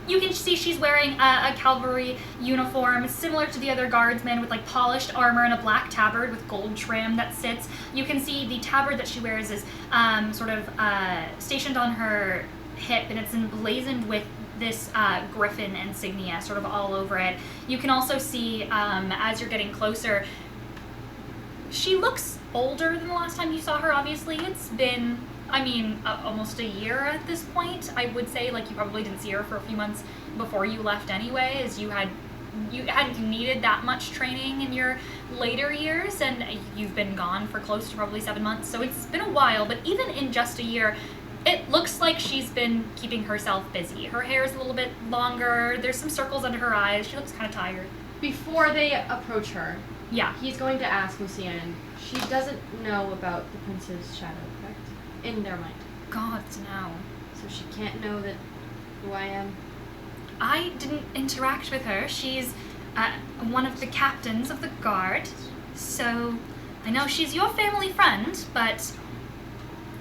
You can see she's wearing a cavalry uniform similar to the other guardsmen with like polished armor and a black tabard with gold trim that sits. You can see the tabard that she wears is sort of stationed on her hip, and it's emblazoned with this griffin insignia sort of all over it. You can also see as you're getting closer, she looks older than the last time you saw her, obviously. It's been, almost a year at this point. I would say, like, you probably didn't see her for a few months before you left anyway, as you hadn't needed that much training in your later years, and you've been gone for close to probably 7 months, so it's been a while. But even in just a year, it looks like she's been keeping herself busy. Her hair's a little bit longer, there's some circles under her eyes, she looks kind of tired. Before they approach her, yeah, he's going to ask Lucienne. She doesn't know about the prince's shadow, correct? In their mind. Gods, no. So she can't know that who I am? I didn't interact with her. She's one of the captains of the guard, so I know she's your family friend, but...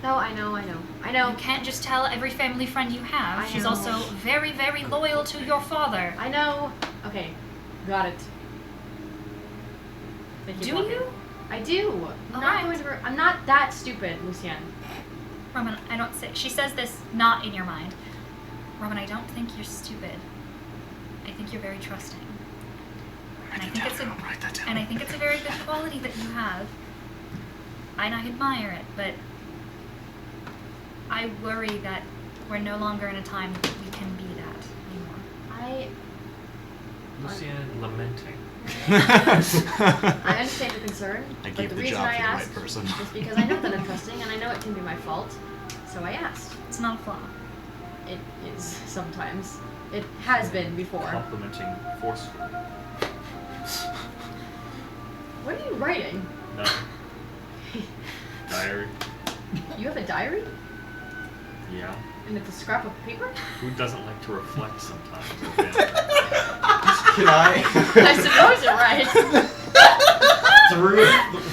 Oh, I know. You can't just tell every family friend you have. She's also very, very loyal to your father. I know. Okay, got it. Do you? I do. I'm not that stupid, Lucienne. Roman, I don't say... She says this not in your mind. Roman, I don't think you're stupid. I think you're very trusting. And I think it's a very good quality that you have. And I admire it, but I worry that we're no longer in a time that we can be that anymore. Lucienne lamenting. I understand your concern, I but gave the the reason job I to the right asked person. is because I know that I'm trusting, and I know it can be my fault, so I asked. It's not a flaw. It is sometimes. It has been before. Complimenting forcefully. What are you writing? No. Diary. You have a diary? Yeah. And it's a scrap of paper? Who doesn't like to reflect sometimes? Can I? I suppose you're right.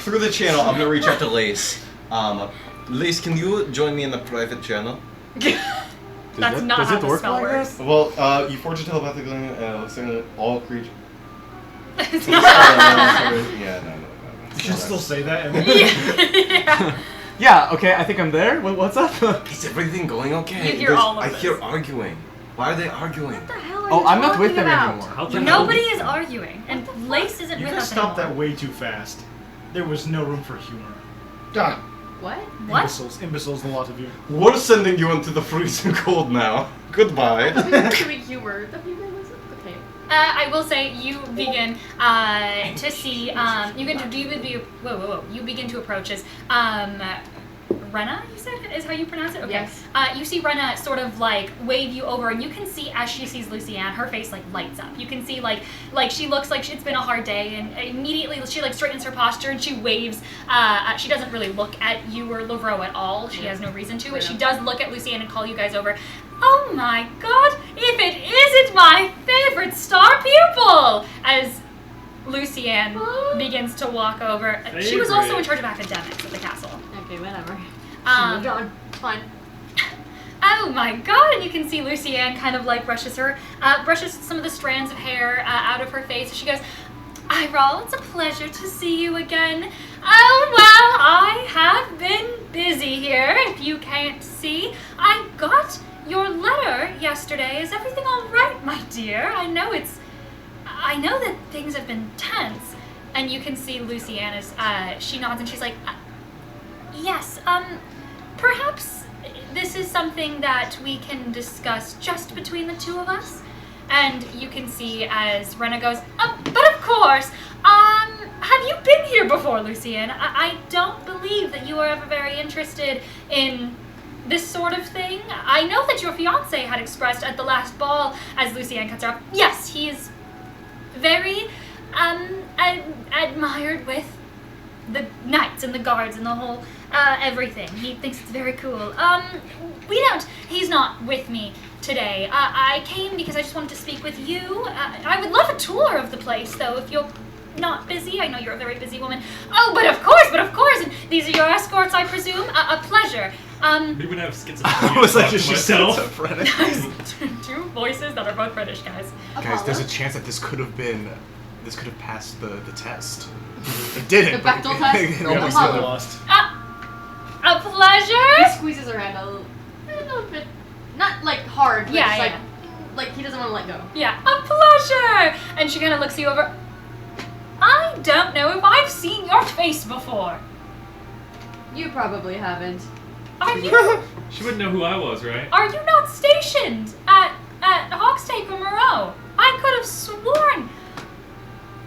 through the channel, I'm gonna reach out to Lace. Lace, can you join me in the private channel? That's not how the spell works. Well, you forge a telepathic link, all creatures. It's not. Yeah, no. You should still say that. Yeah. Yeah, okay, I think I'm there. What's up? Is everything going okay? You hear all of I this. hear arguing. Why are they arguing? What the hell are you Oh, I'm not with talking them about? anymore. Nobody is arguing, and Lace isn't You with guys us stopped anymore. that way too fast. There was no room for humor. Done. What? What? Imbeciles, a lot of you. We're sending you into the freezing cold now. Goodbye. We were doing humor. The humor was okay. I will say you begin to see. You begin to approach as Renna, you said, is how you pronounce it? Okay. Yes. You see Renna sort of like wave you over, and you can see as she sees Lucienne, her face like lights up. You can see like she looks like it's been a hard day, and immediately she like straightens her posture and she waves. She doesn't really look at you or Lavro at all. She has no reason to, but she does look at Lucienne and call you guys over. Oh my God! If it isn't my favorite star pupil, as Lucienne begins to walk over. She was also in charge of academics at the castle. Okay, whatever. She moved on. Fine. Oh my God! And you can see Lucienne kind of like brushes some of the strands of hair out of her face. She goes, "Iral, it's a pleasure to see you again. Oh well, I have been busy here. If you can't see, I got your letter yesterday. Is everything all right, my dear? I know that things have been tense." And you can see Lucienne as she nods and she's like, "Yes, perhaps this is something that we can discuss just between the two of us." And you can see as Renna goes, "But of course, have you been here before, Lucienne? I don't believe that you were ever very interested in this sort of thing. I know that your fiancé had expressed at the last ball," as Lucienne cuts her off. "Yes, he is very admired with the knights and the guards and the whole everything. He thinks it's very cool. He's not with me today. I came because I just wanted to speak with you. I would love a tour of the place, though, if you're not busy. I know you're a very busy woman." "Oh, but of course, and these are your escorts, I presume? A pleasure. Maybe when I have schizophrenia. I was like, talk to is she myself. schizophrenic? Two voices that are both British, guys. Guys, there's a chance that this could have passed the test. It didn't. The but Bechtel test? It Yeah, almost Apollo. did. Lost. A He pleasure. squeezes her hand a little bit, not like hard, but Yeah, just yeah. like he doesn't want to let go. Yeah, a pleasure. And she kind of looks you over. I don't know if I've seen your face before. You probably haven't. Are you? She wouldn't know who I was, right? Are you not stationed at Hawkstake or Moreau? I could have sworn.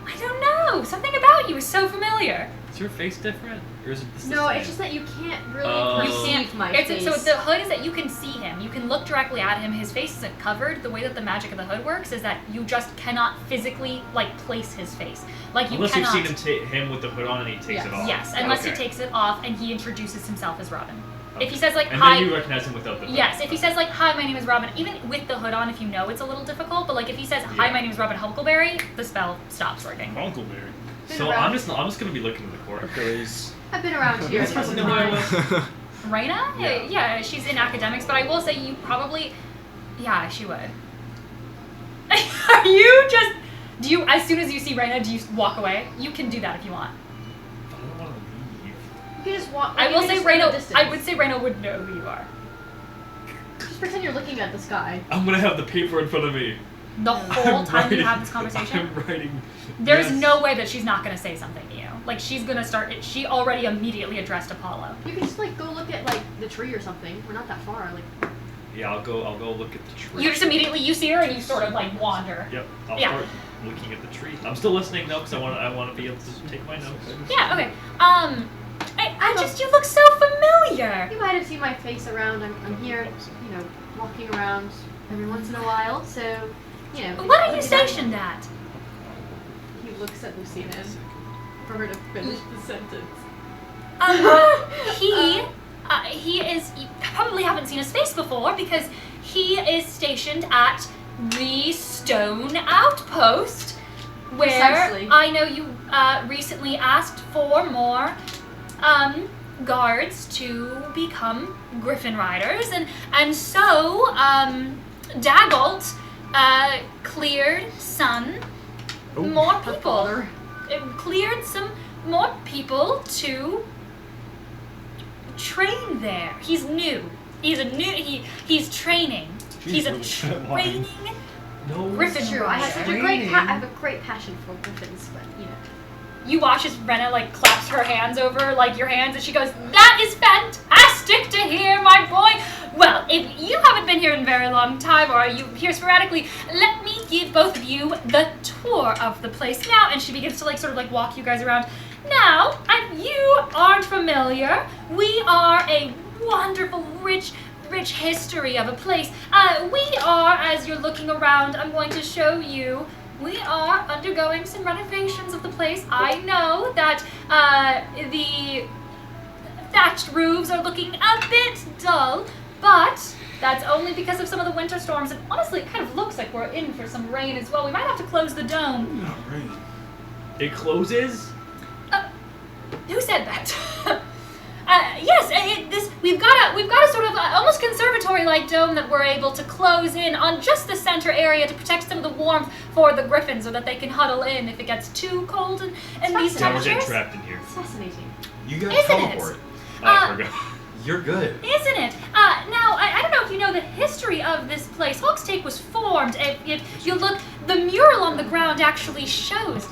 I don't know. Something about you is so familiar. Is your face different? Or is it the No, same? it's just that you can't really Oh. You perceive can't. my It's face. so the hood is that you can see him. You can look directly at him. His face isn't covered. The way that the magic of the hood works is that you just cannot physically place his face. Like you Unless cannot. you've seen him with the hood on and he takes Yes. it off. Yes, unless Okay. he takes it off and he introduces himself as Robin. Okay. If he says like And hi. then you recognize him without the hood. Yes, if he says like, hi, my name is Robin, even with the hood on, if you know it's a little difficult, but like if he says, hi, Yeah. my name is Robin Huckleberry, the spell stops working. Huckleberry. So I'm just gonna be looking in the corner. I've been around here. This person know who I was? Raina? Yeah. She's in academics, but I will say you probably, yeah, she would. Are you just, do you, as soon as you see Raina, do you walk away? You can do that if you want. I don't want to leave. You can just walk. I you will can say just go the Raina, distance. I would say Raina would know who you are. Just pretend you're looking at the sky. I'm gonna have the paper in front of me. The whole I'm time you writing- have this conversation? I'm writing. There's yes. no way that she's not going to say something to you. Like, she's going to start, she already immediately addressed Apollo. You can just go look at the tree or something. We're not that far. Yeah, I'll go look at the tree. You just immediately, you see her and you sort of wander. Yep. I'll Yeah. start looking at the tree. I'm still listening though, because I want to be able to take my notes. Yeah, okay. I just, you look so familiar. You might have seen my face around. I'm here, walking around every once in a while. So, What are you stationed at? He looks at Lucina for her to finish the sentence. He is, you probably haven't seen his face before because he is stationed at the Stone Outpost, where Precisely. I know you recently asked for more guards to become Griffin Riders, and so Daggalt cleared some more Her people. father. It cleared some more people to train there. He's new. He's training. He's a training No. Griffin It's true. I have Rider. such a great I have a great passion for griffins, but You watch as Renna claps her hands over your hands, and she goes, "That is fantastic to hear, my boy. Well, if you haven't been here in a very long time, or are you here sporadically, let me give both of you the tour of the place now." And she begins to walk you guys around. Now, if you aren't familiar, we are a wonderful, rich history of a place. We are, as you're looking around, I'm going to show you. We are undergoing some renovations of the place. I know that the thatched roofs are looking a bit dull, but that's only because of some of the winter storms. And honestly, it kind of looks like we're in for some rain as well. We might have to close the dome. Not rain. It closes. Who said that? Yes, we've got a sort of almost conservatory-like dome that we're able to close in on just the center area to protect some of the warmth for the griffins, so that they can huddle in if it gets too cold and these Now we're getting temperatures. trapped in here. it's fascinating. You got Isn't it? teleport. I forgot. You're good. Isn't it? Now, I don't know if you know the history of this place. Hawkstake was formed. If you look, the mural on the ground actually shows.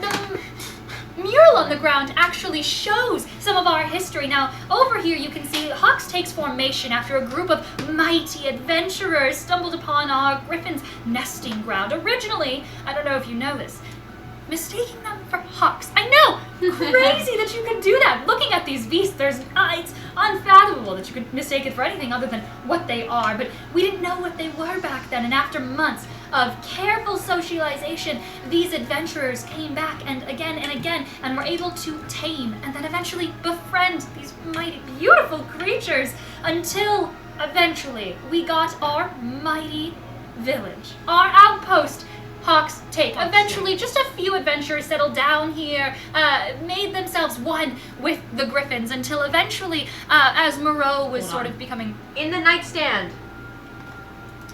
The mural on the ground actually shows some of our history. Now, over here you can see Hawkstake's formation after a group of mighty adventurers stumbled upon our griffin's nesting ground. Originally, I don't know if you know this, mistaking them for hawks. I know! Crazy that you could do that. Looking at these beasts, it's unfathomable that you could mistake it for anything other than what they are. But we didn't know what they were back then, and after months of careful socialization, these adventurers came back and again and were able to tame and then eventually befriend these mighty, beautiful creatures until eventually we got our mighty village, our outpost. Hawk's Take. Eventually, just a few adventurers settled down here, made themselves one with the Griffins until eventually, as Moreau was sort of becoming... In the nightstand.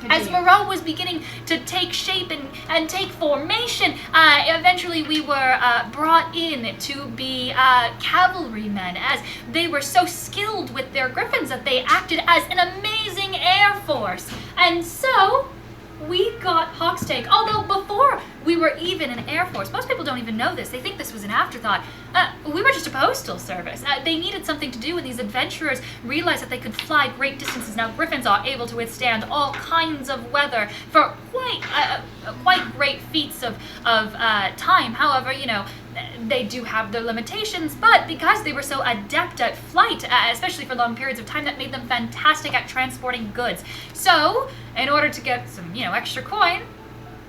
As Continue. Moreau was beginning to take shape and take formation, eventually we were brought in to be cavalrymen, as they were so skilled with their griffins that they acted as an amazing air force. And so, we got Hawk's Take. Although before we were even an air force, most people don't even know this. They think this was an afterthought. We were just a postal service. They needed something to do, and these adventurers realized that they could fly great distances. Now, griffins are able to withstand all kinds of weather for quite great feats of time. However, you know, they do have their limitations, but because they were so adept at flight, especially for long periods of time, that made them fantastic at transporting goods. So, in order to get some, you know, extra coin,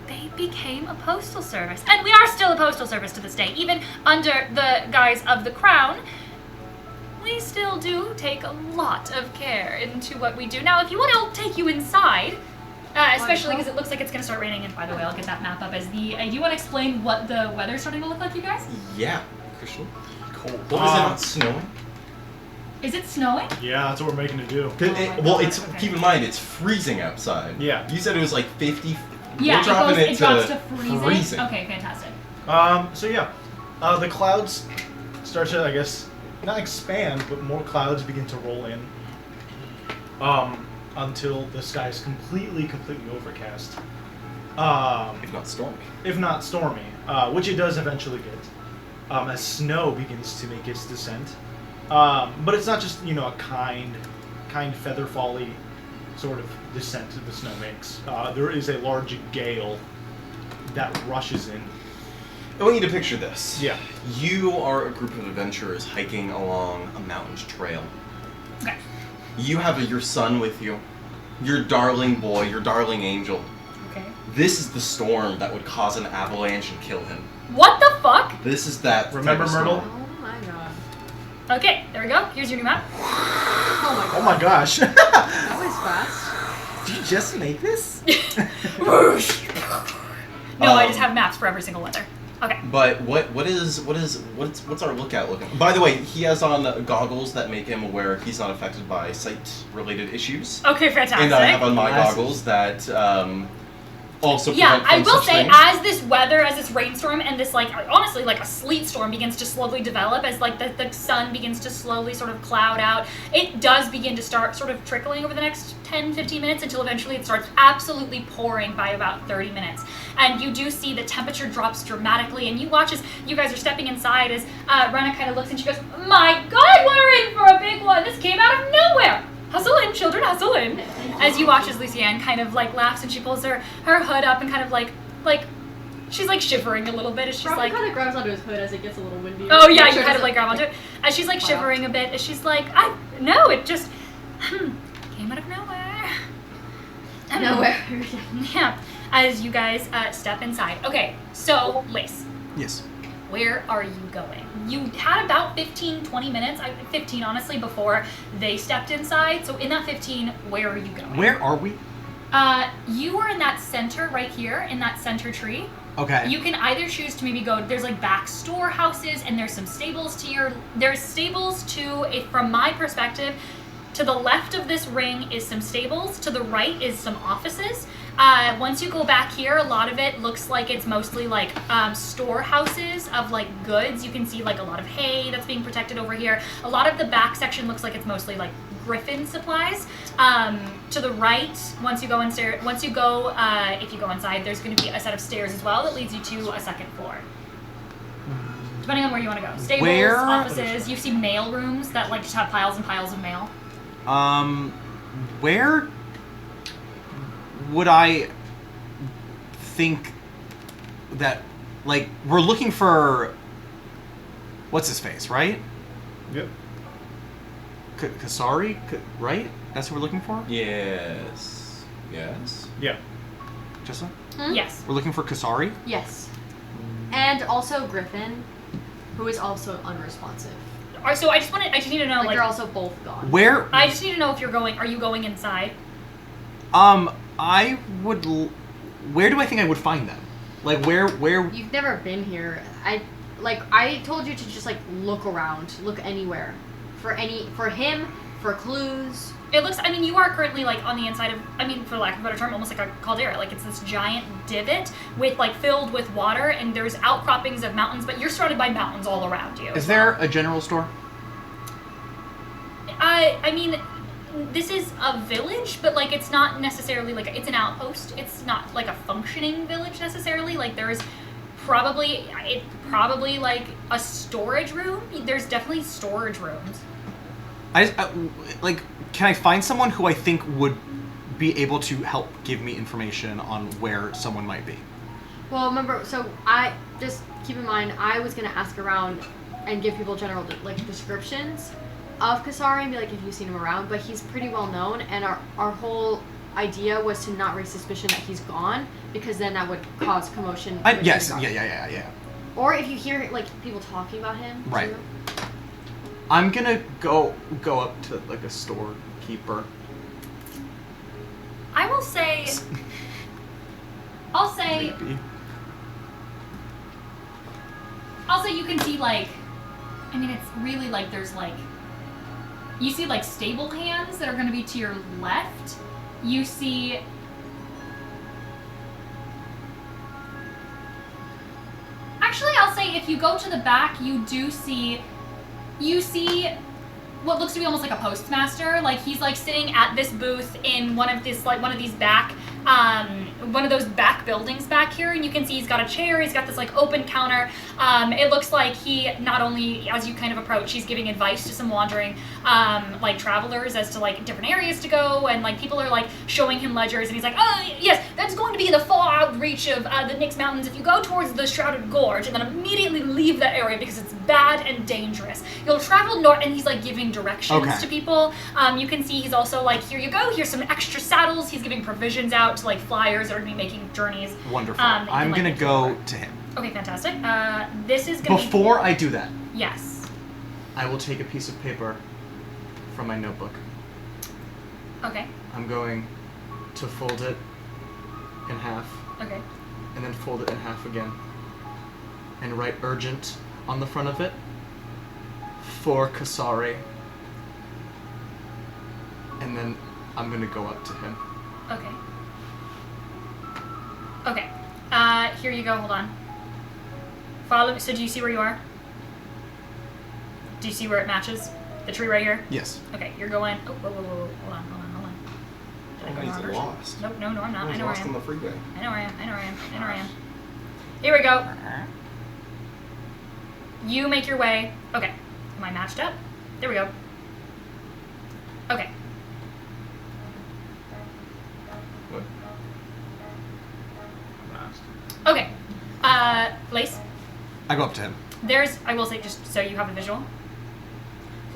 they became a postal service. And we are still a postal service to this day. Even under the guise of the crown, we still do take a lot of care into what we do. Now, if you want, I'll take you inside. Especially because it looks like it's going to start raining, and by the way, I'll get that map up as the... do you want to explain what the weather's starting to look like, you guys? Yeah, Christian. Cold. What is it not snowing? Is it snowing? Yeah, that's what we're making it do. Well, God, it's okay. keep in mind it's freezing outside. Yeah. You said it was like 50. Yeah, We're dropping it drops to freezing. Okay, fantastic. So yeah, the clouds start to, I guess, not expand, but more clouds begin to roll in. Until the sky is completely overcast. If not stormy. If not stormy, which it does eventually get, as snow begins to make its descent. But it's not just, you know, a kind feather folly sort of descent that the snow makes. There is a large gale that rushes in. I want you to picture this. Yeah. You are a group of adventurers hiking along a mountain trail. Okay. You have your son with you, your darling boy, your darling angel. Okay. This is the storm that would cause an avalanche and kill him. What the fuck? This is that. Remember type of Myrtle? storm. Oh my god. Okay, there we go. Here's your new map. Oh my god. Oh my gosh! That was fast. Did you just make this? No, I just have maps for every single weather. Okay. But what's our lookout looking? By the way, he has on goggles that make him aware he's not affected by sight-related issues. Okay, fantastic. And I have on my Glasses. goggles that also Yeah, prevent I from will such say, things. as this weather, as this rainstorm, and this, like, honestly, like a sleet storm begins to slowly develop, as, like, the sun begins to slowly sort of cloud out, it does begin to start sort of trickling over the next 10, 15 minutes until eventually it starts absolutely pouring by about 30 minutes. And you do see the temperature drops dramatically, and you watch as you guys are stepping inside as Rena kind of looks and she goes, "My God, we're in for a big one! This came out of nowhere! Hustle in, children, hustle in!" As you watch as Lucienne kind of like laughs and she pulls her hood up and kind of like she's like shivering a little bit as she's Probably like, kind of grabs onto his hood as it gets a little windy. oh yeah, Make you sure kind of it like grab doesn't- onto it. As she's like Wow. shivering a bit, as she's like, no, it just came out of nowhere. Nowhere. Yeah. As you guys step inside. Okay, so Lace, Yes. where are you going? You had about 15, 20 minutes, 15 honestly, before they stepped inside. So in that 15, where are you going? Where are we? You were in that center right here, in that center tree. Okay. You can either choose to maybe go, there's like back storehouses and there's some stables there's stables from my perspective, to the left of this ring is some stables, to the right is some offices. Once you go back here, a lot of it looks like it's mostly like storehouses of like goods. You can see like a lot of hay that's being protected over here. A lot of the back section looks like it's mostly like Griffin supplies. To the right, if you go inside, there's going to be a set of stairs as well that leads you to a second floor. Depending on where you want to go. Stables, Where- offices, you see mail rooms that like just have piles and piles of mail. Where would I think that, like, we're looking for, what's his face, right? Yep. Kasari, right? That's what we're looking for? Yes. Yes. Yeah. Jessa? Yes. We're looking for Kasari? Yes. And also Griffin, who is also unresponsive. So I just need to know, Like, they're also both gone. Where? I just need to know if are you going inside? I would. Where do I think I would find them? Like where? You've never been here. I told you to just like look around, look anywhere, for him, for clues. It looks, I mean, you are currently, like, on the inside of, I mean, for lack of a better term, almost like a caldera. Like, it's this giant divot with, like, filled with water, and there's outcroppings of mountains, but you're surrounded by mountains all around you. Is there a general store? I mean, this is a village, but, like, it's not necessarily, like, it's an outpost. It's not, like, a functioning village, necessarily. Like, there's probably, like, a storage room. There's definitely storage rooms. Can I find someone who I think would be able to help give me information on where someone might be? Well, remember, so I just keep in mind, I was gonna ask around and give people general like descriptions of Kasari and be like, have you seen him around? But he's pretty well known, and our whole idea was to not raise suspicion that he's gone, because then that would cause commotion. Yes, yeah. Or if you hear like people talking about him, right? Too. I'm gonna go up to like a storekeeper. I will say, Maybe. I'll say you can see, like, I mean, it's really like there's like, you see like stable hands that are going to be to your left. You see actually, I'll say if you go to the back, you see what looks to be almost like a postmaster. Like, he's like sitting at this booth in one of these back, one of those back buildings back here, and you can see he's got a chair, he's got this like open counter. It looks like he not only, as you kind of approach, he's giving advice to some wandering like travelers as to like different areas to go, and like people are like showing him ledgers, and he's like, oh yes, that's going to be in the far outreach of the Nyx Mountains. If you go towards the Shrouded Gorge and then immediately leave that area because it's bad and dangerous, you'll travel north. And he's like giving directions to people. You can see he's also like, here you go, here's some extra saddles. He's giving provisions out to like flyers that are going to be making journeys. Wonderful. I'm going to go to him. Okay, fantastic. This is going to be... Before I do that, Yes. I will take a piece of paper from my notebook. Okay. I'm going to fold it in half. Okay. And then fold it in half again. And write urgent on the front of it for Kasari. And then I'm going to go up to him. Okay. Okay. Here you go. Hold on. Follow. So do you see where you are? Do you see where it matches? The tree right here? Yes. Okay, you're going... Oh, whoa. Hold on. Did I go He's wrong direction? lost. Nope, no, I'm not. I He's know where I lost on am. the freeway. I know where I am. Here we go. You make your way... Okay. Am I matched up? There we go. Okay. What? Okay. Lace, I go up to him. I will say, just so you have a visual.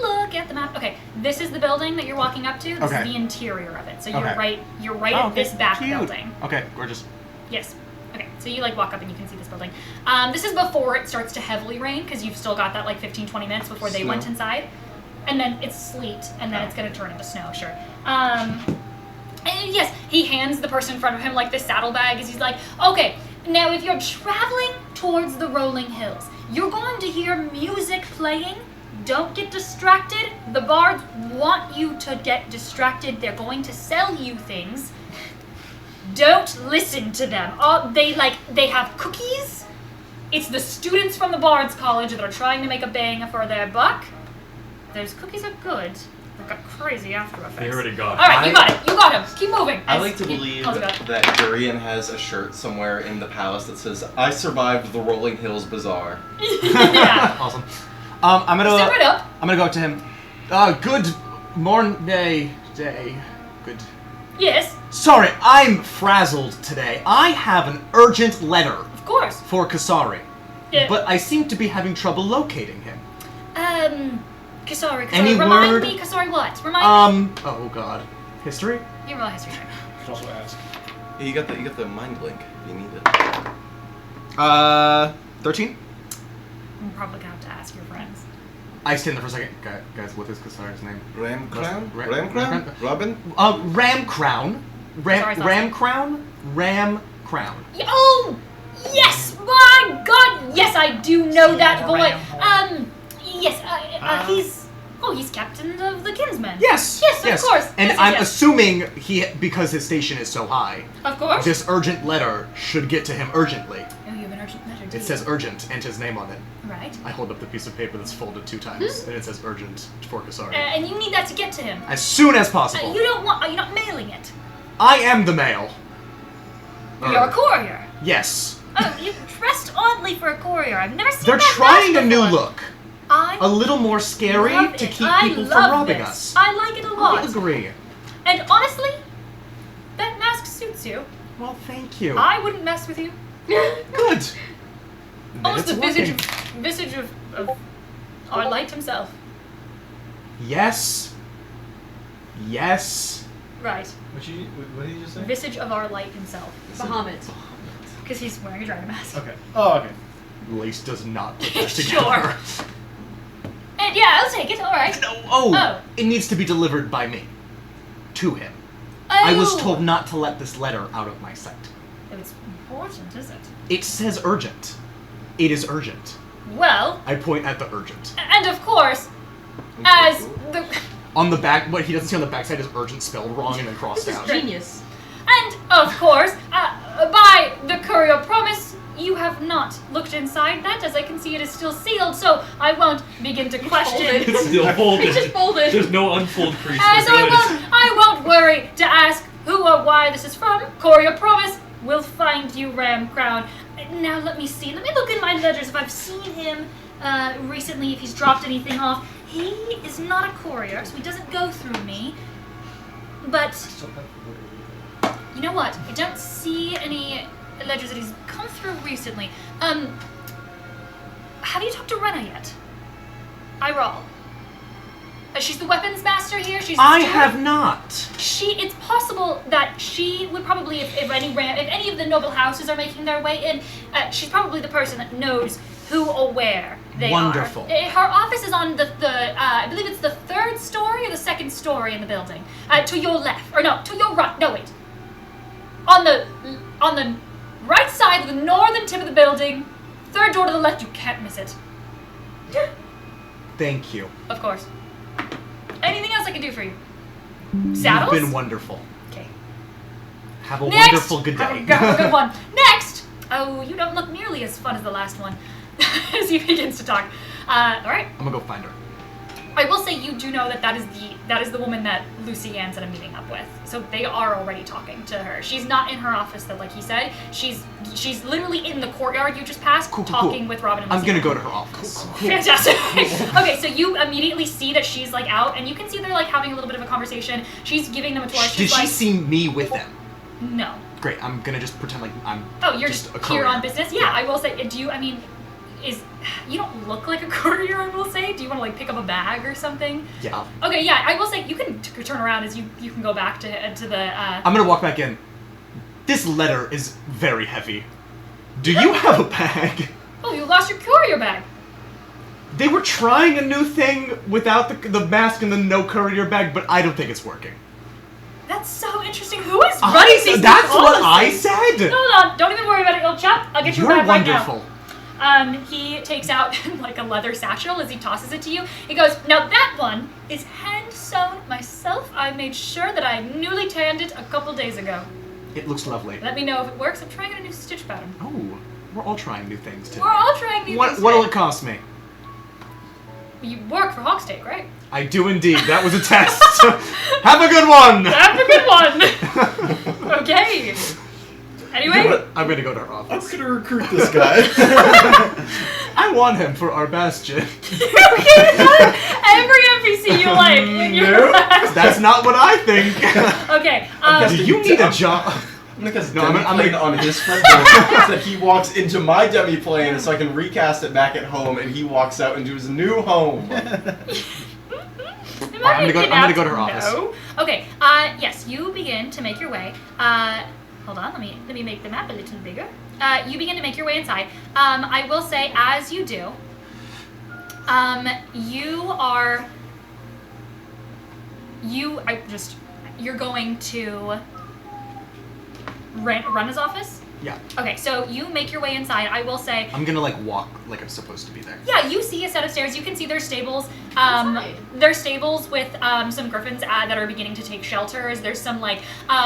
Look at the map. Okay, this is the building that you're walking up to. This Okay. is the interior of it. So you're Okay. right Oh, at okay. this back Cute. building. Okay, gorgeous. Yes. Okay, so you like walk up and you can see this building. This is before it starts to heavily rain, because you've still got that like 15-20 minutes before they Snow. went inside. And then it's sleet, and then it's going to turn into snow, sure. And yes, he hands the person in front of him like this saddlebag as he's like, okay, now if you're traveling towards the rolling hills, you're going to hear music playing. Don't get distracted. The bards want you to get distracted. They're going to sell you things. Don't listen to them. They have cookies. It's the students from the Bards College that are trying to make a bang for their buck. Those cookies are good. They've got crazy after effects. They already got it. All right, you got it. You got him. Keep moving. I like to believe How's it going? that Durian has a shirt somewhere in the palace that says, I survived the Rolling Hills Bazaar. Yeah. Awesome. I'm gonna Step right up. I'm gonna go up to him. Good morning, day. Good. Yes, Sorry, I'm frazzled today. I have an urgent letter of course. for Kasari, Yeah. but I seem to be having trouble locating him. Kasari. Any Remind word? me, Kasari, what? Remind me. Oh god. History? You roll a history check. You should also ask. You got the mind link if you need it. 13? I'm probably gonna have to ask your friends. I stand there for a second. Guys, what is Kasari's name? Ram Crown? Ra- Ram Crown? Ram- Robin? Ram Crown. Sorry, Ram Crown? Ram Crown. Oh, Yes, my God, yes, I do know that boy. Yes, he's captain of the Kinsmen. Yes. Yes, of course. And Yes, I'm yes. assuming because his station is so high, Of course. this urgent letter should get to him urgently. Oh, you have an urgent letter, do It you? says urgent and his name on it. Right. I hold up the piece of paper that's folded 2 times, and it says urgent for Kasari. And you need that to get to him. As soon as possible. You're not mailing it. I am the mail. You're a courier. Yes. Oh, you dressed oddly for a courier. I've never seen They're that trying mask a new before. look. I A little more scary love to it. keep I people from love robbing this. us. I like it a I lot. agree. And honestly, that mask suits you. Well, thank you. I wouldn't mess with you. Good. Then Almost it's the working. visage of our light himself. Yes. Yes. Right. What did you just say? Visage of our light himself. Bahamut. Because he's wearing a dragon mask. Okay. Oh, okay. Lace does not put that together. Sure. And yeah, I'll take it, alright. No, oh, Oh. it needs to be delivered by me. To him. I was Oh. told not to let this letter out of my sight. It's important, is it? It says urgent. It is urgent. Well, I point at the urgent. and of course, as the... On the back, what he doesn't see on the backside is urgent spelled wrong and then crossed This is out. genius. And, of course, by the courier promise, you have not looked inside that, as I can see it is still sealed, so I won't begin to question... folded. It's still folded. It's just folded. There's no unfold crease. As We're good. I won't worry to ask who or why this is from. Courier promise, we'll find you, Ram Crown. Now let me see. Let me look in my ledgers if I've seen him recently, if he's dropped anything off. He is not a courier, so he doesn't go through me. But you know what? I don't see any ledgers that he's come through recently. Have you talked to Rena yet? Iral. She's the weapons master here. She's the I steward. have not. It's possible that she would probably, if any of the noble houses are making their way in, she's probably the person that knows who or where they Wonderful. are. Her office is on I believe it's the 3rd story or the 2nd story in the building. To your left, or no, to your right. No, wait. On the right side of the northern tip of the building, 3rd door to the left. You can't miss it. Thank you. Of course. Anything else I can do for you? Saddles? You've been wonderful. Okay. Have a Next! wonderful good day. Have a good one. Next! Oh, you don't look nearly as fun as the last one. As he begins to talk. Alright. I'm gonna go find her. I will say you do know that is the woman that Lucy Ann's at a meeting up with. So they are already talking to her. She's not in her office though, like he said. She's literally in the courtyard you just passed, Cool. talking with Robin and I'm Lucy gonna Ann. go to her office. Fantastic. Okay, so you immediately see that she's like out, and you can see they're like having a little bit of a conversation. She's giving them a tour. Did She's she like, see me with them? No. Great. I'm gonna just pretend like I'm. Oh, you're just a here courier. on business? Yeah, I will say. You don't look like a courier, I will say. Do you want to like pick up a bag or something? Yeah. Okay, yeah, I will say you can turn around as you can go back to the. I'm gonna walk back in. This letter is very heavy. Do you have a bag? Oh, you lost your courier bag. They were trying a new thing without the mask and the no courier bag, but I don't think it's working. That's so interesting. Who is running these That's what I policies? said. Hold on, don't even worry about it, old chap. I'll get your You're bag right now. wonderful. He takes out like a leather satchel as he tosses it to you. He goes, now that one is hand sewn myself. I made sure that I newly tanned it a couple days ago. It looks lovely. Let me know if it works. I'm trying out a new stitch pattern. Oh, we're all trying new things today. We're all trying new things. What'll today. it cost me? You work for Hawkstake, right? I do indeed. That was a test. Have a good one. Have a good one. Okay. Anyway. You know what? I'm gonna go to her I'm office. gonna recruit this guy. I want him for our bastion. Every NPC you like in your No. class. That's not what I think. Okay. Do you need a job? Because No, demi I'm plane gonna- on his friend that he walks into my demi plane so I can recast it back at home, and he walks out into his new home. Am I'm I gonna go to her office. No. Okay. Yes, you begin to make your way. Hold on. Let me make the map a little bigger. You begin to make your way inside. I will say, as you do, you're going to run his office. Yeah. Okay, so you make your way inside. I will say, I'm gonna like walk like I'm supposed to be there. yeah, you see a set of stairs. You can see their stables. Inside. There's stables with some griffins that are beginning to take shelters. There's some like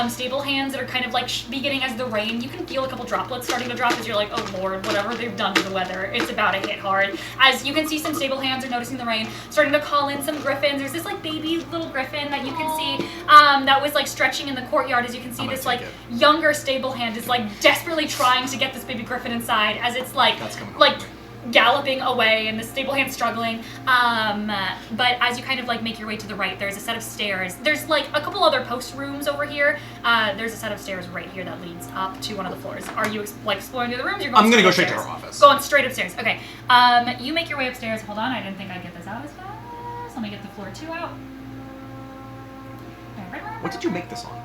stable hands that are kind of like beginning as the rain. You can feel a couple droplets starting to drop as you're like, oh lord, whatever they've done to the weather, it's about to hit hard. As you can see, some stable hands are noticing the rain, starting to call in some griffins. There's this like baby little griffin that you can see that was like stretching in the courtyard. As you can see, I'm gonna this like take younger stable hand is like desperately trying to get this baby griffin inside as it's like That's coming like over me. galloping away and the stable hand's struggling. But as you kind of like make your way to the right, there's a set of stairs. There's like a couple other post rooms over here. There's a set of stairs right here that leads up to one of the floors. Are you like exploring through the rooms? You're going I'm gonna go straight upstairs? to her office. Going straight upstairs. Okay. You make your way upstairs. Hold on, I didn't think I'd get this out as fast. Let me get the floor 2 out. What did you make this on?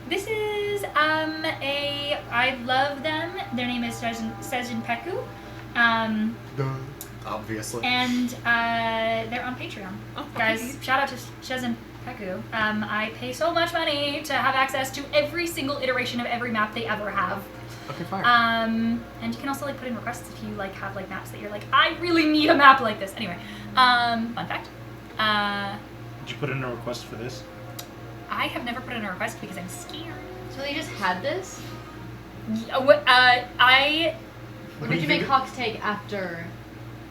This is I love them. Their name is Sejin Peku. Obviously. And they're on Patreon. Oh, Guys, shout out to Shezin Peku. I pay so much money to have access to every single iteration of every map they ever have. Okay, fine. And you can also like put in requests if you like have like maps that you're like, I really need a map like this. Anyway, fun fact. Did you put in a request for this? I have never put in a request because I'm scared. So they just had this? I Or did you make Hawk's Take after?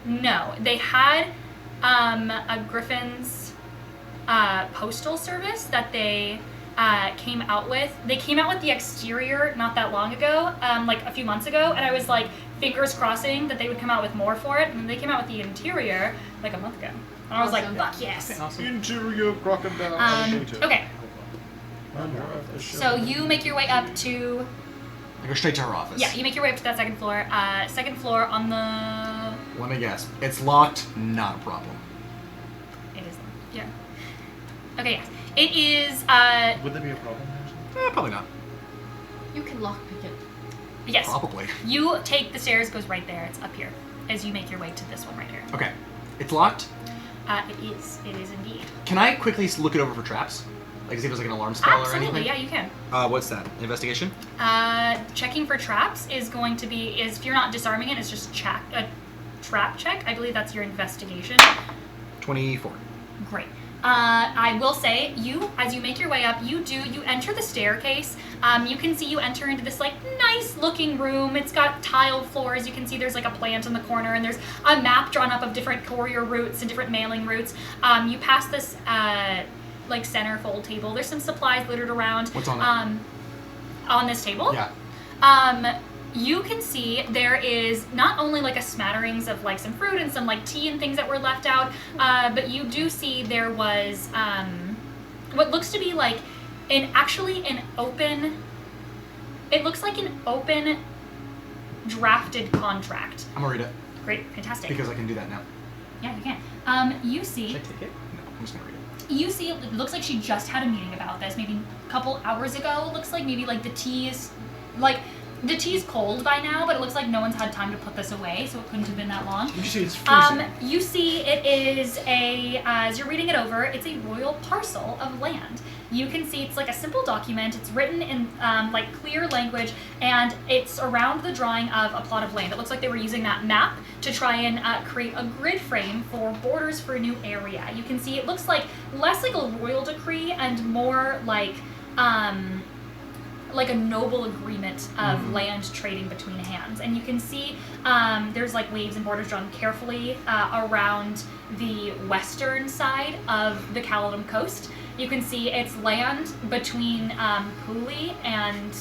No, they had a Griffin's postal service that they came out with. They came out with the exterior not that long ago, like a few months ago, and I was like fingers crossing that they would come out with more for it, and then they came out with the interior like a month ago. And I was like, Awesome. fuck yes. Awesome. Interior crocodile. Okay, so you make your way up to, I go straight to her office. yeah, you make your way up to that second floor. Second floor on the, Let me guess. It's locked. Not a problem. it is, yeah. Okay, yes. It is, Would there be a problem? Probably not. You can lockpick it. yes. Probably. You take the stairs, goes right there. It's up here as you make your way to this one right here. Okay. It's locked. It is indeed. Can I quickly look it over for traps? Like, see if there's like an alarm spell or Absolutely, anything? yeah, you can. What's that? Investigation? Checking for traps is going to be, if you're not disarming it, it's just a trap check. I believe that's your investigation. 24. Great. I will say, as you make your way up, you enter the staircase. You can see you enter into this like nice looking room. It's got tiled floors. You can see there's like a plant in the corner, and there's a map drawn up of different courier routes and different mailing routes. You pass this like centerfold table. There's some supplies littered around. What's on that? On this table? Yeah. You can see there is not only like a smatterings of like some fruit and some like tea and things that were left out, but you do see there was what looks to be like an open, it looks like an open drafted contract. I'm gonna read it Great, fantastic. because I can do that now. Yeah, you can. You see, Should I take it? No, I'm just gonna read it. you see, it looks like she just had a meeting about this, maybe a couple hours ago. It looks like maybe like the tea is cold by now, but it looks like no one's had time to put this away, so it couldn't have been that long. Did you say it's freezing? You see it is as you're reading it over, it's a royal parcel of land. You can see it's like a simple document. It's written in like clear language, and it's around the drawing of a plot of land. It looks like they were using that map to try and create a grid frame for borders for a new area. You can see it looks like less like a royal decree and more like a noble agreement of land trading between hands. And you can see there's like waves and borders drawn carefully around the western side of the Caledon coast. You can see it's land between Pooley and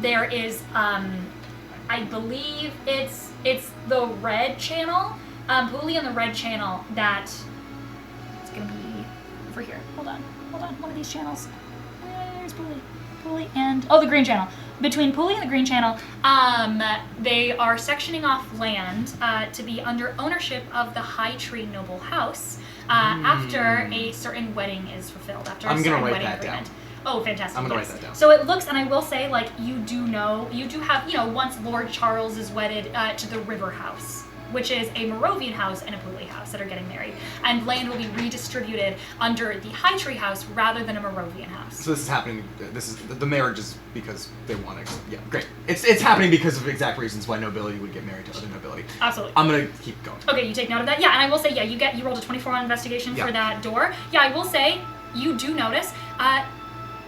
there is I believe it's the Red Channel, Pooley and the Red Channel that it's gonna be over here. Hold on, one of these channels. Where's Pooley and the Green Channel. Between Pooley and the Green Channel, they are sectioning off land to be under ownership of the High Tree Noble House after a certain wedding is fulfilled. After a I'm certain gonna write wedding that agreement. down. Oh, fantastic! I'm gonna yes. write that down. So it looks, and I will say, like you do have, once Lord Charles is wedded to the River House. which is a Moravian house and a Pule house that are getting married. And land will be redistributed under the High Tree house rather than a Moravian house. So this is happening. This is the marriage is because they want to. Yeah, great. It's happening because of exact reasons why nobility would get married to other nobility. Absolutely. I'm gonna keep going. Okay, you take note of that. Yeah, and I will say, yeah, you rolled a 24 on investigation for that door. Yeah, I will say you do notice.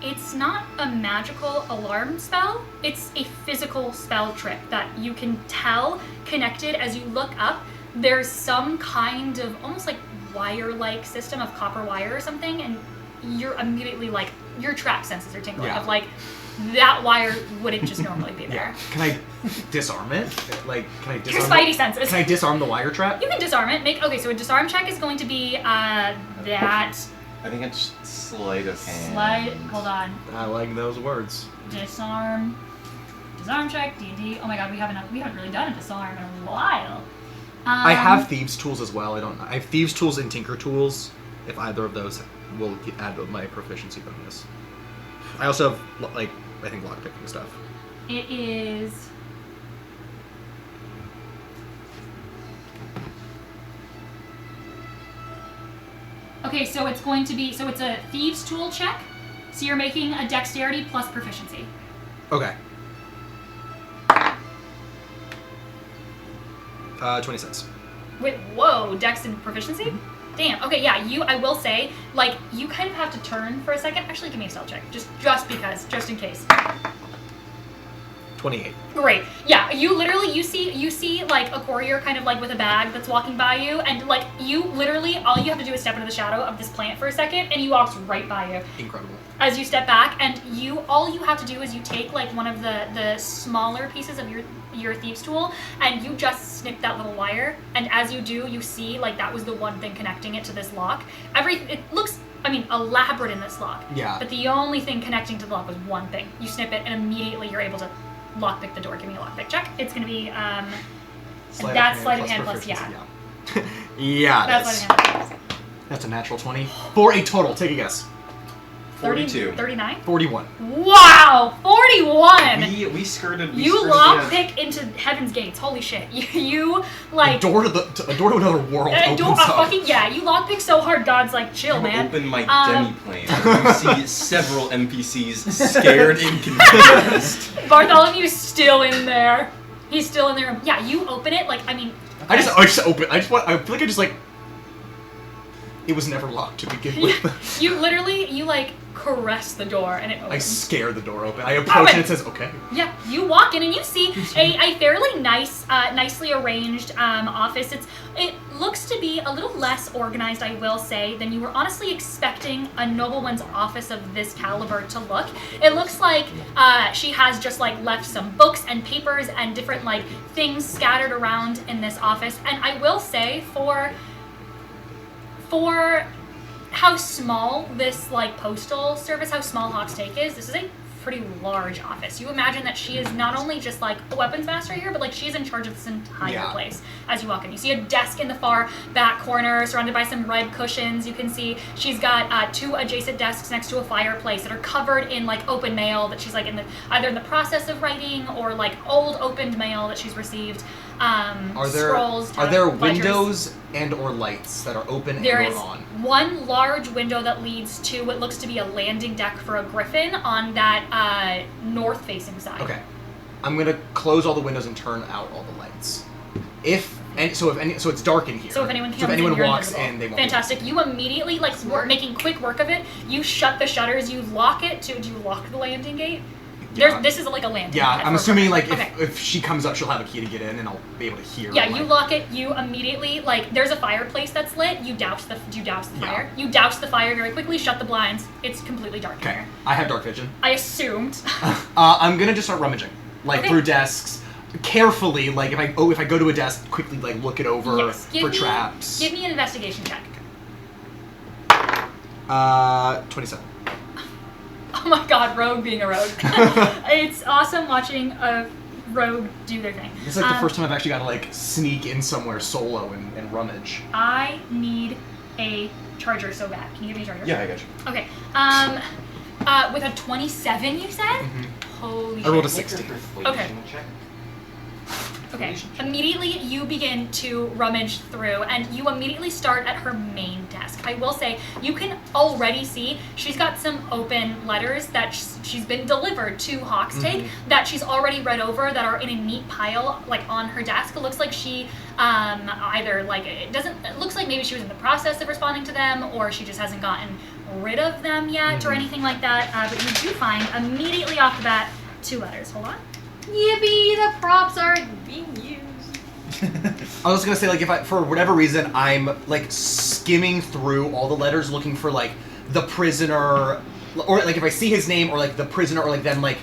It's not a magical alarm spell. It's a physical spell trick that you can tell connected as you look up. There's some kind of almost like wire-like system of copper wire or something, and you're immediately like, your trap senses are tingling of like, that wire wouldn't just normally be there. Can I disarm it? Like, can I disarm Your spidey senses. Can I disarm the wire trap? You can disarm it. Okay, so a disarm check is going to be that. I think it's sleight of hand. Hold on. I like those words. Disarm check, D&D. Oh my god, we haven't really done a disarm in a while. I have thieves tools as well. I have thieves tools and tinker tools. If either of those will add my proficiency bonus. I also have I think lockpicking stuff. It is. Okay, so it's going to be it's a thieves tool check. So you're making a dexterity plus proficiency. Okay. 26. Wait, whoa, dex and proficiency? Mm-hmm. Damn. Okay, yeah, I will say, like, you kind of have to turn for a second. Actually, give me a stealth check, just because, just in case. 28. Great. Yeah, you see like a courier kind of like with a bag that's walking by you, and like you literally all you have to do is step into the shadow of this plant for a second, and he walks right by you. Incredible. As you step back, and all you have to do is you take like one of the smaller pieces of your thieves tool, and you just snip that little wire, and as you do, you see like that was the one thing connecting it to this lock. It looks, elaborate in this lock. Yeah. But the only thing connecting to the lock was one thing. You snip it, and immediately you're able to lockpick the door. Give me a lockpick check. It's going to be that's sleight of hand plus yeah. Yeah, that's sleight of hand plus. That's a natural 20 for a total. Take a guess. 42. 39? 41. Wow, 41. We skirted. You lockpick into heaven's gates. Holy shit! You like a door to another world opens up. You lockpick so hard. God's like, chill, man. Open my demi-plane. You see several NPCs scared and confused. Bartholomew's still in there. He's still in there. Yeah, you open it. I just open. I feel like I just like. It was never locked to begin with. You literally caress the door and it opens. I scare the door open. I approach and it says, okay. Yeah, you walk in and you see a fairly nice, nicely arranged office. It looks to be a little less organized, I will say, than you were honestly expecting a nobleman's office of this caliber to look. It looks like she has just left some books and papers and different things scattered around in this office. And I will say for how small this postal service, how small Hawk's Take is, this is a pretty large office. You imagine that she is not only just a weapons master here, but she's in charge of this entire place. As you walk in, you see a desk in the far back corner surrounded by some red cushions. You can see she's got 2 adjacent desks next to a fireplace that are covered in open mail that she's either in the process of writing or old opened mail that she's received. Scrolls, are there ledgers. Windows and or lights that are open There and is or on? one large window that leads to what looks to be a landing deck for a griffin on that north-facing side. Okay, I'm gonna close all the windows and turn out all the lights. So it's dark in here. So if anyone walks in, they won't. Fantastic. You immediately making quick work of it. You shut the shutters. You lock it. Do you lock the landing gate? Yeah. This is a landing. Yeah, I'm assuming okay. if she comes up, she'll have a key to get in, and I'll be able to hear. Yeah, you lock it. You immediately there's a fireplace that's lit. You douse the fire. You douse the fire very quickly. Shut the blinds. It's completely dark in here. I have dark vision. I assumed. I'm gonna just start rummaging, through desks, carefully. If I go to a desk, quickly look it over for traps. Give me an investigation check. 27. Oh my god, rogue being a rogue. It's awesome watching a rogue do their thing. It's the first time I've actually got to sneak in somewhere solo and rummage. I need a charger so bad. Can you give me a charger? Yeah, I got you. Okay. With a 27, you said? Mm-hmm. Holy shit. I rolled a 16. Okay. Okay. relationship. Immediately, you begin to rummage through, and you immediately start at her main desk. I will say, you can already see she's got some open letters that she's been delivered to Hawkstake that she's already read over that are in a neat pile, like on her desk. It looks like she either like it looks like maybe she was in the process of responding to them, or she just hasn't gotten rid of them yet or anything like that. But you do find immediately off the bat 2 letters. Hold on. Yippee! The props are being used. I was gonna say, like, if I, for whatever reason, I'm like skimming through all the letters looking for like the prisoner, or like if I see his name, or like the prisoner, or like them like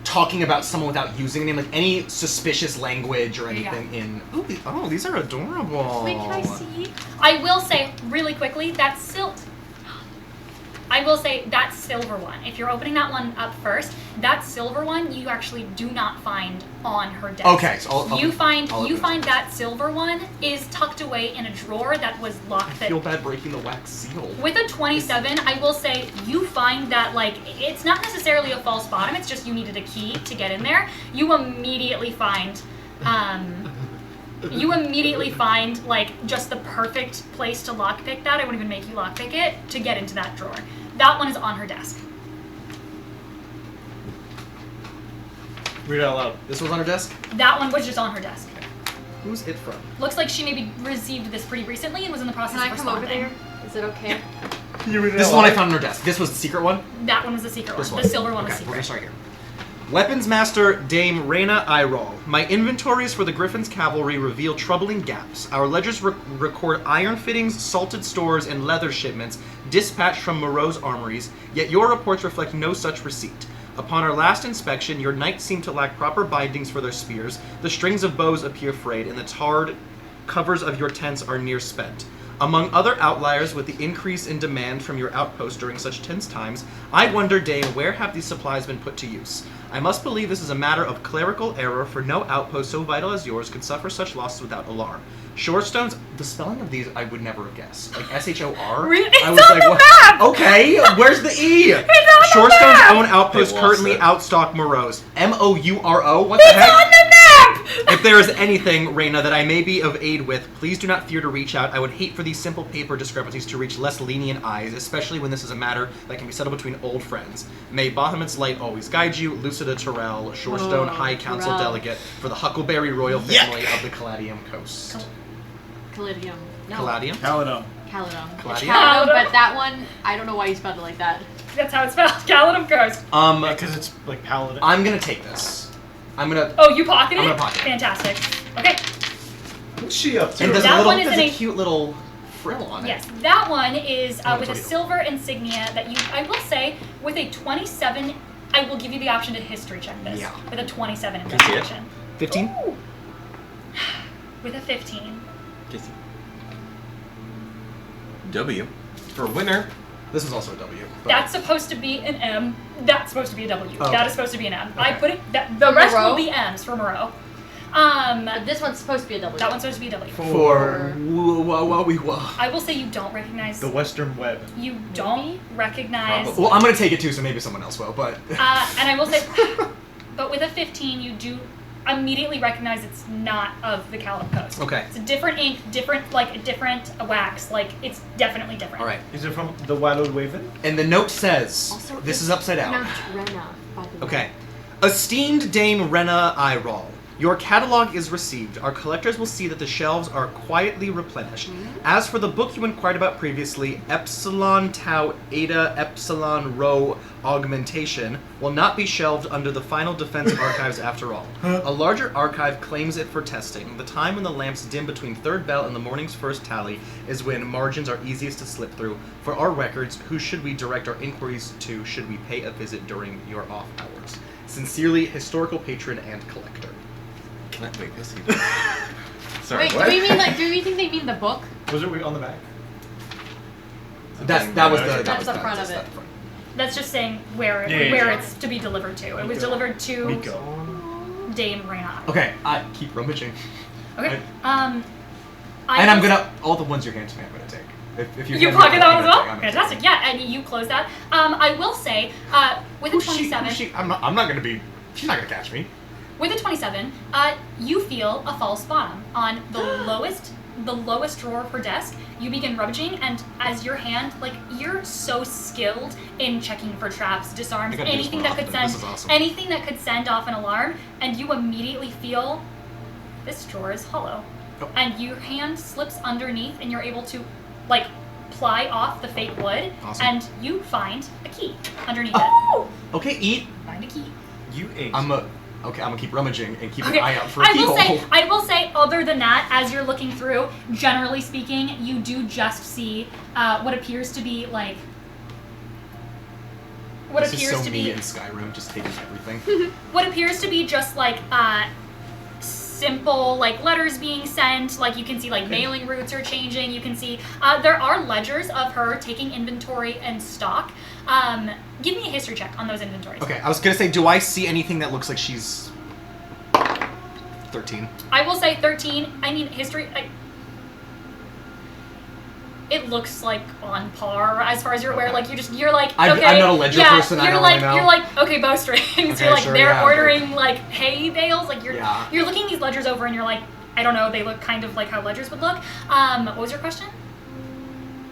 talking about someone without using a name, like any suspicious language or anything in. Ooh, these are adorable. Wait, can I see? I will say really quickly that silver one. If you're opening that one up first, that silver one you actually do not find on her desk. Okay, so you find open it. that silver one is tucked away in a drawer that was locked. I feel bad breaking the wax seal. With a 27, I will say you find that like it's not necessarily a false bottom. It's just you needed a key to get in there. You immediately find. You immediately find like just the perfect place to lockpick that. I wouldn't even make you lockpick it to get into that drawer. That one is on her desk. Read it out loud. This was on her desk? That one was just on her desk. Who's it from? Looks like she maybe received this pretty recently and was in the process Can I of come over responding. there? Is it okay? You read it This out is the one I loud. found on her desk. This was the secret one? That one was the secret This one. one. The silver one was Okay, we're gonna secret. start here. Weapons Master Dame Reyna Irol. My inventories for the Griffin's cavalry reveal troubling gaps. Our ledgers record iron fittings, salted stores, and leather shipments dispatched from Moreau's armories, yet your reports reflect no such receipt. Upon our last inspection, your knights seem to lack proper bindings for their spears, the strings of bows appear frayed, and the tarred covers of your tents are near spent. Among other outliers with the increase in demand from your outpost during such tense times, I wonder, Dame, where have these supplies been put to use? I must believe this is a matter of clerical error, for no outpost so vital as yours could suffer such losses without alarm. Shorestones, the spelling of these I would never have guessed. Like S-H-O-R? It's I was on like, the what? map! Okay, where's the E? It's on the Shorestone's map! own outpost They lost currently it. outstock Moreau's. M-O-U-R-O? What the It's heck? on the map! If there is anything, Reyna, that I may be of aid with, please do not fear to reach out. I would hate for these simple paper discrepancies to reach less lenient eyes, especially when this is a matter that can be settled between old friends. May Bahamut's light always guide you. Lucida Terrell, Shorestone High Council Terrell. Delegate for the Huckleberry Royal Family of the Caladium Coast. Caladium. No. Caladium? Caledon. Calidum. It's Caladium? Calidum, but that one, I don't know why you spelled it like that. That's how it's spelled. Calendum goes. Because it's like paladin. I'm gonna take this. I'm gonna... Oh, you pocket it? I'm gonna pocket it. Fantastic. Okay. What's she up to? And there's That a little, one is there's in a a- cute little frill on it. Yes, that one is Oh, with a it's okay. silver insignia that you, I will say, with a 27, I will give you the option to history check this. Yeah. With a 27 Can see it? investigation. 15? Ooh. With a 15. W. For winner. This is also a W. but- That's supposed to be an M. That's supposed to be a W. Okay. That is supposed to be an M. I Okay. put it, the For rest Moreau? will be M's for Moreau. But this one's supposed to be a W. That one's supposed to be a W. For... Whoa. I will say you don't recognize, The Western Web. you don't recognize, Probably. Well, I'm gonna take it too, so maybe someone else will, but... and I will say, but with a 15, you do immediately recognize it's not of the Caleb Coast. Okay. It's a different ink, different wax. Like it's definitely different. Alright. Is it from the Wallowed Waven? And the note says, Also, this it's is upside down. pronounced Rena, by the way. Okay. Esteemed Dame Rena Irol, your catalog is received. Our collectors will see that the shelves are quietly replenished. As for the book you inquired about previously, Epsilon Tau Eta Epsilon Rho Augmentation, will not be shelved under the Final Defense Archives after all. A larger archive claims it for testing. The time when the lamps dim between third bell and the morning's first tally is when margins are easiest to slip through. For our records, who should we direct our inquiries to should we pay a visit during your off hours? Sincerely, historical patron and collector. Can I wait? Let's see. Sorry. Wait, what? do we think they mean the book? Was it on the back? That was the That's the front of it. That's just saying where Yeah. it's to be delivered to. It was Miko. delivered to Miko. Dame Reyna. Okay, I keep rummaging. Okay. And I'm gonna all the ones you're handing me. I'm gonna take. If You hand me pocket one, that I'm one as gonna well? take, I'm gonna Fantastic. take. Yeah, and you close that. I will say, with a 27. I'm not gonna be. She's not gonna catch me. with a 27, you feel a false bottom on the lowest drawer of her desk. You begin rummaging, and as your hand, like, you're so skilled in checking for traps, disarms, I gotta do this anything more that could often. send This is awesome. anything that could send off an alarm, and you immediately feel this drawer is hollow. Oh. And your hand slips underneath, and you're able to, like, ply off the fake wood, Awesome. and you find a key underneath Oh! Okay, eat. it. Find a key. You ate. I'm gonna keep rummaging and keep Okay, an eye out for a keyhole. I will say, other than that, as you're looking through, generally speaking, you do just see what appears to be like. What This appears is so to me be in Skyrim, just taking everything. what appears to be just like simple like letters being sent. Like you can see like mailing routes are changing. You can see there are ledgers of her taking inventory and stock. Give me a history check on those inventories. Okay, I was gonna say, do I see anything that looks like she's 13? I will say 13. I mean, history. It looks like on par as far as you're aware. Like you're like okay. I'm not a ledger person, I You're don't like really know. you're like okay, bowstrings. Okay, You're like sure, they're yeah, ordering like hay bales. Like Yeah. you're looking these ledgers over and you're like, I don't know. They look kind of like how ledgers would look. What was your question?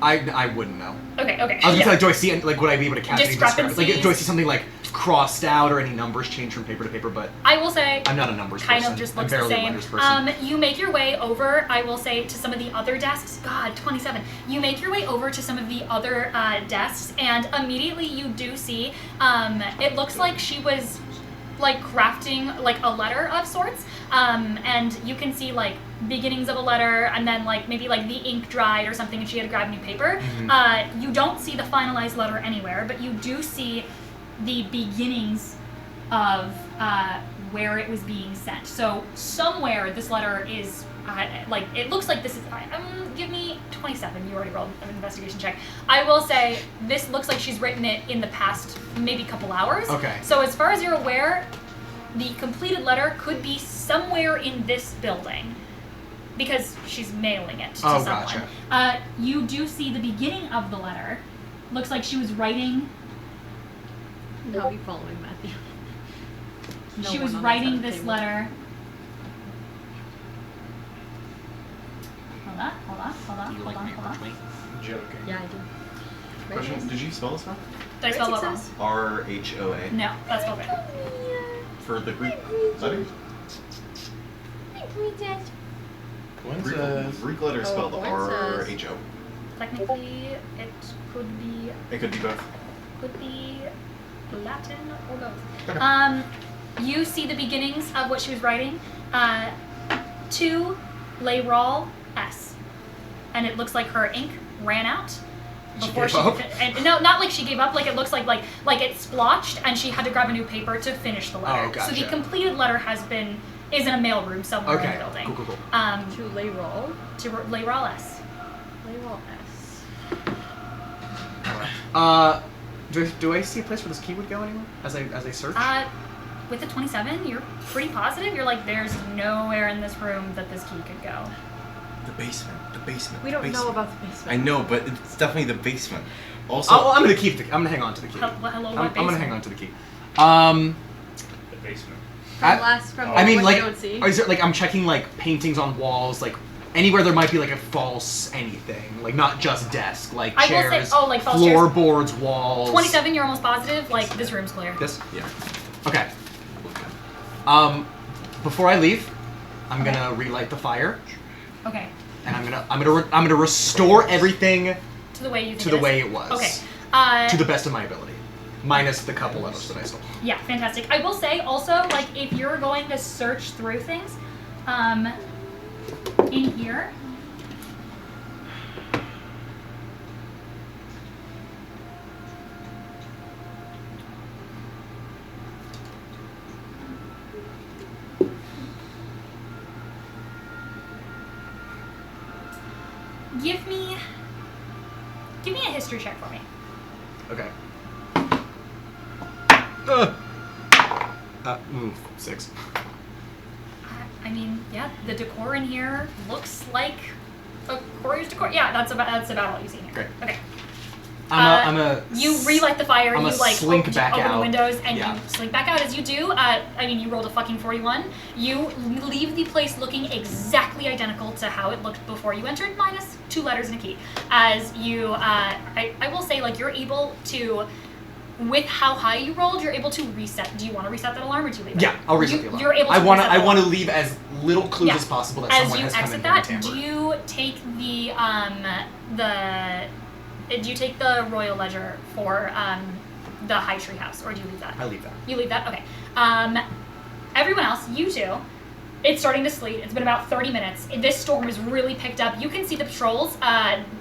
I wouldn't know. Okay. I was gonna say, like, do I see any, like, would I be able to catch any discrepancies? Like, Discrepancies. do I see something like crossed out or any numbers change from paper to paper? But I will say I'm not a numbers kind person. of just I'm looks the barely a same. letters person. You make your way over, I will say, to some of the other desks. God, 27. You make your way over to some of the other desks, and immediately you do see, it looks like she was, like, crafting, like, a letter of sorts, and you can see, like, beginnings of a letter, and then, like, maybe, like, the ink dried or something, and she had to grab new paper. Mm-hmm. You don't see the finalized letter anywhere, but you do see the beginnings of where it was being sent. So somewhere this letter is, like, it looks like this is, give me 27, you already rolled an investigation check. I will say this looks like she's written it in the past maybe couple hours. Okay. So as far as you're aware, the completed letter could be somewhere in this building because she's mailing it to someone. Gotcha. You do see the beginning of the letter. Looks like she was writing Now you following Matthew. No she one was on that side writing of the this table. letter. Hold on. Joking. Yeah, I do. Very Question: nice. Did you spell this wrong? Did I spell that wrong? Success. RHOA No, that's spelled right. for the Greek letters. Greek letters Oh, spelled princess. RHO. Technically, it could be It could be both. Latin or both. Okay. You see the beginnings of what she was writing. To Layral S. And it looks like her ink ran out. She Before gave up? and no, not like she gave up. Like it looks like it splotched, and she had to grab a new paper to finish the letter. Oh, gotcha. So the completed letter is in a mailroom somewhere in Okay. the building. Cool. To lay roll. To Layral S. Lay roll S. Do I see a place where this key would go anywhere as I search? With the 27, you're pretty positive. You're like, there's nowhere in this room that this key could go. The basement. The basement. We the don't know basement. about the basement. I know, but it's definitely the basement. Also, I'm gonna keep the. I'm gonna hang on to the key. Hello, I'm what gonna basement? hang on to the key. The basement. I mean, what like, you don't see. is there, like, I'm checking like paintings on walls, like anywhere there might be like a false anything, like not just desk, like I will chairs, say- oh, like false floorboards, walls. 27, you're almost positive. Like, this room's clear. This. yeah. Okay. Before I leave, I'm gonna relight the fire, Okay. and I'm gonna restore everything To the way you think to it the is? way it was. Okay. To the best of my ability, minus the couple letters that I stole. Yeah, fantastic. I will say also, like, if you're going to search through things, in here, give me a history check for me. Okay. 6. I mean, yeah, the decor in here looks like a courier's decor. Yeah, that's about all you see in here. Great. Okay. I'm a You relight the fire. I'm You a like slink open back the out. windows and Yeah. you slink back out. As you do, I mean, you rolled a fucking 41. You leave the place looking exactly identical to how it looked before you entered, minus 2 letters and a key. As you, I will say, like, you're able to. With how high you rolled, you're able to reset. Do you want to reset that alarm, or do you leave it? Yeah, I'll reset the alarm. You're able to I want reset to. the I want to alarm. leave as little clues Yeah. as possible that As someone you has come exit in that, here and do tampered. you take do you take the royal ledger for the high tree house, or do you leave that? I leave that. You leave that? Okay. Everyone else, you two, it's starting to sleet. It's been about 30 minutes. This storm is really picked up. You can see the patrols.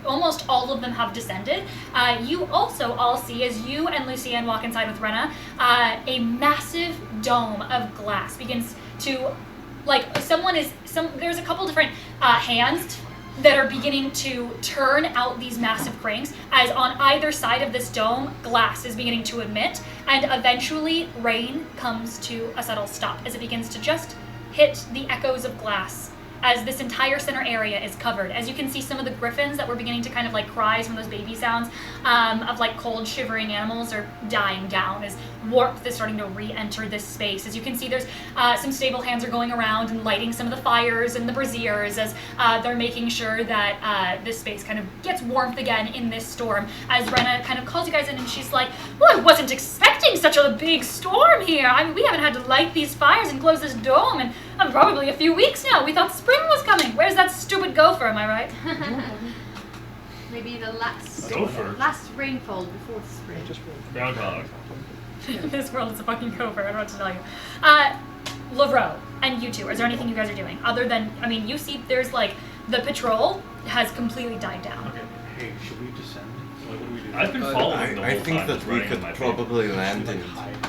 Almost all of them have descended. You also all see, as you and Lucienne walk inside with Renna, a massive dome of glass begins to, like, there's a couple different hands that are beginning to turn out these massive cranks, as on either side of this dome, glass is beginning to emit, and eventually rain comes to a subtle stop as it begins to just hit the echoes of glass as this entire center area is covered. As you can see, some of the griffins that were beginning to kind of like cry, some of those baby sounds of like cold shivering animals are dying down as warmth is starting to re-enter this space. As you can see, there's some stable hands are going around and lighting some of the fires and the braziers as they're making sure that this space kind of gets warmth again in this storm. As Renna kind of calls you guys in and she's like, well, I wasn't expecting such a big storm here. I mean, we haven't had to light these fires and close this dome in probably a few weeks now. We thought spring was coming. Where's that stupid gopher, am I right? Maybe the last Gopher. last rainfall before the spring. Groundhog. This world is a fucking gopher, I don't know what to tell you. Lavro, and you two, is there anything you guys are doing? Other than, I mean, you see there's like, the patrol has completely died down. Okay. Hey, should we descend? Like, what do we do? I've been following the I whole think time, that just we running could in my probably land in.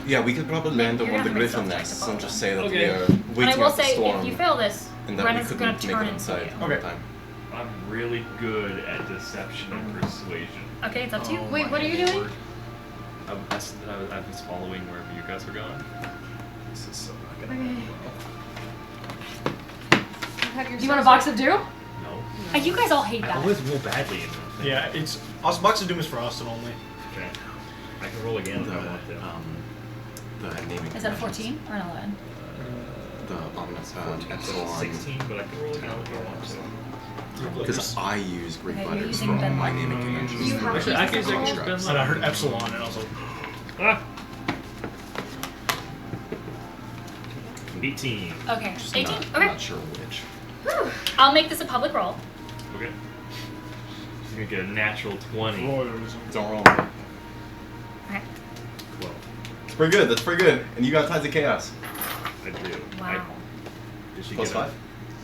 Yeah, we could probably land on You're one of the gonna have to griffin make nests self-check and to just say that follow. we are Okay. And I waiting will out the say, storm if you fail this, and that we Renna's gonna couldn't make turn it into inside you. all the Okay. time. I'm really good at deception and persuasion. Okay, it's up to you. Wait, what are you doing? I was following wherever you guys were going. This is so not gonna Okay. end well. Do Do you want a box of dew? No. You guys all hate I that. always roll badly in them. Yeah, it's us. Box of Doom is for Austin only. Okay. I can roll again if The I want to. the naming. Is that a 14 or an 11? The epsilon. 16, but I can roll again if I want to. Because I use Greek Okay, you're letters using for Ben my Light. naming conventions. You have Actually, I can use constructs. Ben And I heard epsilon, and I was like, Ah! 18. Okay, Just 18. not, Okay. not sure which. Whew. I'll make this a public roll. Okay. She's gonna get a natural 20. Don't roll. Okay. 12. It's pretty good. That's pretty good. And you got Tides of Chaos. I do. Wow. Did she Plus get 5.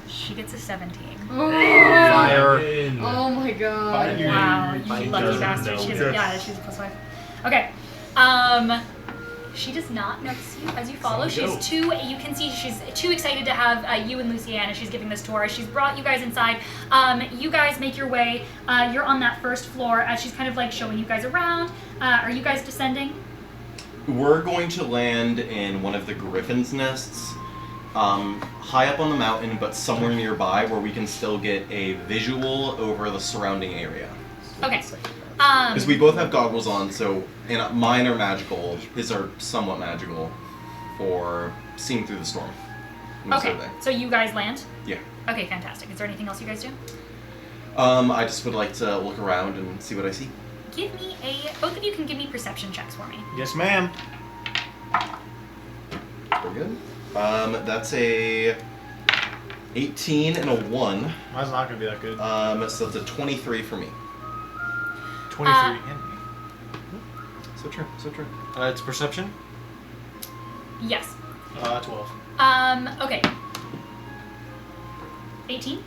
She gets a 17. Fire. Oh my god. Wow, you She lucky doesn't bastard. know She's this. yeah, she's a plus 5. Okay. She does not notice you as you follow. So we She's too. You can see she's too excited to have you and Luciana. She's giving this tour. She's brought you guys inside. You guys make your way. You're on that first floor as she's kind of like showing you guys around. Are you guys descending? We're going to land in one of the griffin's nests, high up on the mountain, but somewhere nearby where we can still get a visual over the surrounding area. Okay. Because we both have goggles on, so and mine are magical. His are somewhat magical for seeing through the storm. Most Okay. of the day. So you guys land. Yeah. Okay, fantastic. Is there anything else you guys do? I just would like to look around and see what I see. Give me both of you can give me perception checks for me. yes, ma'am. We're good. That's a 18 and a 1. Mine's not gonna be that good. So it's a 23 for me. 23 and me. So true. So true. It's perception. Yes. 12. Okay. 18?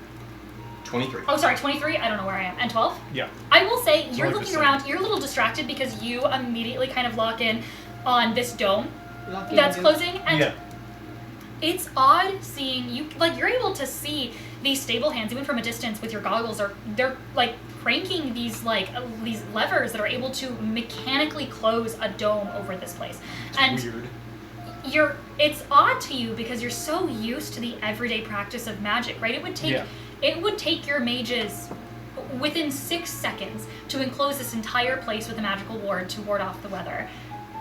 23. Oh, sorry, 23? I don't know where I am. And 12? Yeah. I will say, you're like the looking same. around, you're a little distracted because you immediately kind of lock in on this dome Lucky that's you. closing, and Yeah. it's odd seeing you, like, you're able to see these stable hands, even from a distance with your goggles, they're, like, cranking these, like, these levers that are able to mechanically close a dome over this place. And Weird. it's odd to you because you're so used to the everyday practice of magic, right? It would take Yeah. your mages within 6 seconds to enclose this entire place with a magical ward to ward off the weather.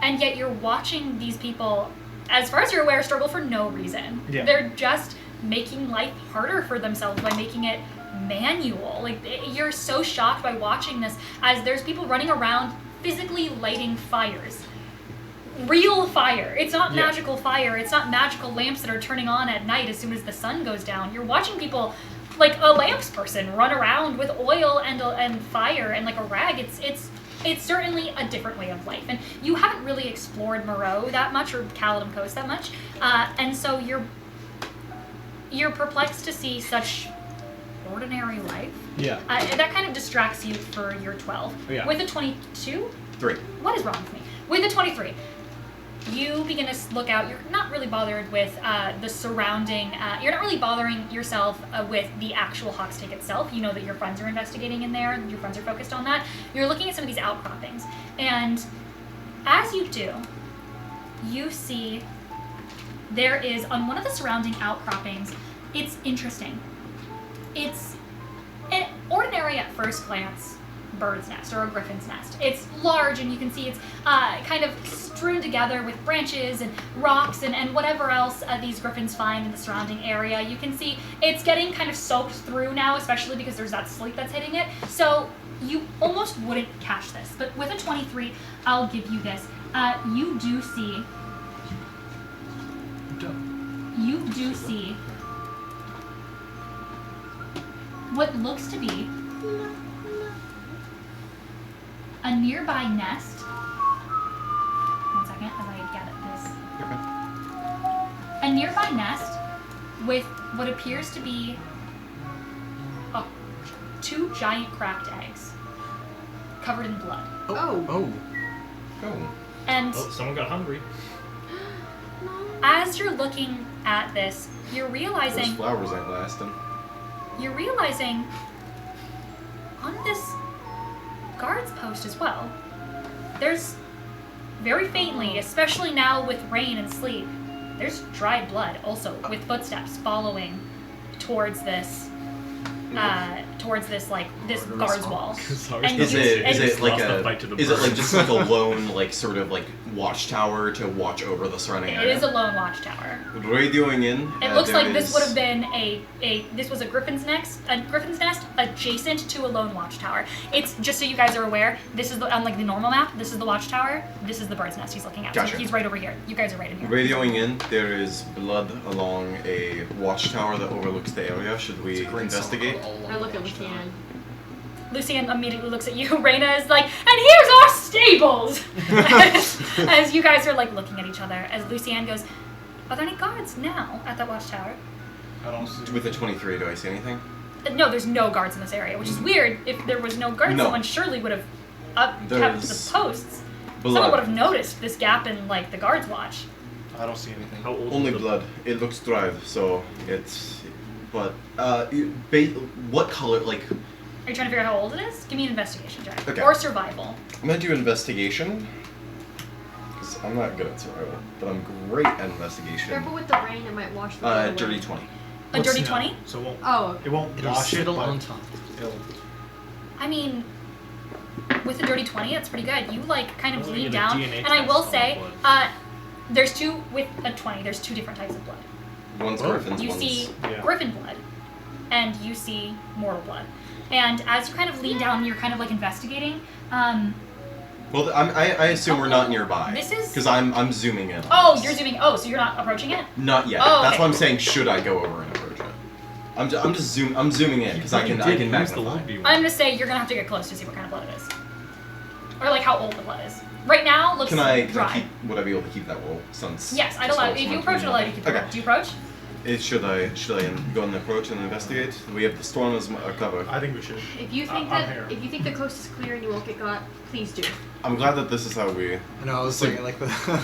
And yet you're watching these people, as far as you're aware, struggle for no reason. Yeah. They're just making life harder for themselves by making it manual. Like, you're so shocked by watching this as there's people running around physically lighting fires. Real fire. It's not Yeah. magical fire. It's not magical lamps that are turning on at night as soon as the sun goes down. You're watching people, like a lamps person, run around with oil and fire and like a rag. It's certainly a different way of life. And you haven't really explored Moreau that much or Caledon Coast that much. And so you're perplexed to see such ordinary life. Yeah. That kind of distracts you for your 12. Yeah. With a 22, 3. what is wrong with me? With a 23, you begin to look out. You're not really bothered with the surrounding. You're not really bothering yourself with the actual Hawk's Take itself. You know that your friends are investigating in there. Your friends are focused on that. You're looking at some of these outcroppings, and as you do, you see there is on one of the surrounding outcroppings. It's interesting. It's an ordinary at first glance bird's nest or a griffin's nest. It's large and you can see it's kind of strewn together with branches and rocks and whatever else these griffins find in the surrounding area. You can see it's getting kind of soaked through now, especially because there's that sleet that's hitting it. So you almost wouldn't catch this, but with a 23, I'll give you this. You do see what looks to be a nearby nest. 1 second, as I get at this. A nearby nest with what appears to be 2 giant cracked eggs covered in blood. Oh. And Oh, someone got hungry. as you're looking at this, you're Those realizing flowers ain't lasting. on this guard's post as well, there's very faintly, especially now with rain and sleet, there's dried blood also with footsteps following towards this like this guard's wall. Sorry. And Is you- it and is it like lost the a fight to the is it like bird. just like a lone like sort of like watchtower to watch over the surrounding It area? is a lone watchtower. Radioing in. It looks like this would have been this was a griffin's nest adjacent to a lone watchtower. It's just so you guys are aware, this is unlike the normal map, this is the watchtower, this is the bird's nest he's looking at. Gotcha. So he's right over here. You guys are right in here. Radioing in, there is blood along a watchtower that overlooks the area. Should we investigate? I look at Lucian. Lucian immediately looks at you. Raina is like, and here's our stables! As you guys are like looking at each other, as Lucian goes, are there any guards now at that watchtower? I don't see. With a 23, do I see anything? No, there's no guards in this area, which is weird. If there was no guards, No. someone surely would have kept There's the posts. Blood. Someone would have noticed this gap in like the guards' watch. I don't see anything. How old Only is the blood. It looks dried, so it's. But what color? Like, Are you trying to figure out how old it is? Give me an investigation check. Okay. Or survival. I'm gonna do investigation. Because I'm not good at survival, but I'm great at investigation. Careful with the rain, it might wash the blood away. Dirty 20. A What's dirty now? 20? So it won't. Oh, It won't It'll wash it, settle but on top. it'll. I mean, with a dirty 20, that's pretty good. You like kind of Well, lean you get a down, DNA and I test will on say, blood. there's two with a 20. There's 2 different types of blood. One's Oh. Griffin's, You one's. see Yeah. griffin blood, and you see mortal blood. And as you kind of lean down, you're kind of like investigating. Well, I assume we're not nearby. This is- Because I'm zooming in. on Oh, this. you're zooming. Oh, so you're not approaching it? Not yet. Oh, That's okay. why I'm saying should I go over and approach it? I'm zooming in because I can magnify. I'm gonna say you're gonna have to get close to see what kind of blood it is, or like how old the blood is. Right now, looks Can I dry. would I be able to keep that roll since? Yes, I'd just allow. roll If you someone approach, to I'll allow you to keep the Okay. roll. Do you approach? Should I go and approach and investigate? We have the storm as a cover. I think we should. if you think I'm that here. if you think the coast is clear and you won't get got, please do. I'm glad that this is how we. I know, I was thinking like the.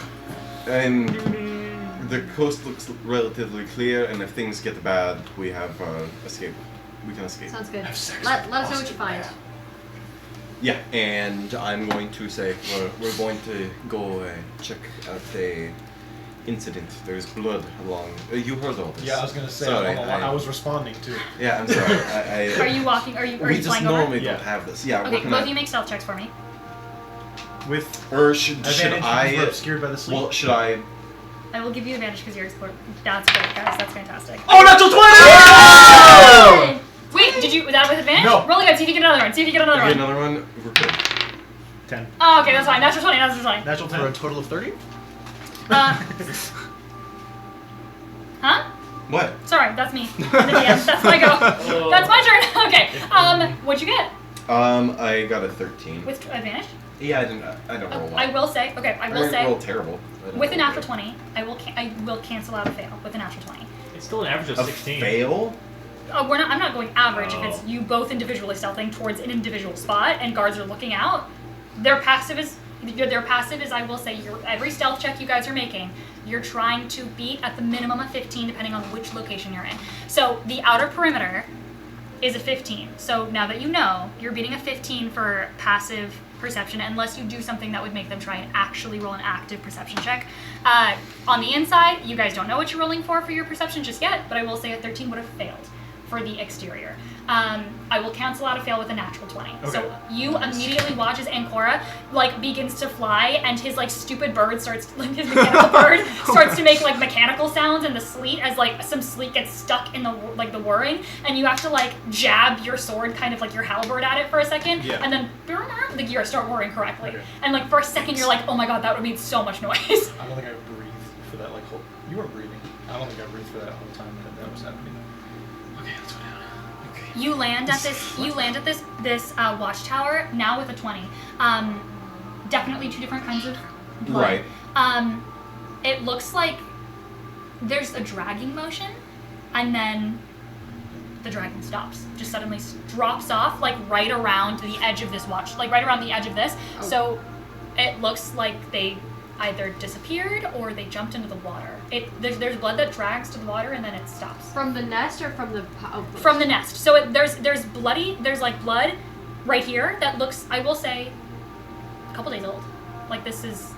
And the coast looks relatively clear, and if things get bad, we have escape. We can escape. Sounds good. Have sex Let with us know what Austin, you find. Yeah, and I'm going to say we're going to go check out incident. There's blood along. You heard all this. Yeah, I was gonna say. Sorry, I was responding too. Yeah, I'm sorry. I Are you walking? Are you we just flying over? normally Yeah. don't have this. Yeah, Okay, working both on of you make stealth checks for me. With Or should advantage because we're I? obscured by the sleep. Well, should I? I will give you advantage because you're exploring. That's great, guys. That's fantastic. Oh, natural 20! Wait, did you? Was that with advantage? No. Roll again. See if you get another one. See if you get another Get one. another one. We're good. 10. Oh, okay, that's fine. Natural 20. Natural 20. Natural For a 10. total of 30? Huh? What? Sorry, that's me. I'm the DM. That's my go. That's my turn. Okay. What'd you get? I got a 13. With advantage? Yeah, I don't roll well. I will say. Okay, I will I say. roll terrible. I don't With a roll natural good. 20, I will cancel out a fail with a natural 20. It's still an average of A 16. fail? I'm not going average if it's Oh. you both individually stealthing towards an individual spot and guards are looking out. Their passive is I will say every stealth check you guys are making, you're trying to beat at the minimum of 15 depending on which location you're in. So the outer perimeter is a 15. So now that you know, you're beating a 15 for passive perception unless you do something that would make them try and actually roll an active perception check. On the inside, you guys don't know what you're rolling for your perception just yet, but I will say a 13 would have failed for the exterior. I will cancel out a fail with a natural 20. Okay. So you immediately watch as Ancora begins to fly and his stupid bird starts his mechanical bird starts to make mechanical sounds in the sleet as some sleet gets stuck in the the whirring and you have to jab your sword kind of your halberd at it for a second Yeah. and then the gears start whirring correctly. Okay. And for a second you're like, oh my god, that would mean so much noise. I don't think I breathed for that whole. You weren't breathing. I don't think I breathed for that whole time that was happening. Okay, let's go down. Okay. You land at this watchtower now with a 20. Definitely two different kinds of blood. Right. It looks like there's a dragging motion, and then the dragging stops. Just suddenly drops off right around the edge of this right around the edge of this. Oh. So it looks like they either disappeared or they jumped into the water. There's blood that drags to the water and then it stops. From the nest or from the outpost? From the nest. So there's blood right here that looks, I will say, a couple days old. This is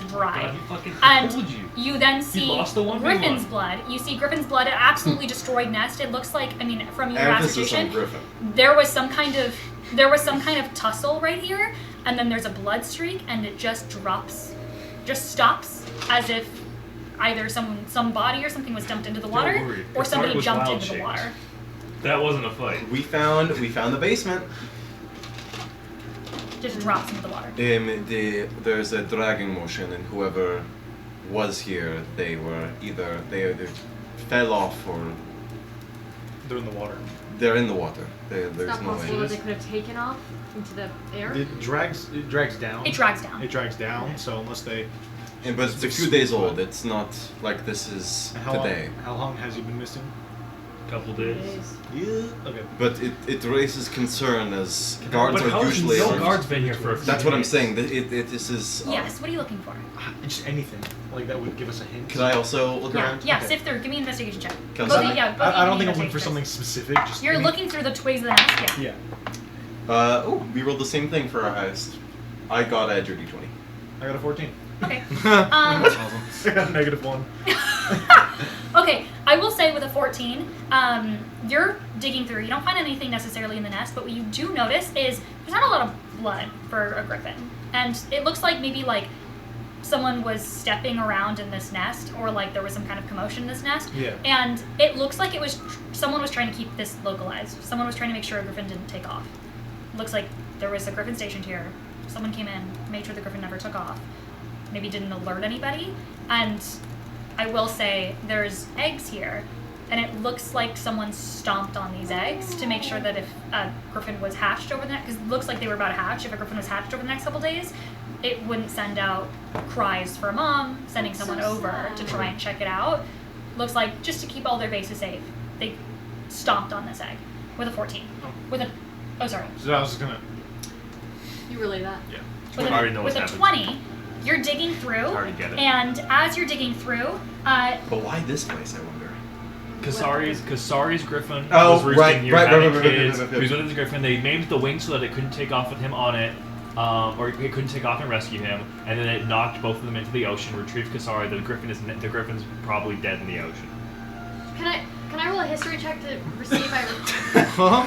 dry. God, he fucking And told you. you then see lost the 1v1. Griffin's blood. You see Griffin's blood, an absolutely destroyed nest. It looks like, from your Emphasis on association, Griffin. there was some kind of tussle right here, and then there's a blood streak, and it just stops, as if either some body or something was dumped into the water, Don't worry, or the somebody park was jumped wild into the shaped. water. That wasn't a fight. We found the basement. Just drops into the water. There's a dragging motion, and whoever was here, they either fell off or They're in the water. they're in the water. It's There's not no possible that way. they could have taken off into the air. It drags down. It drags down. It drags down. So unless they. But it's a few days old. It's not like this is today. How long has he been missing? Couple days. Yeah. Okay. But it raises concern as guards But how are has usually. no on- guards been here for a few That's what I'm days? saying. This is. Yes, what are you looking for? Just anything that would give us a hint. Could I also look Yeah, around? yeah, Okay. sift through. Give me an investigation check. Can I Both see? of- yeah, both of you I give don't me think I'm looking for investigation something checks. specific. Just You're any- looking through the twigs of the nest, yeah. Yeah. We rolled the same thing for our highest. I got a dirty 20. I got a 14. Okay. That's awesome. I got a -1. Okay, I will say with a 14, you're digging through. You don't find anything necessarily in the nest, but what you do notice is there's not a lot of blood for a griffin. And it looks like maybe someone was stepping around in this nest, or there was some kind of commotion in this nest. Yeah. And it looks like someone was trying to keep this localized. Someone was trying to make sure a griffin didn't take off. Looks like there was a griffin stationed here. Someone came in, made sure the griffin never took off. Maybe didn't alert anybody. And I will say there's eggs here, and it looks like someone stomped on these eggs to make sure that if a griffin was hatched over the next, because it looks like they were about to hatch, if a griffin was hatched over the next couple days, it wouldn't send out cries for a mom, sending someone so over sad. to try and check it out. Looks like just to keep all their bases safe, they stomped on this egg with a 14. Oh, sorry. So I was just gonna. You relay that? Yeah. With I already know with a what's 20, you're digging through, Hard to get it. and as you're digging through, But why this place, I wonder? Kasari's griffin Oh, was roosting right, here, right, having right. kids. He was with his griffin. They maimed the wing so that it couldn't take off with him on it. or it couldn't take off and rescue him, and then it knocked both of them into the ocean, retrieved Kasari. The griffin's probably dead in the ocean. Can I roll a history check to see if I? Huh?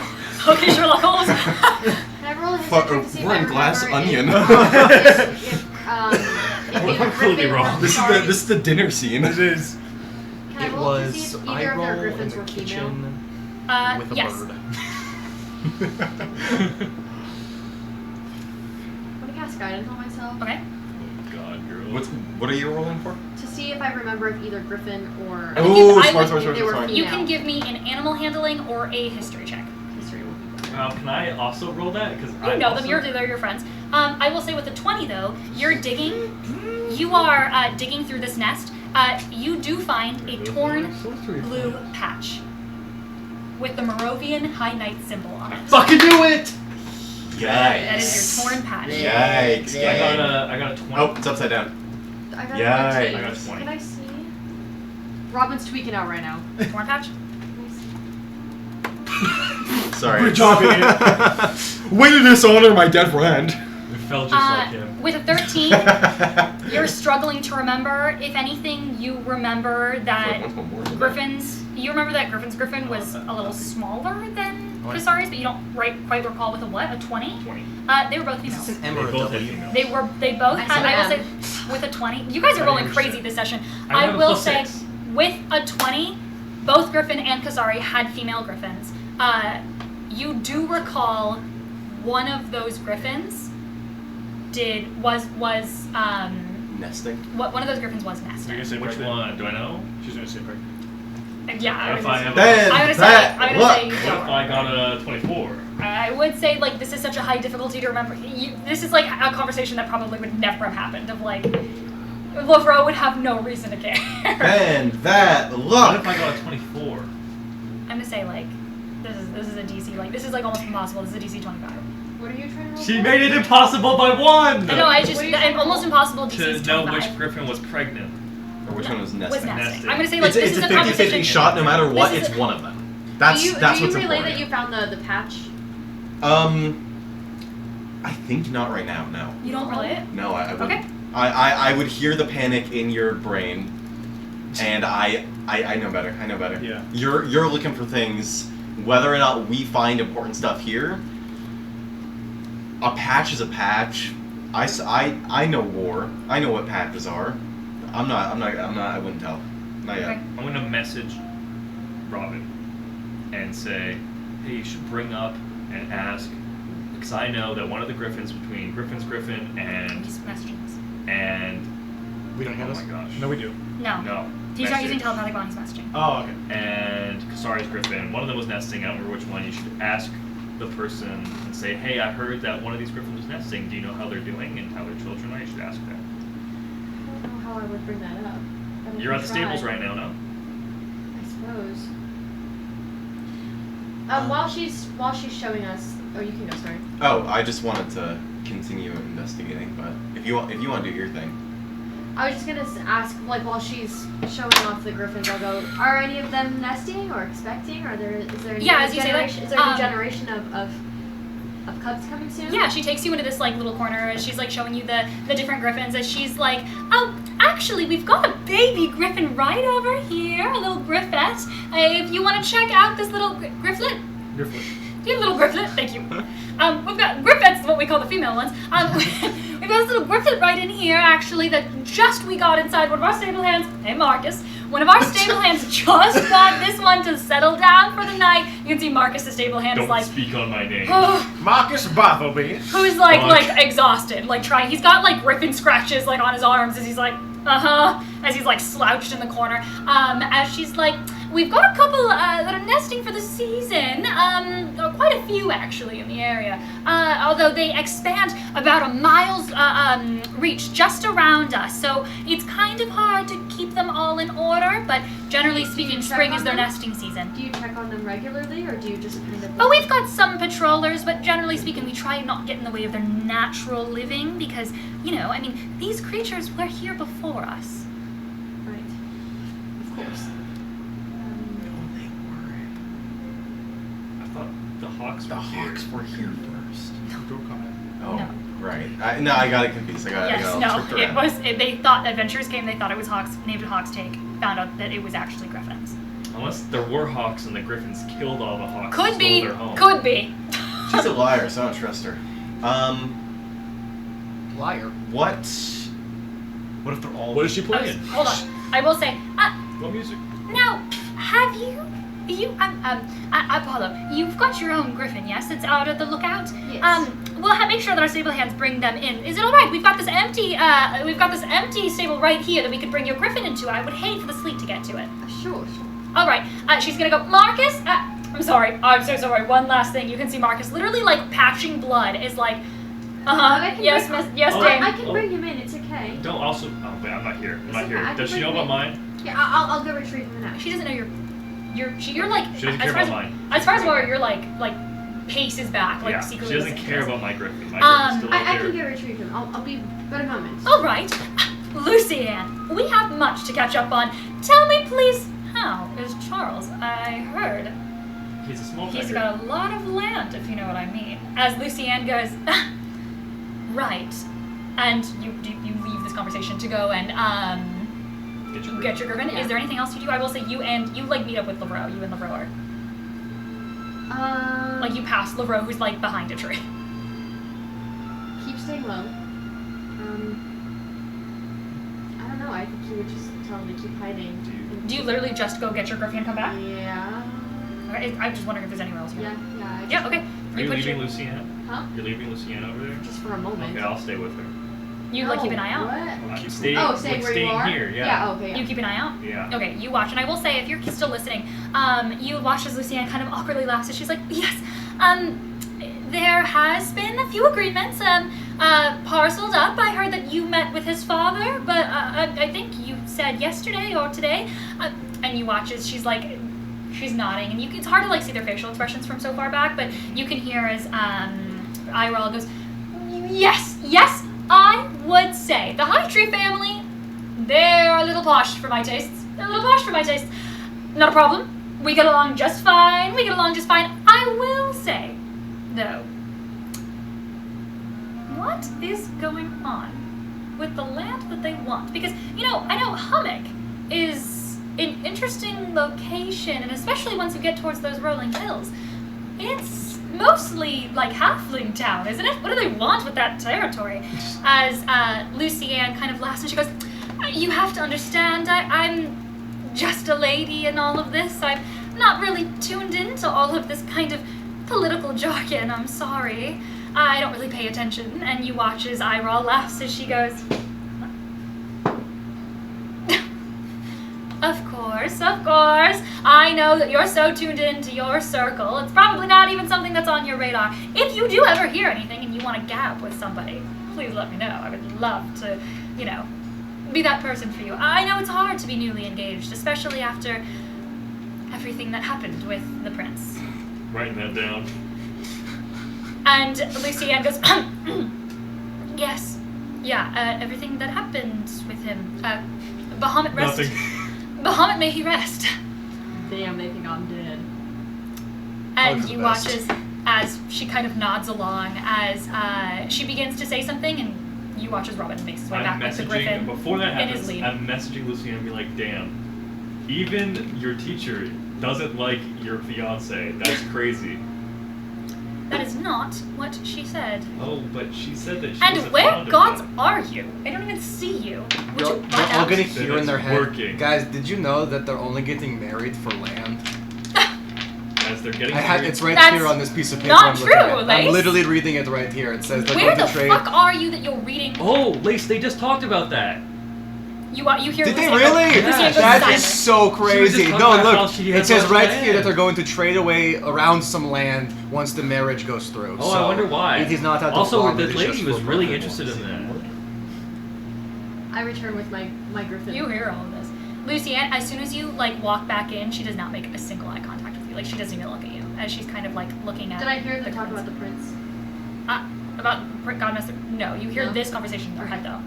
Okay, Sherlock Holmes. Can I roll a history check to see if We're I in Glass remember Onion. if We're either completely Griffin or wrong. This Kasari- is the dinner scene. It is. Can I It roll to see was if eye either of their roll in griffins the were female? kitchen with a Yes. bird. I'm gonna cast guidance on myself Okay. Oh God, girl. What are you rolling for? to see if I remember if either Griffin or Oh, Oh, I smart, would- smart, they were smart. female. You can give me an animal handling or a history check. history will be better. Can I also roll that? Because You know them. They're your friends. I will say with the 20 though, you're digging. You are digging through this nest. You do find a torn blue patch with the Moravian High Knight symbol on it. Fucking do it! That is Yikes. your torn patch. Yikes, I gang. got a 20. Oh, it's upside down. I got Yikes. a 13. I got a 20. Can I see? Robin's tweaking out right now. Torn patch. Sorry. Good job, idiot. Way to dishonor my dead friend. It felt just like him. With a 13, you're struggling to remember. If anything, you remember that Griffin's. You remember that Griffin's griffin was a little smaller than Kasari's, but you don't quite recall with a what? A 20? 20. They were both Is this females. an M They or a both had W? females. They both I had. said I will M. say with a 20. You guys are I rolling didn't crazy understand. this session. I I have a will +6. say with a 20, both Griffin and Kasari had female griffins. You do recall one of those griffins was Nesting. what one of those griffins was You're nesting. gonna say Which pregnant? one? Do I know? She's gonna say pregnant. Yeah, If I have Ben, I'm gonna say that I'm gonna look. say you What if don't. I got a 24? I would say like this is such a high difficulty to remember. This is like a conversation that probably would never have happened. Of like, Lavro would have no reason to care. Ben, that What look. if I got a 24? I'm gonna say like this is a DC like this is like almost impossible. This is a DC 25. What are you trying to roll? She for? made it impossible by 1! I know. I just What are you trying to almost roll? impossible. DC To is know 25. which griffin was pregnant. Or which one was Was nesting? nesting. I'm gonna say like It's this a is a 50-50 conversation. shot. No matter what, This is it's a- one of them. That's do you what's relay important. that you found the patch? I think not right now. No. You don't relay it. No, I would. Okay. I would hear the panic in your brain, and I know better. I know better. Yeah. You're looking for things. Whether or not we find important stuff here, a patch is a patch. I know war. I know what patches are. I wouldn't tell. Not yet. Okay. I'm gonna message Robin and say, hey, you should bring up and ask, because I know that one of the griffins between Griffin's griffin and He's messaging us. We don't oh have my this. gosh, Oh. No, we do. No. no, He's not using message. telepathic while he's messaging. Oh, okay. And Kasari's griffin, one of them was nesting. I don't remember which one. You should ask the person and say, hey, I heard that one of these griffins was nesting. Do you know how they're doing and how their children are? You should ask them. I don't know how I would bring that up. but I You're at can the stables try. right now, no? I suppose. While she's showing us. Oh, you can go. Sorry. Oh, I just wanted to continue investigating, but if you want to do your thing. I was just gonna ask, like, while she's showing off the griffins, I'll go. Are any of them nesting or expecting? Is there a new Yeah, as you say that, generation? Is there a new generation of cubs coming soon? Yeah, she takes you into this like little corner as she's like showing you the different griffins as she's like, oh, actually we've got a baby griffin right over here, a little griffet. If you want to check out this little grifflet, you little grifflet, thank you. We've got griffets, what we call the female ones. We've got this little grifflet right in here, actually, that just we got inside one of our stable hands. Hey, Marcus. One of our stable hands just got this one to settle down for the night. You can see Marcus, the stable hand, is Don't like, speak on my name. Marcus Bartleby. who's like Fuck. exhausted, like trying. He's got like griffin scratches like on his arms as he's like, as he's like slouched in the corner. As she's like, we've got a couple that are nesting for the season. Quite a few actually in the area. Although they expand about a mile's reach just around us, so it's kind of hard to keep them all in order. But generally speaking, check spring on is their them? nesting season. Do you check on them regularly, or do you just kind of? Oh, we've got some patrollers, but generally speaking, we try and not get in the way of their natural living because, you know, I mean, these creatures were here before us. Right. Of course. I thought the hawks were The here. hawks were here first. Go comment. Oh. No. Right. I got it confused. I got Yes, all no, tripped it around. was. They thought adventurers came. They thought it was hawks, named Hawks Take. Found out that it was actually griffins. Unless there were hawks and the griffins killed all the hawks. Could and be. Stole their home. Could be. She's a liar, so I don't trust her. Liar. What? What if they're all? What is she playing? Hold on. I will say. What music? Now, have you? Apollo, you've got your own griffin, yes? It's out at the lookout. Yes. We'll make sure that our stable hands bring them in. Is it all right? We've got this empty stable right here that we could bring your griffin into. I would hate for the sleet to get to it. Sure. All right. She's gonna go. Marcus. I'm sorry. I'm so sorry. One last thing. You can see Marcus literally like patching blood. Is like, I can yes, bring- miss, yes, Oh, Dame. I can bring him in. It's okay. Don't also. Oh wait, I'm not here. I'm It's not okay, here. I can Does she bring know him about in. mine? Yeah, I'll go retrieve him now. She doesn't know you're like. She doesn't as care far about as, mine. As far as where you're like paces back, like Yeah, she secretly. doesn't listening care to us. about my griffin. My griffin's still I over can here. go retrieve him. I'll be but a moment. All right, Lucianne, we have much to catch up on. Tell me, please, how is Charles? I heard He's a small he's tiger. got a lot of land, if you know what I mean. As Lucianne goes, right, and you leave this conversation to go and get your griffin. Yeah. Is there anything else you do? I will say you like meet up with Lavroe. You and Lavroe are like you pass Lavroe, who's like behind a tree. Keep staying low. I don't know. I think you would just tell him to keep hiding. Do you literally just go get your griffin and come back? Yeah. I'm just wondering if there's anywhere else you Yeah. want. Yeah. I just- Yeah. Okay. Are you put leaving your- Lucianne? Huh? You're leaving Lucianne over there? Just for a moment. Okay, I'll stay with her. You like keep an eye out. What? I'm staying, Oh, staying where you staying are? here, yeah. Yeah. Okay. Yeah. You keep an eye out. Yeah. Okay, you watch, and I will say, if you're still listening, you watch as Lucianne kind of awkwardly laughs, and she's like, yes, there has been a few agreements, parceled up. I heard that you met with his father, but I think you said yesterday or today, and you watch as she's like, she's nodding, and it's hard to like see their facial expressions from so far back, but you can hear as Irel goes, yes, I would say the High Tree family, they're a little posh for my tastes. Not a problem. We get along just fine. I will say, though, what is going on with the land that they want? Because, I know Hummock is an interesting location, and especially once you get towards those rolling hills, it's mostly like halfling town, isn't it? What do they want with that territory? As Lucianne kind of laughs and she goes, you have to understand, I'm just a lady in all of this. I'm not really tuned into all of this kind of political jargon, I'm sorry. I don't really pay attention. And you watch as Irel laughs as she goes, Of course. I know that you're so tuned into your circle. It's probably not even something that's on your radar. If you do ever hear anything and you want to gab with somebody, please let me know. I would love to, be that person for you. I know it's hard to be newly engaged, especially after everything that happened with the prince. Writing that down. And Lucianne goes, yes. Yeah, everything that happened with him. Bahamut rest. Nothing. Bahamut may he rest. Damn, they think I'm dead. And for the you best. watch as she kind of nods along as she begins to say something, and you watch as Robin makes his way I'm back with the messaging, griffin before that in his happens, lead. I'm messaging Lucianne and be like, damn, even your teacher doesn't like your fiance. That's crazy. That is not what she said. Oh, but she said that she And wasn't where fond of gods him. are you? I don't even see you. Would They're you butt all out? gonna Then hear in their it's head. working. Guys, did you know that they're only getting married for land? As they're getting It's right That's here on this piece of paper. not I'm looking true, at. Lace. I'm literally reading it right here. It says they're Where going the to trade. fuck are you that you're reading? Oh, Lace, they just talked about that. You hear Did they Lucianne really? Go, Lucianne goes That silent. is so crazy. talking No, about how look. she It has says lots of right land. here that they're going to trade away around some land once the marriage goes through. Oh, so I wonder why. It is not out to Also, farm, the it is lady just was for really profit. interested in that. I return with my griffin. You hear all of this. Lucianne, as soon as you walk back in, she does not make a single eye contact with you. Like, she doesn't even look at you. As she's kind of looking at Did I hear them talk prince. about the prince? About Godmaster? No, you hear No? this conversation in her head though.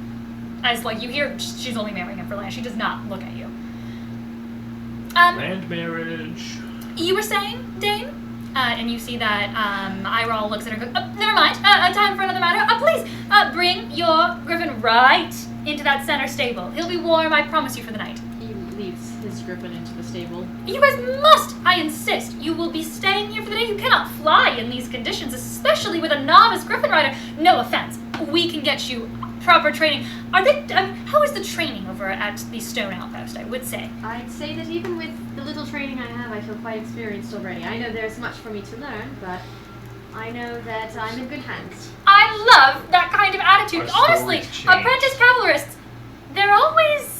As you hear she's only marrying him for land. She does not look at you. Land marriage. You were saying, Dane? And you see that Irol looks at her and goes, never mind, time for another matter. Please, bring your griffin right into that center stable. He'll be warm, I promise you, for the night. He leads his griffin into the stable. You guys must, I insist, you will be staying here for the day. You cannot fly in these conditions, especially with a novice griffin rider. No offense, we can get you proper training. Are they, how is the training over at the Stone Outpost, I would say? I'd say that even with the little training I have, I feel quite experienced already. I know there's much for me to learn, but I know that I'm in good hands. I love that kind of attitude. Our Honestly, stories change. apprentice cavalrists, they're always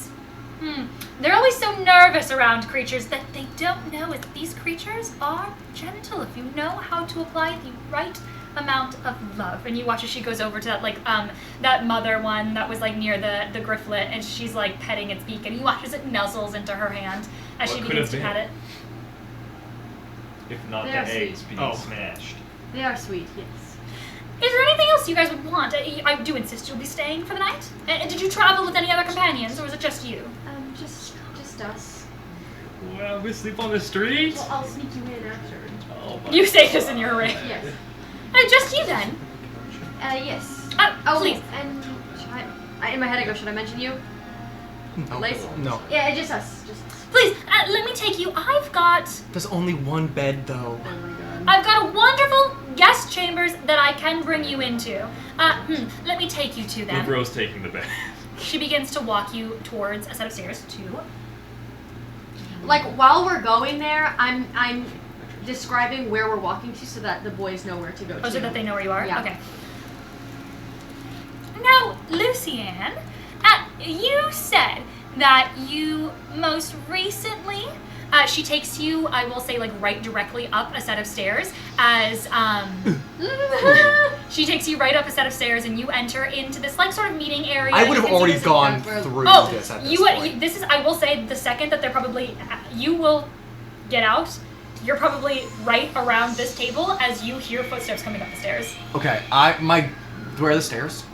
so nervous around creatures that they don't know if these creatures are gentle, if you know how to apply the right amount of love. And you watch as she goes over to that, like, that mother one that was, like, near the grifflet, and she's, like, petting its beak, and you watch as it nuzzles into her hand as What she could begins to have pet it. If not They the are sweet. eggs being Oh. smashed. They are sweet, yes. Is there anything else you guys would want? I do insist you'll be staying for the night. And did you travel with any other companions, or was it just you? Just us. Well, we sleep on the street? Well, I'll sneak you in after. Oh, my You say this in your ring. Yes. Just you then. Yes. Please. And in my head I go, should I mention you? No. Lace? No. Yeah, just us. Just us. Please, let me take you. I've got There's only one bed, though. Oh my god. a wonderful guest chambers that I can bring you into. Let me take you to them. Libro's taking the bed. She begins to walk you towards a set of stairs to. Like, while we're going there, I'm describing where we're walking to so that the boys know where to go to. Oh, so that they know where you are? Yeah. Okay. Now, Lucianne, you said that you most recently, she takes you, I will say, like, right directly up a set of stairs as, she takes you right up a set of stairs and you enter into this, like, sort of meeting area. I would have You can see already this- gone Oh, through this at this you, point. this is, I will say, the second that they're probably, you will get out, you're probably right around this table as you hear footsteps coming up the stairs. Okay, where are the stairs?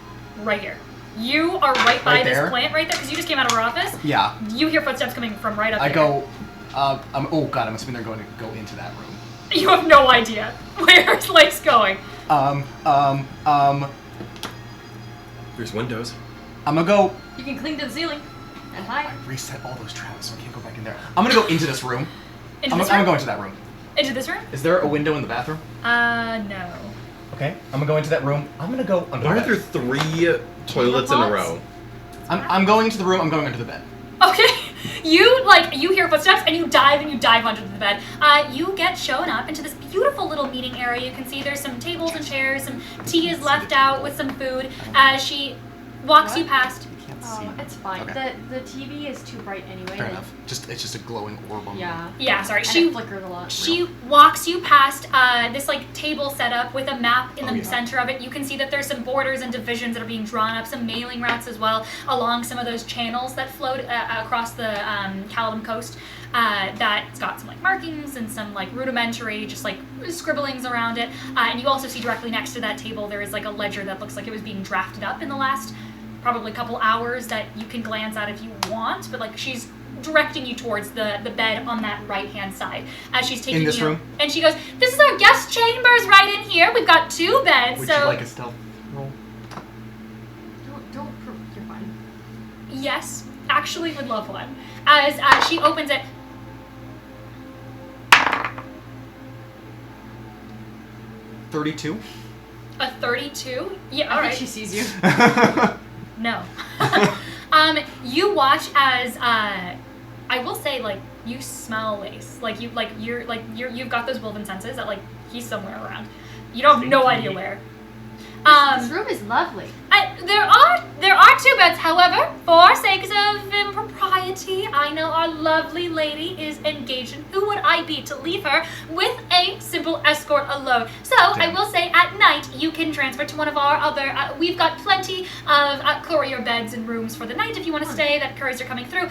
Right here. You are right by Right this there? plant right there, because you just came out of our office. Yeah. You hear footsteps coming from right up I there. go, oh god, I'm assuming they're going to go into that room. You have no idea. Where's Lace going? There's windows. I'm gonna go, You can cling to the ceiling and hide. reset all those traps so I can't go back in there. I'm gonna go into this room. Into I'm this gonna room? go into that room. Into this room? Is there a window in the bathroom? No. Okay, I'm gonna go into that room. I'm gonna go under Why the are there bed. 3 toilets in a pots? row? I'm going into the room, I'm going under the bed. Okay. You hear footsteps and you dive under the bed. You get shown up into this beautiful little meeting area. You can see there's some tables and chairs, some tea is left out with some food. As she walks you past. You can't see. Oh, it's fine. Okay. The TV is too bright anyway. Fair like- enough. It's just a glowing orb on Yeah. Yeah, sorry. And She it flickers a lot. She walks you past this like table set up with a map in Oh, the yeah. center of it. You can see that there's some borders and divisions that are being drawn up, some mailing routes as well along some of those channels that float across the Caledon coast. That's got some like markings and some like rudimentary just like scribblings around it. And you also see directly next to that table there is like a ledger that looks like it was being drafted up in the last probably couple hours that you can glance at if you want, but like she's directing you towards the bed on that right hand side as she's taking In this you room? and she goes, this is our guest chambers right in here. We've got 2 beds. Would so you like a stealth roll? You're fine. yes, actually would love one. As she opens it, 32? a 32. Yeah, all I right. think she sees you. No. You watch as I will say, like, you smell Lace. Like you've got those woven senses that like he's somewhere around. You don't have no idea where. This room is lovely. There are 2 beds, however, for sakes of impropriety, I know our lovely lady is engaged, and who would I be to leave her with a simple escort alone? So I will say, at night you can transfer to one of our other. We've got plenty of courier beds and rooms for the night if you want to stay. That couriers are coming through.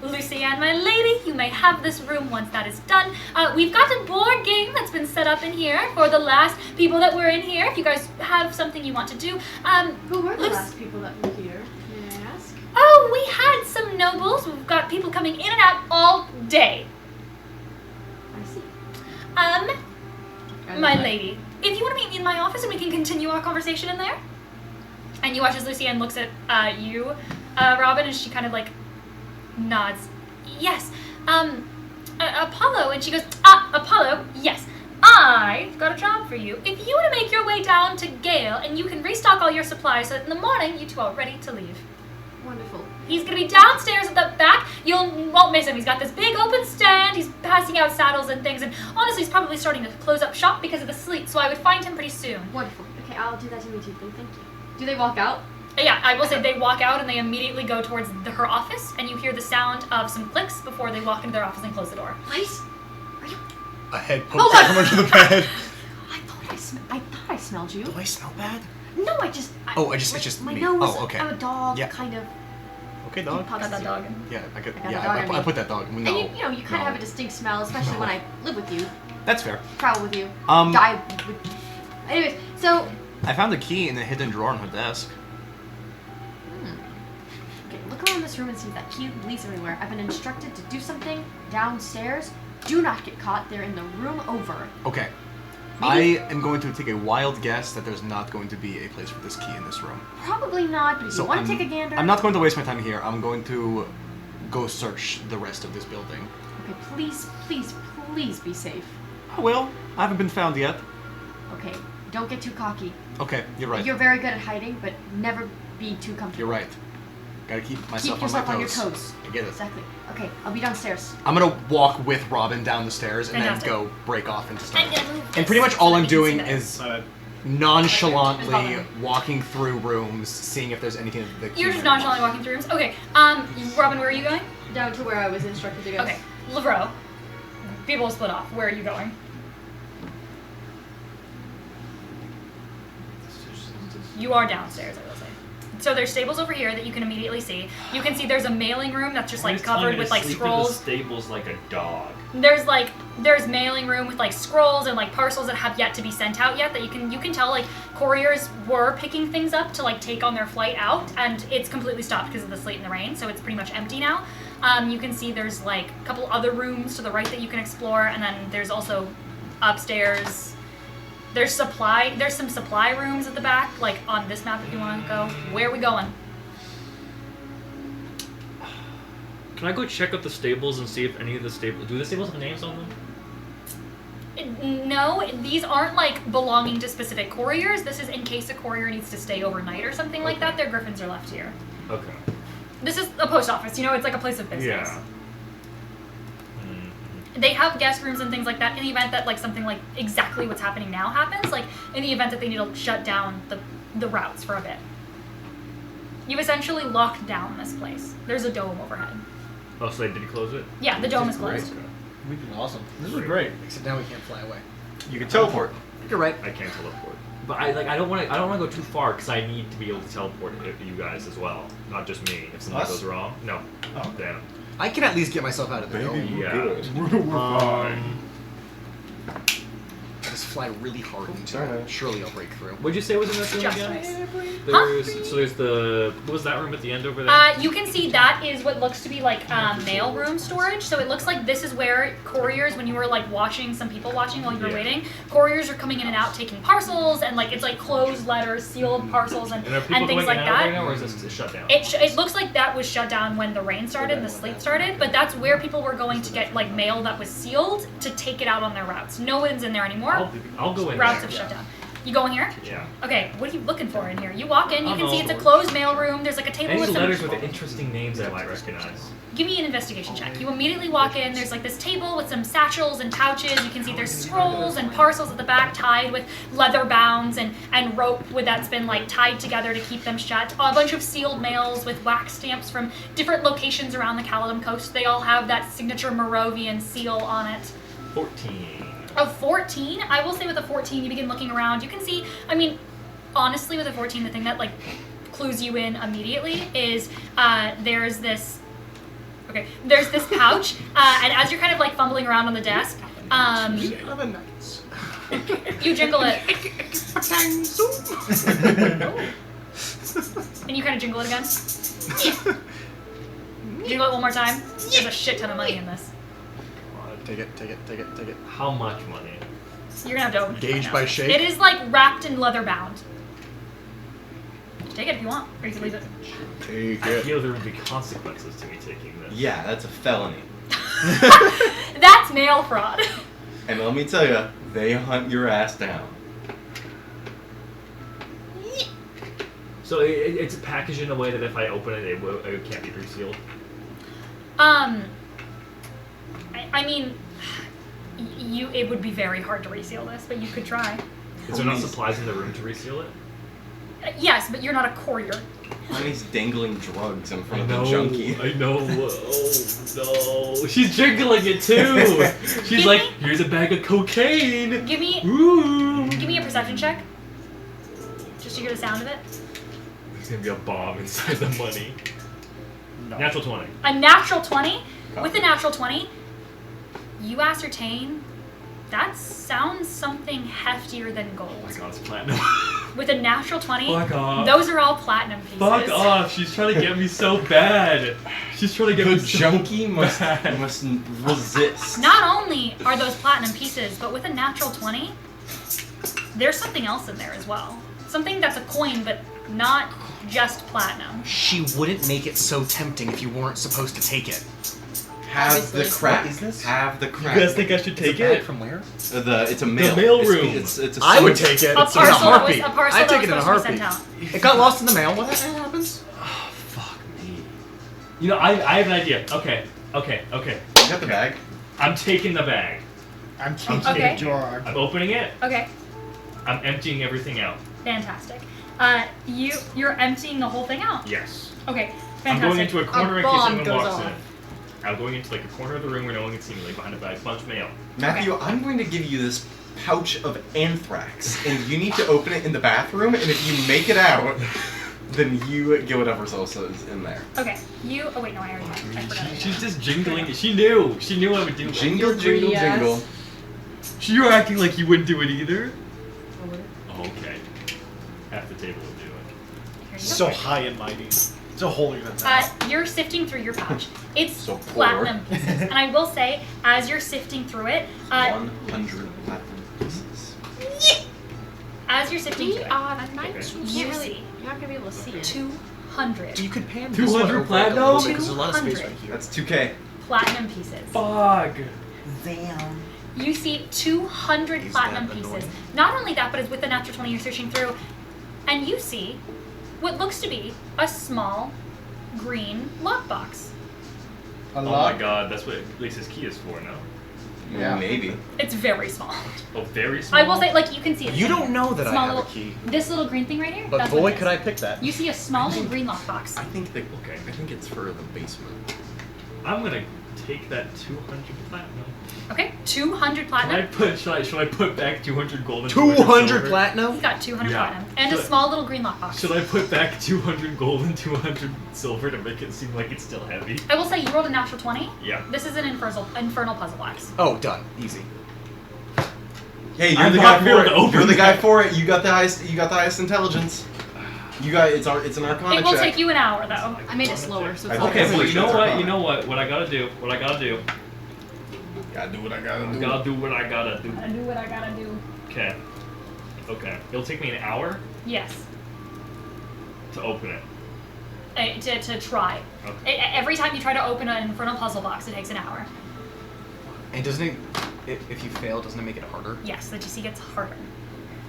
Lucianne, my lady, you may have this room once that is done. We've got a board game that's been set up in here for the last people that were in here. If you guys have something you want to do, Who were the Looks- last people that were here? May I ask? oh, we had some nobles. We've got people coming in and out all day. I see. My lady, if you want to meet me in my office and we can continue our conversation in there. And you watch as Lucienne looks at you, Robin, and she kind of like nods. Yes. Apollo, and she goes, Apollo, yes. I've got a job for you. If you want to make your way down to Gale and you can restock all your supplies so that in the morning you two are ready to leave. Wonderful. He's going to be downstairs at the back. You won't miss him. He's got this big open stand. He's passing out saddles and things. And honestly, he's probably starting to close up shop because of the sleet. So I would find him pretty soon. Wonderful. Okay, I'll do that immediately. Thank you. Do they walk out? Yeah, I will say they walk out and they immediately go towards her office. And you hear the sound of some clicks before they walk into their office and close the door. Lice? Are you... A head pokes out from under the bed. I thought I smelled you. Do I smell bad? No, it's just my my me. nose. Oh, okay. I'm a dog, Yeah. kind of. Okay, dog. Pops Got that you. dog. Yeah, I could. I got the Yeah, dog in I me. put that dog. No. And you kind of have a distinct smell, especially when I live with you, That's fair. travel with you, Um, die with. Anyways, so I found the key in the hidden drawer on her desk. okay, look around this room and see if that key leads everywhere. I've been instructed to do something downstairs. Do not get caught. They're in the room over. Okay. Maybe- I am going to take a wild guess that there's not going to be a place for this key in this room. Probably not, but if So you want I'm, to take a gander. I'm not going to waste my time here. I'm going to go search the rest of this building. Okay, please be safe. I will. I haven't been found yet. Okay, don't get too cocky. Okay, you're right. You're very good at hiding, but never be too comfortable. You're right. Gotta keep myself, Keep yourself on on my your toes. toes. I get it. Exactly. Okay, I'll be downstairs. I'm gonna walk with Robin down the stairs and then Fantastic. go break off into stuff. I'm gonna move And this pretty much so all that I'm we can see doing that. is My bad. nonchalantly walking through rooms, seeing if there's anything that You're just nonchalantly walking through rooms. Okay. Robin, where are you going? Down to where I was instructed to go. Okay. Lavro. People will split off. Where are you going? You are downstairs, I will say. So there's stables over here that you can immediately see. You can see there's a mailing room that's just like covered with like scrolls. Stables like a dog. There's mailing room with like scrolls and like parcels that have yet to be sent out yet that you can tell like couriers were picking things up to like take on their flight out, and it's completely stopped because of the sleet and the rain, so it's pretty much empty now. You can see there's like a couple other rooms to the right that you can explore, and then there's also upstairs. There's some supply rooms at the back, like on this map if you want to go. Where are we going? Can I go check out the stables and see if any of the stables do the stables have names on them? No, these aren't like belonging to specific couriers. This is in case a courier needs to stay overnight or something like that. Their griffins are left here. Okay. This is a post office, it's like a place of business. Yeah. They have guest rooms and things like that in the event that like something like exactly what's happening now happens, like in the event that they need to shut down the routes for a bit. You've essentially locked down this place. There's a dome overhead. Oh, so they did close it? Yeah, the dome is closed. We've been awesome. This is great. Except now we can't fly away. You can teleport. You're right. I can't teleport. But I don't want to go too far because I need to be able to teleport you guys as well, not just me. If something Us? goes wrong, no. Oh. Damn. I can at least get myself out of the dome. Yeah. Just fly really hard into Alright. it. Surely I'll break through. What'd you say was in this room Just again? nice. There's the what was that room at the end over there? You can see that is what looks to be like mail room storage. So it looks like this is where couriers, when you were like watching some people watching while you were Yeah. waiting, couriers are coming in and out taking parcels and like it's like closed letters, sealed parcels and are people things going like in and out that. right now, or is this shut down? It looks like that was shut down when the rain started and the sleet started, but that's where people were going to get like mail that was sealed to take it out on their routes. No one's in there anymore. I'll go in Routes there. have shut down. You go in here? Yeah. Okay, what are you looking for in here? You walk in, you I'm can see all it's a aboard. closed mail room. There's like a table Any with letters some... with interesting names I might recognize. Give me an investigation check. You immediately walk in, there's like this table with some satchels and pouches. You can see there's scrolls and parcels at the back tied with leather bounds and rope that's been like tied together to keep them shut. A bunch of sealed mails with wax stamps from different locations around the Caledon coast. They all have that signature Moravian seal on it. 14. A 14? I will say with a 14, you begin looking around. You can see, honestly, with a 14, the thing that like clues you in immediately is there's this pouch, and as you're kind of like fumbling around on the desk, you jingle it. And you kind of jingle it again. Jingle it one more time. There's a shit ton of money in this. Take it. How much money? You're gonna have to open it. Gauge right by now. shape? It is like wrapped in leather bound. Take it if you want, or you can leave it. Take I it. feel there would be consequences to me taking this. Yeah, that's a felony. That's mail fraud. And let me tell you, they hunt your ass down. So it's packaged in a way that if I open it, it can't be resealed. I mean, it would be very hard to reseal this, but you could try. Is there not supplies in the room to reseal it? Yes, but you're not a courier. Honey's dangling drugs in front I of know. the junkie. I know. Oh no, she's jingling it too. She's Give like, me- here's a bag of cocaine. Give me Ooh. a perception check. Just to hear the sound of it. There's gonna be a bomb inside the money. No. Natural 20. A natural 20? Copy. With a natural 20, you ascertain that sounds something heftier than gold. Oh my god, it's platinum. With a natural 20, Fuck off. those are all platinum pieces. Fuck off! She's trying to get me so bad. She's trying to get The me so junkie must bad. resist. Not only are those platinum pieces, but with a natural 20, there's something else in there as well. Something that's a coin, but not just platinum. She wouldn't make it so tempting if you weren't supposed to take it. Have Obviously. the crack. What is this? Have the You crack. guys think I should take It's a bag it? from where? It's a mail. mail It's- room. It's a I would soldier. take it. A It's in a parcel that was heartbeat. a parcel I'd that take it in a was supposed to be heartbeat. sent out. It got lost in the mail. What happens? Oh, fuck me. You know, I have an idea. Okay. You got the bag? I'm taking the bag. I'm keeping Okay. a jar. I'm opening it. Okay, I'm emptying everything out. fantastic. You're emptying the whole thing out. Yes. Okay, I'm fantastic. going into a corner in case bomb anyone goes walks off. in. I'm going into like a corner of the room where no one can see me, like behind a bag, bunch of mail. Matthew, I'm going to give you this pouch of anthrax, and you need to open it in the bathroom, and if you make it out, then you get whatever else is in there. Okay, oh wait, no, I already I forgot. She's just jingling it. She knew I would do it. Jingle, jingle, greedy ass. jingle. You're acting like you wouldn't do it either. Oh, okay. Half the table will do it. Here you go. So high and mighty. It's a holier than thou. You're sifting through your pouch. It's So poor. platinum pieces. And I will say, as you're sifting through it, 100 platinum pieces. as you're sifting through it, You're not gonna be able to see it. 200 You could pan 200 this one over platinum? a little bit, 'cause there's a lot of space 200. right here. That's 2K. platinum pieces. Fuck. Damn. You see 200 Is platinum that pieces. annoying? Not only that, but it's with the natural 20 you're searching through, and you see what looks to be a small green lockbox. A Oh lot. my god, that's what Lisa's key is for now. Yeah. Maybe. It's very small. Oh, very small. I will say, like, you can see it. You don't know that I Small have a little- key. This little green thing right here. But that's boy, what it could is. I pick that. You see a small little green lockbox. I think that. Okay. I think it's for the basement. I'm gonna take that 200 platinum. Okay, 200 platinum. Should I put back 200 gold and 200 silver? platinum? He's got 200 Yeah. platinum and a Should I- small little green lockbox. Should I put back 200 gold and 200 silver to make it seem like it's still heavy? I will say you rolled a natural 20. Yeah. This is an infernal puzzle box. Oh, done. Easy. Hey, you're I'm the not guy here for to it. open You're the guy that. for it. You got the highest. You got the highest intelligence. You got it's an Arcana It will check. take you an hour though. I made it slower, so it's I not Okay, think but it's you know Arcana. what? You know what? What I gotta do? Gotta do what I gotta I do. gotta do what I gotta do. I do what I gotta do. Okay. Okay. It'll take me an hour Yes. to open it. To try. Okay. Every time you try to open an infernal puzzle box, it takes an hour. And doesn't it, if you fail, doesn't it make it harder? Yes, the DC gets harder.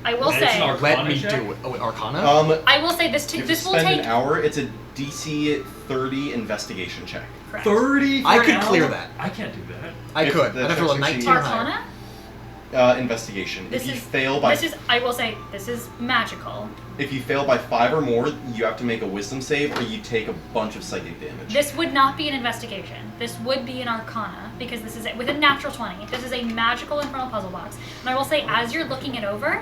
I will And it's say. an Let Arcana me check? do it. Oh, Arcana? I will say this. if you This will spend take. an hour, it's a DC 30 investigation check. Correct. 30 for I an could hour? clear that. I can't do that. I If could. the I'd have to roll a check 19 succeeds. or higher. Arcana. Investigation. This If you is fail by This is. I will say this is magical. if you fail by 5 or more, you have to make a Wisdom save, or you take a bunch of psychic damage. This would not be an investigation. This would be an Arcana because this is with a natural 20. This is a magical infernal puzzle box. And I will say, as you're looking it over,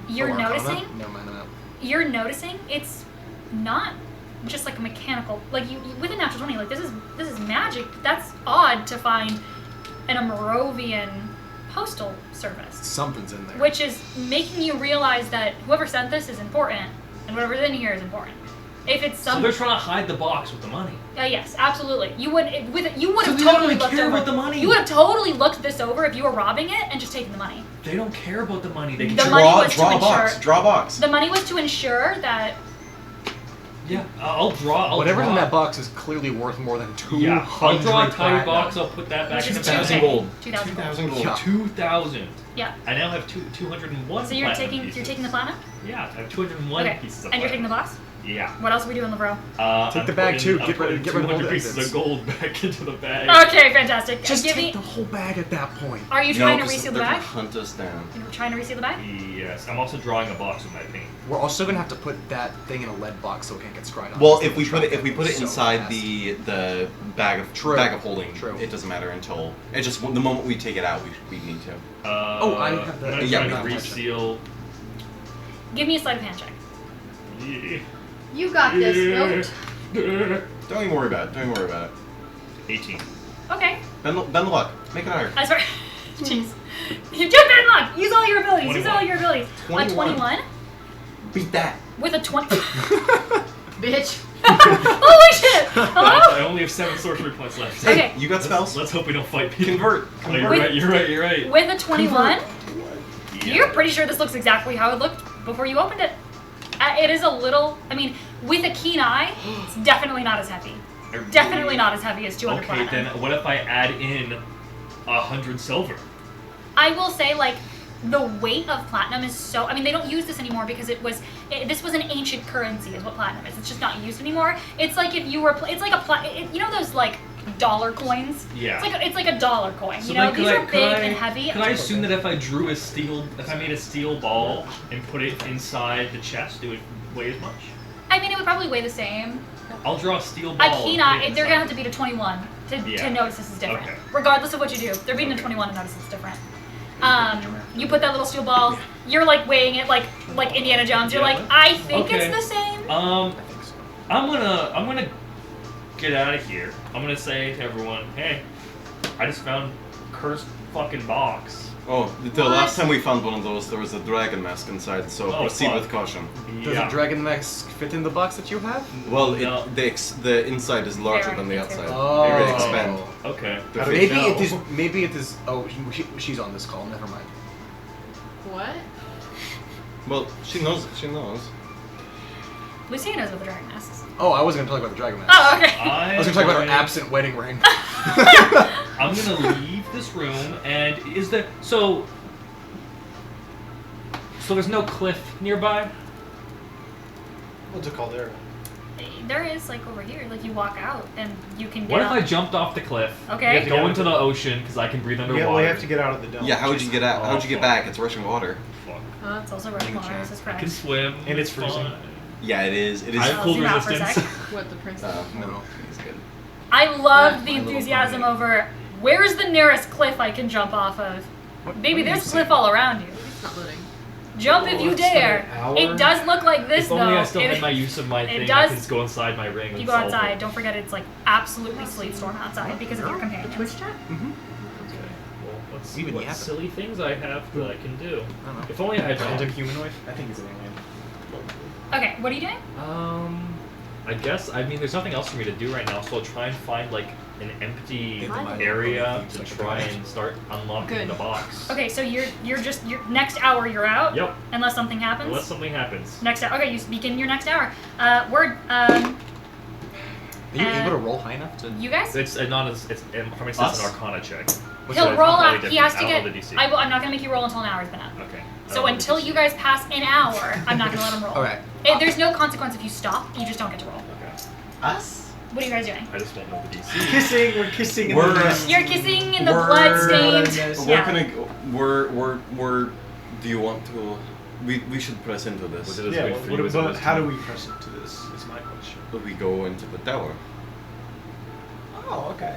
you're Oh, Arcana? noticing. Never mind that. You're noticing it's not just like a mechanical. Like you with a natural 20, like this is magic. That's odd to find in a Moravian postal service, Something's in there. which is making you realize that whoever sent this is important, and whatever's in here is important. If it's So some, they're trying to hide the box with the money. yes, absolutely. You would you would So have they don't totally even looked care over. about the money. You would have totally looked this over if you were robbing it and just taken the money. They don't care about the money. They can The draw. money was draw to a box. ensure- Draw a box. The money was to ensure that. Yeah, I'll draw. Whatever's draw. in that box is clearly worth more than 200 Yeah, I'll draw a tiny platinum. box. I'll put that back Which in the is bag. 2,000 gold. 2,000 gold. 2,000 gold. Yeah. 2,000. Yeah. I now have 201. So you're platinum taking pieces. you're taking the platinum. Yeah, I have 201 Okay. pieces of And you're taking the platinum. box. Yeah. What else are we doing, LeBro? Take I'm the bag, putting- too. I'm Get rid of- putting get rid of all 200 the pieces exits. of gold back into the bag. Okay, fantastic. Just Give take me. the whole bag at that point. Are you No, trying to 'cause reseal the they're bag? gonna hunt us down. You're trying to reseal the bag? Yes, I'm also drawing a box with my paint. We're also gonna have to put that thing in a lead box so it can't get scryed on. Well, It's if we gonna put it so inside fast. the bag of True. holding, True. it doesn't matter until it just the moment we take it out, we need to. Oh, I have that. I'm Yeah, trying we to have that. reseal. Give me a sleight of hand check. Yeah. You got this. Note. Don't even worry about it. Don't even worry about it. 18. Okay. Bend the luck. Make it higher. As far. Jeez. You get bad luck. Use all your abilities. Use 21. all your abilities. 21. A 21 Beat that. with a 20. Bitch. Holy shit! Hello? I only have 7 sorcery points left. Hey, Okay. you got spells? Let's hope we don't fight people. Convert. Oh, you're With- right. You're right. You're right. With a 21, Yeah. you're pretty sure this looks exactly how it looked before you opened it. It is a little. I mean, with a keen eye, it's definitely not as heavy. Definitely not as heavy as 200 Okay, platinum. then what if I add in 100 silver? I will say, like, the weight of platinum is so. I mean, they don't use this anymore because this was an ancient currency, is what platinum is. It's just not used anymore. It's like if you were. It's like you know those like dollar coins. Yeah. It's like a dollar coin. So You know, then could these I- are could big I- and heavy. Could I assume that if I made a steel ball and put it inside the chest, it would weigh as much? I mean, it would probably weigh the same. I'll draw a steel ball. A keen and put eye, it they're gonna have inside. to beat a 21 to Yeah. notice this is different. Okay. Regardless of what you do, they're beating a 21 to notice it's different. You put that little steel ball, you're like weighing it like Indiana Jones. You're Yeah. like, I think Okay. it's the same. I'm gonna get out of here. I'm gonna say to everyone, hey, I just found cursed fucking box. Oh, the What? last time we found one of those, there was a dragon mask inside. So Oh, proceed fuck. with caution. Does Yeah. a dragon mask fit in the box that you have? Well, No. the inside is larger Very than the expensive. outside. Oh. They expand. Okay. The How do fate- we Maybe know? it is. Maybe it is. Oh, she's on this call. Never mind. What? Well, she knows it. She knows. Lucia knows what the dragon masks. Oh, I wasn't gonna talk about the dragon mask. Oh, okay. I was gonna talk about her absent wedding ring. I'm gonna leave this room, and is there so there's no cliff nearby? What's it called there? There is like over here, like you walk out and you can get What if up. I jumped off the cliff? Okay. Go into the ocean because I can breathe underwater. Yeah, we have to get out of the dome. Yeah, how would you get out? How would you get fuck. back? It's rushing water. Fuck. It's also running water. This is I correct. can swim. And it's freezing. fine. Yeah, it is. It is. I have I'll cold zoom out for a resistance. sec. What the princess? No. He's good. I love the My Little enthusiasm Pony. over where's the nearest cliff I can jump off of. What- Baby, what are you there's cliff saying? all around you. It's not loading. Jump if you it's been dare. an hour. It does look like this If only though. I still It- had my use of my it thing, I does- can just go inside my ring. If and you go solve outside, it. don't forget it's like absolutely sleet storm outside because of your companions. Twitch chat? Mm-hmm. Okay. Well, let's see Even what yapping. silly things I have that I can do. I don't know. If only I had Random humanoid. I think he's an alien. Okay, what are you doing? I guess, I mean, there's nothing else for me to do right now, so I'll try and find, like, an empty In the mind. area to Like a try device. and start unlocking Good. the box. Okay, so you're next hour you're out. Yep, Unless something happens. unless something happens. Next hour. Okay, you begin your next hour. Word. Are you Uh, able to roll high enough to? You guys. It's not as, it's, for me, it's Us? an Arcana check. Which He'll is roll probably up. He has to different. I don't get. know the DC. I'm not gonna make you roll until an hour's been up. Okay. I So don't know the until DC. you guys pass an hour, I'm not gonna let him roll. Okay. There's no consequence if you stop. You just don't get to roll. Okay. Us? What are you guys doing? I just won't know the DC. Kissing. We're kissing. We're- in the nest. You're kissing in the We're- blood-stained. We're Yeah. gonna go. We're. Do you want to? We should press into Was this. it as Yeah. good Well, for you as it but was how to do me? we press into this? Is my question. We go into the tower. Oh, okay.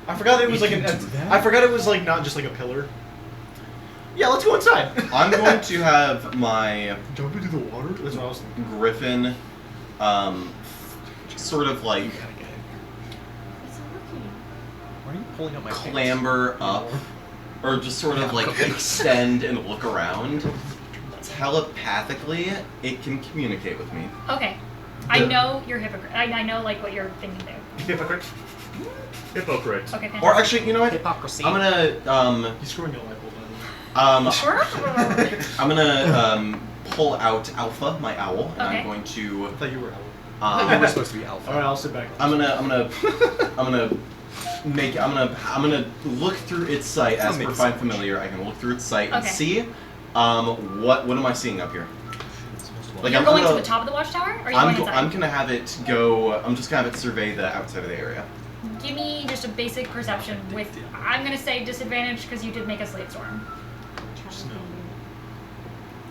I forgot it was We like can do that? I forgot it was like not just like a pillar. Yeah, let's go inside. I'm going to have my Jump into the water. That's what I was thinking. griffin, sort of like It's not working. Why are you pulling up my pants? clamber up, or just sort of like extend and look around. Telepathically, it can communicate with me. Okay. I know you're hypocrite. I know like what you're thinking there. Hypocrite. Hypocrite. Okay, fantastic. Or actually, you know what? Hypocrisy. I'm gonna He's screwing your light bulb out. I'm gonna pull out Alpha, my owl, and Okay. I'm going to. I thought you were owl. You were supposed to be alpha. Alright, I'll sit back. I'm gonna look through its sight as I'll make per a Find sandwich. Familiar. I can look through its sight and Okay. see what am I seeing up here? Like You're I'm going gonna, to the top of the watchtower, or are you I'm, going go- inside? I'm gonna have it go. I'm just gonna have it survey the outside of the area. Give me just a basic perception with, I'm gonna say disadvantage because you did make a sleet storm. Snow.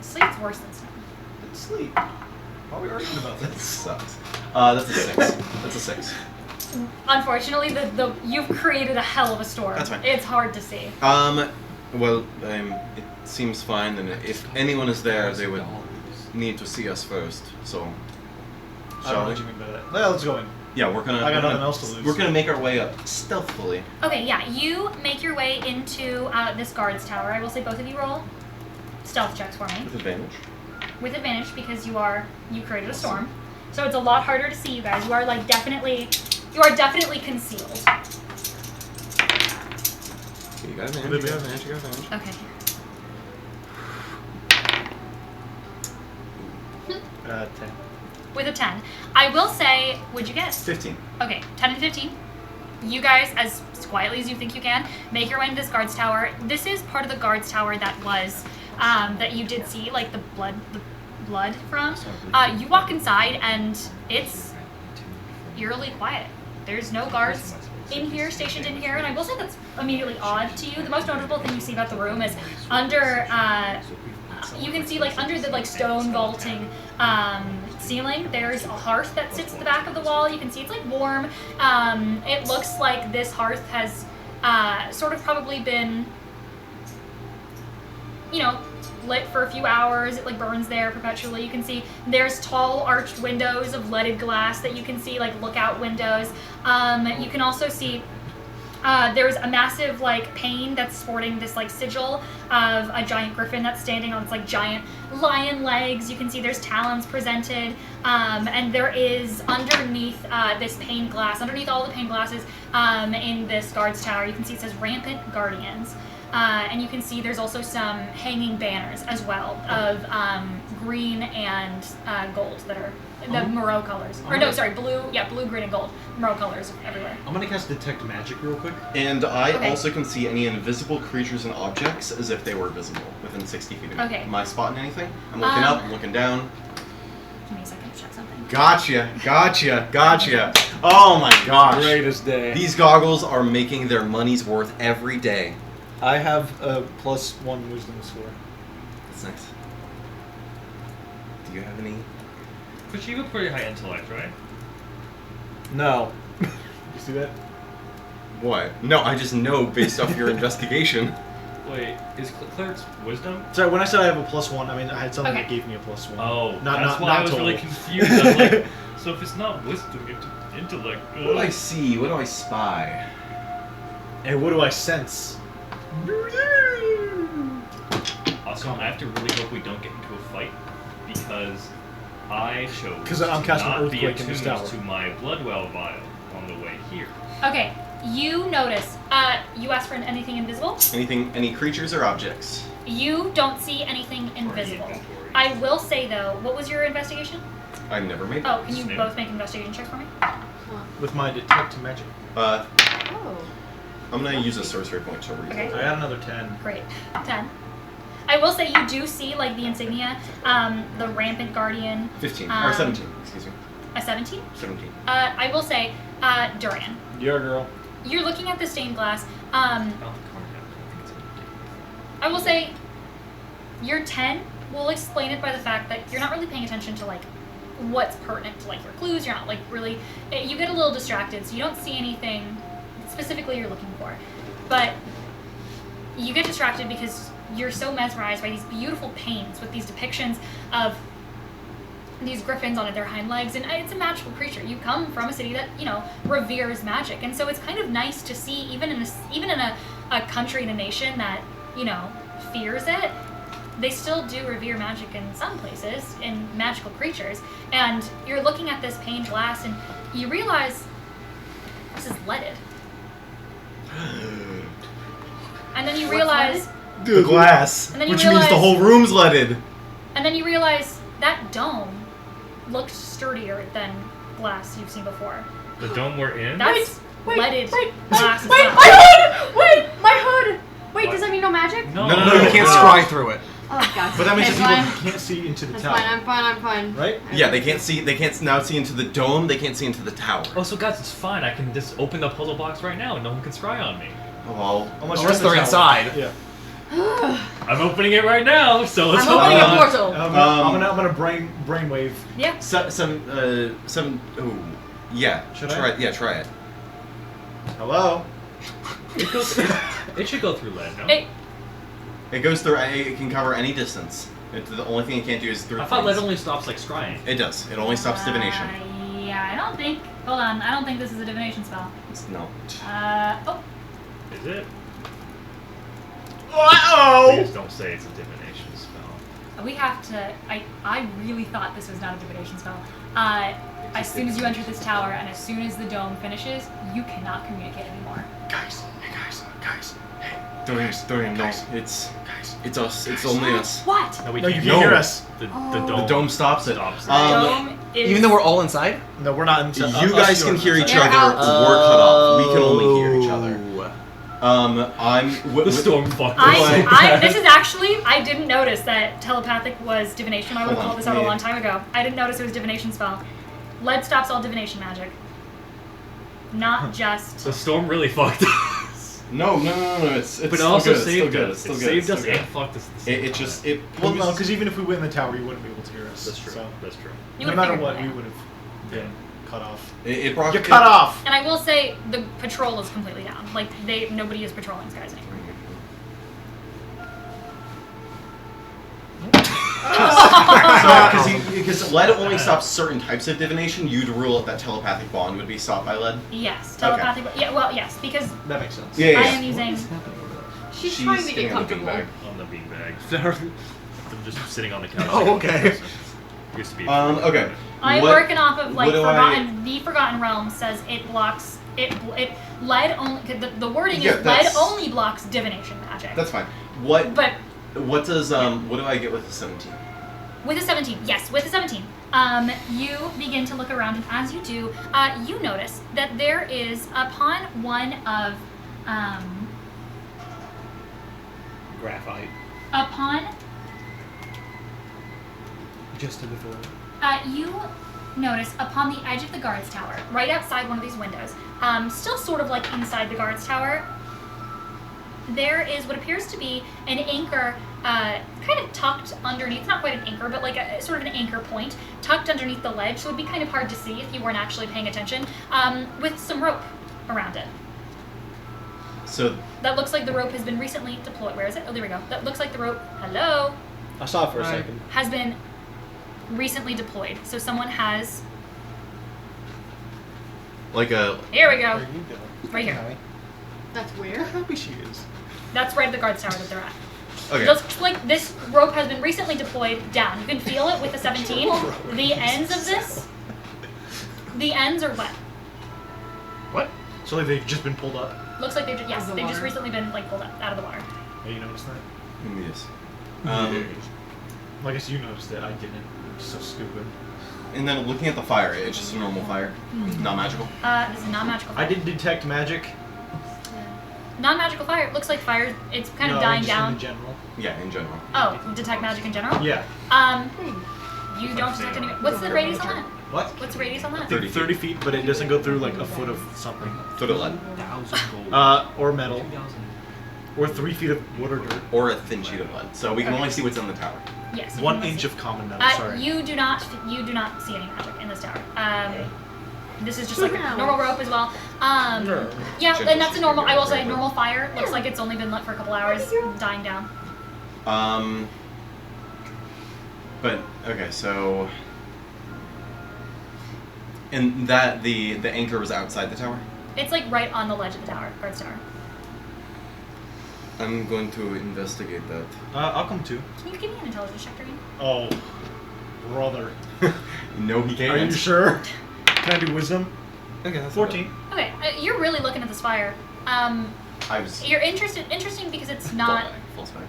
Sleet's worse than snow. It's sleep. Why are we arguing about That this? sucks. That's a 6. That's a 6. Unfortunately, you've created a hell of a storm. That's fine. It's hard to see. Well, it seems fine, and if anyone is there, they would need to see us first. So, I don't know shall we? what you mean by that. Well, let's go in. Yeah, we're gonna. I got we're nothing gonna- else to lose. We're gonna make our way up stealthily. Okay, yeah, you make your way into this guard's tower. I will say both of you roll stealth checks for me With advantage. with advantage because you created a storm, so it's a lot harder to see you guys. You are definitely concealed. Okay, you got advantage. You got advantage. You got advantage. Okay. 10. With a 10. I will say, what'd you get? 15. Okay, 10 and 15. You guys, as quietly as you think you can, make your way into this guard's tower. This is part of the guard's tower that was, that you did see, like, the blood from. You walk inside, and it's eerily quiet. There's no guards in here, stationed in here, and I will say that's immediately odd to you. The most notable thing you see about the room is under, you can see, like, under the, like, stone vaulting ceiling, there's a hearth that sits at the back of the wall. You can see it's, like, warm. It looks like this hearth has sort of probably been, you know, lit for a few hours. It, like, burns there perpetually. You can see there's tall arched windows of leaded glass that you can see, like, lookout windows. You can also see there's a massive, like, pane that's sporting this, like, sigil of a giant griffin that's standing on its, like, giant lion legs. You can see there's talons presented, and there is underneath this pane glass, underneath all the pane glasses in this guard's tower, you can see it says Rampant Guardians. And you can see there's also some hanging banners as well of green and gold that are the Moreau colors. Or no, sorry, blue, green, and gold. Moreau colors everywhere. I'm gonna cast Detect Magic real quick. And I Okay. also can see any invisible creatures and objects as if they were visible within 60 feet of me. Okay. Am I spotting anything? I'm looking up, I'm looking down. Give me a second to check something. Gotcha. Oh my gosh. Greatest day. These goggles are making their money's worth every day. I have a +1 wisdom score. That's nice. Do you have any? But you have pretty high intellect, right? No. You see that? What? No, I just know based off your investigation. Wait, is cleric's wisdom? Sorry, when I said I have a +1, I mean I had something Okay. that gave me a +1. Oh, not that's not why not I was total. really confused. I was like, so if it's not wisdom, it's intellect. What do I see? What do I spy? And what do I sense? Also, I have to really hope we don't get into a fight because I chose 'Cause I'm to casting not be Earthquake in this attuned tower. to my Bloodwell vial on the way here. Okay, you notice, you asked for anything invisible? Anything? Any creatures or objects? You don't see anything invisible. inventory. I will say though, what was your investigation? I never made. Oh, can you Snake. both make investigation checks for me? With my Detect Magic. Oh. I'm gonna use a sorcery point to read. Okay. I got another 10. Great. 10. I will say you do see, like, the insignia, the Rampant Guardian, 15 or Um, 17. Excuse me. a 17. 17. I will say, Duran, Yeah, girl. you're looking at the stained glass. Oh, the card now. I think it's I will say, your 10 will explain it by the fact that you're not really paying attention to, like, what's pertinent to, like, your clues. You're not, like, really... You get a little distracted, so you don't see anything specifically you're looking for. But you get distracted because you're so mesmerized by these beautiful paintings with these depictions of these griffins on their hind legs, and it's a magical creature. You come from a city that, you know, reveres magic, and so it's kind of nice to see, even in a country and a nation that, you know, fears it, they still do revere magic in some places, in magical creatures. And you're looking at this pane glass, and you realize this is leaded. And then you realize, The glass, And then you Which means the realize- whole room's leaded. and then you realize that dome looked sturdier than glass you've seen before. The dome we're in? That's Wait, leaded wait, glass as Wait, well. my hood! Wait, my hood! Wait, What? does that mean no magic? No, No, you can't scry through it. Oh, gosh. But that means Okay, that fine. people can't see into the That's tower. fine, I'm fine. Right? Yeah, they can't see. They can't now see into the dome. They can't see into the tower. Oh, so guys, it's fine. I can just open the puzzle box right now and no one can scry on me. Well, Unless Unless in they're the tower. inside. Yeah. I'm opening it right now, so let's I'm opening hope- a portal. I'm gonna brainwave. Yeah. some. Oh, yeah. Should I? try it. Yeah, try it. Hello. It, goes, it should go through lead, no? It, It goes through. It can cover any distance. The only thing it can't do is through. I thought lead things. only stops like scrying. It does. It only stops divination. Yeah, I don't think. Hold on, I don't think this is a divination spell. No. Oh, Is it? Uh-oh! Please don't say it's a divination spell. we have to. I really thought this was not a divination spell. As soon as you enter this tower, and as soon as the dome finishes, you cannot communicate anymore. Guys, hey guys. Dorian, no. It's us. It's only us. What? No, we No, you can't. can't hear us. The Oh. dome. The dome stops it. Stops it. Dome is. Even though we're all inside? No, we're not in. You guys can hear each They're other. out. We're cut off. We can only hear each other. Oh. the storm fucked us. I this is actually, I didn't notice that telepathic was divination. I would have Hold on, called this out a me- long time ago. I didn't notice it was divination spell. Lead stops all divination magic. Not just. The storm really fucked us. No. It's But it still also good. saved It's still good. us. It's still It good. saved It's us still good. and fucked us. Well, no, because even if we went in the tower, you wouldn't be able to hear us. That's true. So, That's true. You no would've matter figured what, it we out. would have been cut off. It brought. You're cut off. And I will say the patrol is completely down. Like nobody is patrolling skies anymore. Because lead only stops certain types of divination, you'd rule it that telepathic bond would be stopped by lead. Yes, telepathic. Yeah, well, yes, because That makes sense. Yeah, I am using. She's trying to getting get on the comfortable. beanbag. On the beanbag. I'm just sitting on the couch. Oh, okay. Used to be. Okay. I'm What- working off of like what do forgotten. The Forgotten Realm says it blocks it. Lead only. 'Cause the wording Yeah, is lead that's- only blocks divination magic. That's fine. What But does what do I get with the 17? with a 17, yes, with a 17, you begin to look around, and as you do, you notice that there is upon one of Graphite. upon Just to the floor. you notice upon the edge of the guards tower, right outside one of these windows, still sort of like inside the guards tower, there is what appears to be an anchor kind of tucked underneath, not quite an anchor, but like a sort of an anchor point tucked underneath the ledge, so it would be kind of hard to see if you weren't actually paying attention, with some rope around it. So That looks like the rope has been recently deployed. Where is it? Oh, there we go. That looks like the rope, hello, I saw it for a Right. second. has been recently deployed. So someone has, like a here we There go, you go. right here. Allie. That's How weird. happy she is. That's right at the guards tower that they're at. okay. Looks like this rope has been recently deployed down. You can feel it with the 17. The ends of this, the ends are wet. What? So like they've just been pulled up. Looks like they've just, yes, Of the they've just water. recently been like pulled up out of the water. Oh, you noticed that? Yes. Well, I guess you noticed it. I didn't. I'm so stupid. And then looking at the fire, it's just a normal fire, not magical. This is non-magical I fire. didn't detect magic. Non-magical fire. It looks like fire. It's kind of No, dying just down. In general. Yeah, in general. Oh, detect magic in general. Yeah. You don't detect any. What's the radius on that? What? What's the radius on that? 30 feet, but it doesn't go through like a foot of something. Foot of lead. 1,000 gold. Or metal. Or 3 feet of wood or dirt. Or a thin sheet of lead. So we can only see what's in the tower. Yes. you 1 can only inch see- of common metal. Sorry. You do not see any magic in this tower. This is just like a Wow. normal rope as well. Yeah, Gentle and that's a normal. I will say rope. normal fire. Looks like it's only been lit for a couple hours, dying down. But okay, so and that the anchor was outside the tower. It's like right on the ledge of the tower, guard's tower. I'm going to investigate that. I'll come too. Can you give me an intelligence check, Dragon? Oh, brother. No, he can't. Are you sure? Can I do wisdom? Okay, that's 14. Okay, you're really looking at this fire. I was. You're interesting because it's not False back.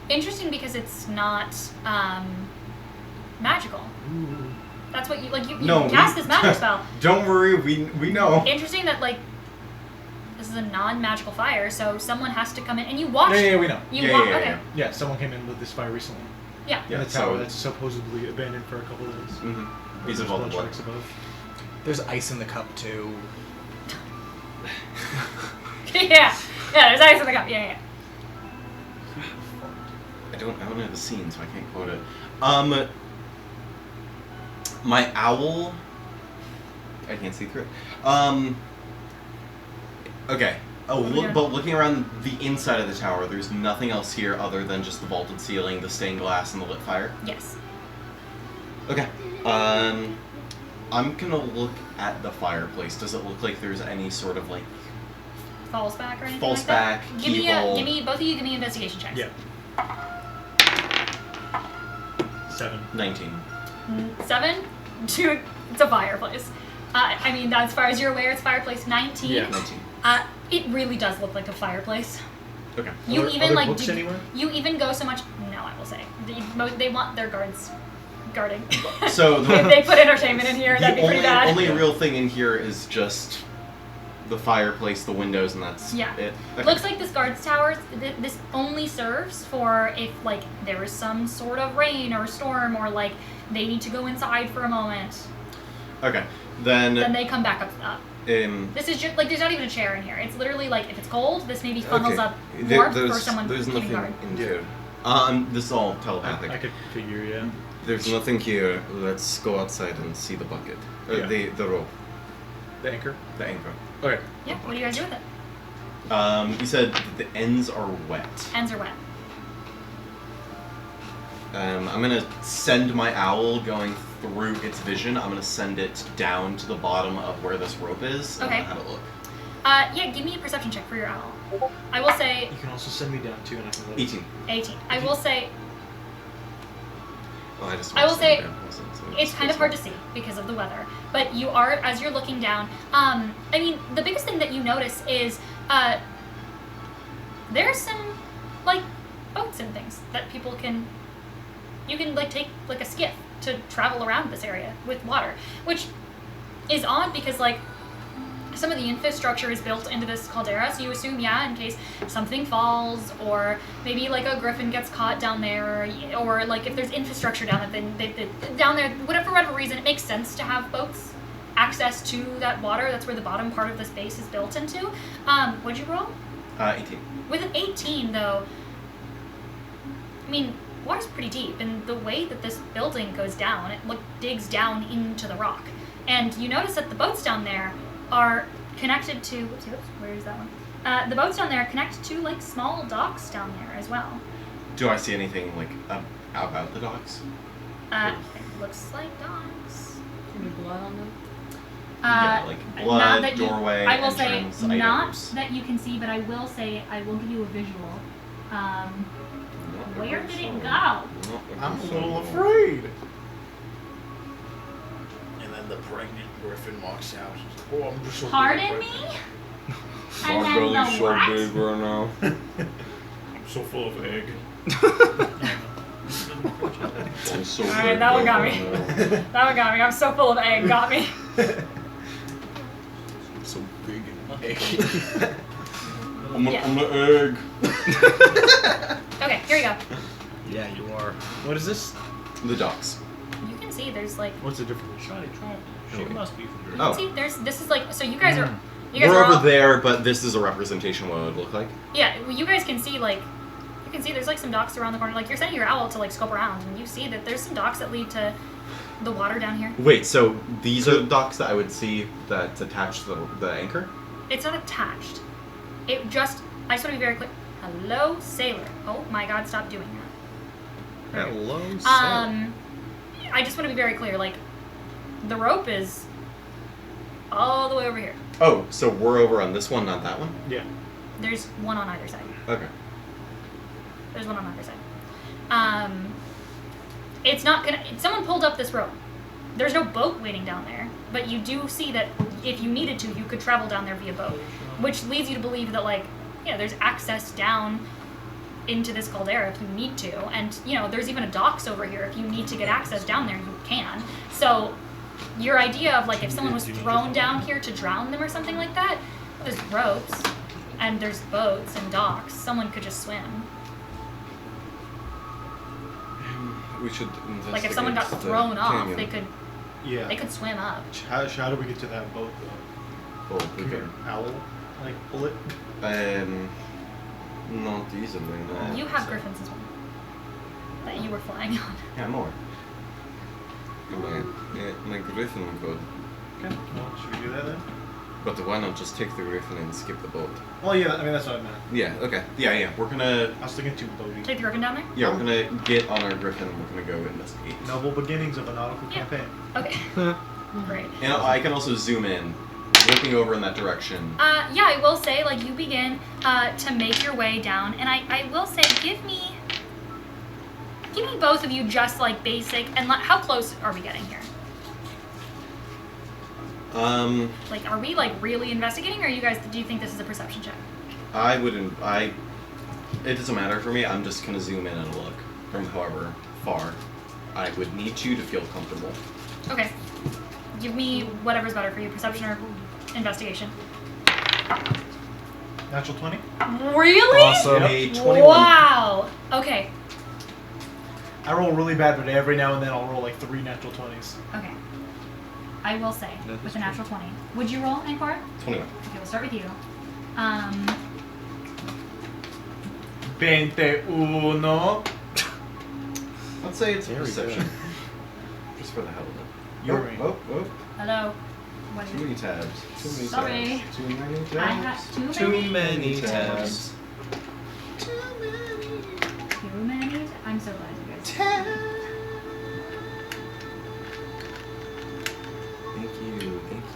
interesting because it's not magical. Ooh. That's what you like. You No, cast we- this magic spell. Don't worry, we know. Interesting that like this is a non-magical fire, so someone has to come in and you watch. Yeah, we know. You Yeah, watch. yeah, Okay. yeah. Yeah, someone came in with this fire recently. Yeah. Yeah, in the tower so- that's supposedly abandoned for a couple of days. Mm-hmm. He's There's involved in blood. tracks above. There's ice in the cup too. yeah. There's ice in the cup. Yeah. I don't know the scene, so I can't quote it. My owl. I can't see through it. Okay. But looking around the inside of the tower, there's nothing else here other than just the vaulted ceiling, the stained glass, and the lit fire. Yes. Okay. I'm gonna look at the fireplace. Does it look like there's any sort of like Falls back or anything false like that? back, Give me keyhole? both of you give me investigation checks. Yeah. 7. 7? Dude, it's a fireplace. I mean, as far as you're aware, it's fireplace. 19. Yeah. 19. It really does look like a fireplace. Okay. You Other- even other like books anywhere? you even go so much. No, I will say they want their guards guarding. So if they put entertainment in here, that'd be pretty bad. only real thing in here is just the fireplace, the windows, and that's Yeah. it. Okay. Looks like this guards tower. This only serves for if like there is some sort of rain or storm or like they need to go inside for a moment. Okay. Then Then they come back up. This is just like there's not even a chair in here. It's literally like if it's cold, this maybe funnels up warmth for someone there's keeping nothing guard. in here. This is all telepathic. I could figure, yeah. There's nothing here. Let's go outside and see the bucket. Yeah. The rope. The anchor? The anchor. Okay. Yeah. What do you guys do with it? You said that the ends are wet. Ends are wet. I'm gonna send my owl going through its vision. I'm gonna send it down to the bottom of where this rope is. And Okay. I'm gonna have it look. Yeah. Give me a perception check for your owl. I will say You can also send me down too, and I can let 18. 18. I will say Well, I just I will wanna send say it down, so it's kind of hard to see because of the weather. But you are, as you're looking down, I mean, the biggest thing that you notice is there's some, like, boats and things that people can, you can, like, take, like, a skiff to travel around this area with water, which is odd because, like, some of the infrastructure is built into this caldera, so you assume, yeah, in case something falls, or maybe like a griffin gets caught down there, or like if there's infrastructure down there, then they down there, for whatever reason, it makes sense to have boats access to that water. That's where the bottom part of the space is built into. What'd you roll? 18. With an 18, though, I mean, water's pretty deep, and the way that this building goes down, it digs down into the rock. And you notice that the boats down there are connected to, whoops, where is that one? The boats down there are connected to, like, small docks down there as well. Do I see anything, like, about the docks? It looks like docks. Any blood on them? Yeah, like not blood, that you- doorway, I will say, entrance, not items. that you can see, but I will say, I will give you a visual. Where did it go? I'm a little afraid. And then the pregnant griffin walks out. She's like, oh, I'm just so Pardon me? And then the what? right now. I'm so full of egg. I'm so Alright, that one got me. That one got me. I'm so full of egg. Got me. So big and egg. I'm Yeah. the egg. Okay, here we go. Yeah, you are. What is this? The docks. You can see there's like. What's the difference? Try. She Okay. must be from You Oh. can see this is like, so you guys are. You guys We're are over all, there, but this is a representation of what it would look like. Yeah, well, you guys can see like. You can see there's like some docks around the corner. Like you're sending your owl to like scope around, and you see that there's some docks that lead to the water down here. Wait, so these are the docks that I would see that's attached to the anchor? It's not attached. It just. I just want to be very clear. Hello, sailor. Oh my God! Stop doing that. Hello, I just want to be very clear. Like, the rope is all the way over here. Oh, so we're over on this one, not that one? Yeah. There's one on either side. Okay. There's one on either side. It's not gonna. Someone pulled up this road. There's no boat waiting down there, but you do see that if you needed to, you could travel down there via boat, which leads you to believe that, like, yeah, there's access down into this caldera if you need to, and there's even a docks over here. If you need to get access down there, you can. So your idea of, like, if someone was thrown down here to drown them or something like that, there's ropes and there's boats and docks. Someone could just swim. We should investigate. Like if someone got thrown off, they could Yeah. they could swim up. How do we get to that boat though? Oh, we Can could. an owl like pull it? Not easily. No. You have griffins as well that you were flying on. Yeah, more. My griffin could. Okay. Well, should we do that then? But why not just take the griffin and skip the boat? Well, yeah. I mean, that's what I meant. Yeah. Okay. Yeah. We're gonna. I was thinking too boaty. Take the griffin down there? Yeah, we're gonna get on our griffin and we're gonna go investigate. Noble beginnings of a nautical Yeah. campaign. Okay. Great. And I can also zoom in, looking over in that direction. Yeah, I will say, like, you begin to make your way down, and I will say, give me both of you just, like, basic, and how close are we getting here? Like, are we, like, really investigating, or do you think this is a perception check? I wouldn't. It doesn't matter for me. I'm just gonna zoom in and look from however far. I would need you to feel comfortable. Okay. Give me whatever's better for you, perception or investigation. Natural 20. Really? Awesome. A 21. Wow. Okay. I roll really bad, but every now and then I'll roll like 3 natural 20s. Okay. I will say, That with is a natural 20. Would you roll, Ankor? 21. Okay, we'll start with you. 21. Let's say it's a Very perception. good. Just for the hell of it. You're me. Oh. Hello. What Too do you... many tabs. Too many Sorry. tabs. Too many tabs. I have too Too many. many tabs. Too many. I'm so glad you guys. Thank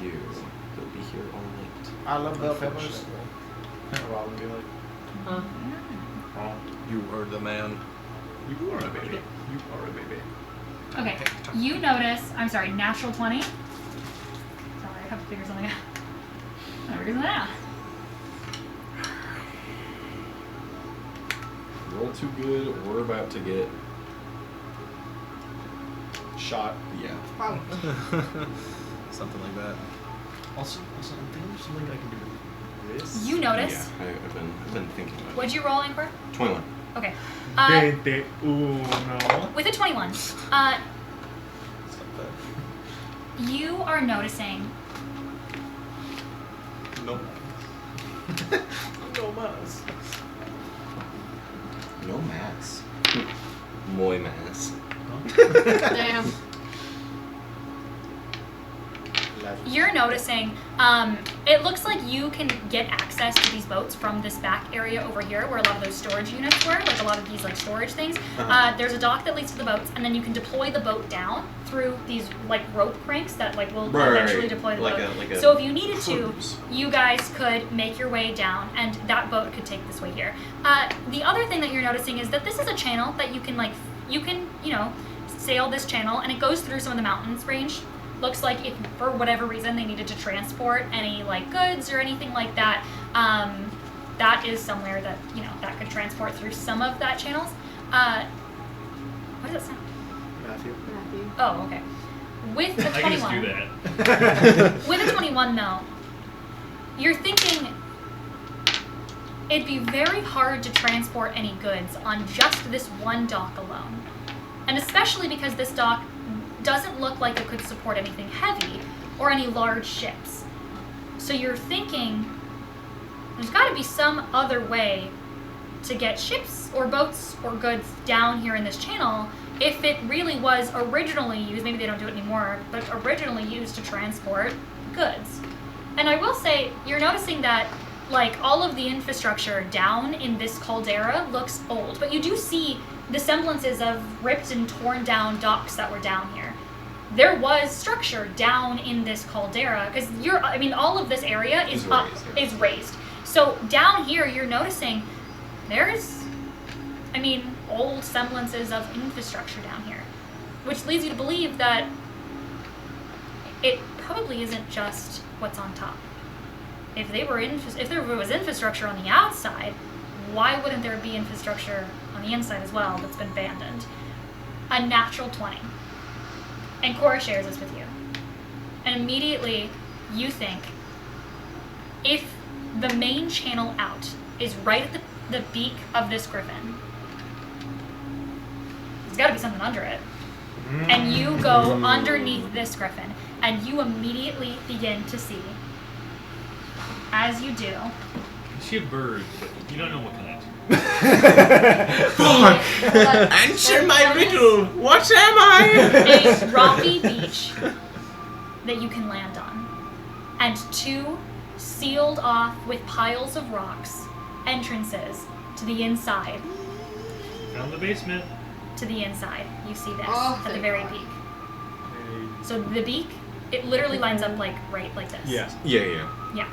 you. You'll be here all night. I love the feathers. Rob would be like, Huh? oh, You are the man. you are a baby. You are a baby. Okay. You notice. I'm sorry. Natural 20. Sorry, I have to figure something out. I'll figure something out. Roll too good, or we're about to get Shot. yeah. Probably. Something like that. Also, I'm thinking of something I can do with this. You notice. Yeah, I've been thinking about What'd you roll, Ankor? it. 21. Okay. 21. With a 21, It's not bad. you are noticing. Nope. No mas. No mass. Moi mass. Damn. You're noticing, it looks like you can get access to these boats from this back area over here where a lot of those storage units were, like a lot of these like storage things. There's a dock that leads to the boats, and then you can deploy the boat down through these like rope cranks that like will eventually deploy the boat. Like a So if you needed to, cruise. you guys could make your way down, and that boat could take this way here. The other thing that you're noticing is that this is a channel that you can sail this channel, and it goes through some of the mountains range. Looks like if for whatever reason they needed to transport any like goods or anything like that, that is somewhere that that could transport through some of that channels. What does that sound? Matthew. Matthew. Oh, okay. With a I can just 21, do that. with a 21 though, you're thinking it'd be very hard to transport any goods on just this one dock alone, and especially because this dock doesn't look like it could support anything heavy or any large ships. So you're thinking there's got to be some other way to get ships or boats or goods down here in this channel if it really was originally used, maybe they don't do it anymore, but originally used to transport goods. And I will say, you're noticing that like all of the infrastructure down in this caldera looks old, but you do see the semblances of ripped and torn down docks that were down here. There was structure down in this caldera because all of this area is raised. So down here, you're noticing there's I mean, old semblances of infrastructure down here, which leads you to believe that it probably isn't just what's on top. If there was infrastructure on the outside, why wouldn't there be infrastructure on the inside as well that's been abandoned? A natural 20. And Cora shares this with you. And immediately you think, if the main channel out is right at the beak of this griffin, there's got to be something under it. And you go underneath this griffin, and you immediately begin to see, as you do, She a bird, but you don't know what kind. Answer my riddle! What am I? a rocky beach that you can land on, and 2 sealed off with piles of rocks entrances to the inside. Found the basement. To the inside, you see this Oh, at the thank very God. peak. So the beak, it literally lines up like right like this. Yeah. Yeah. Yeah.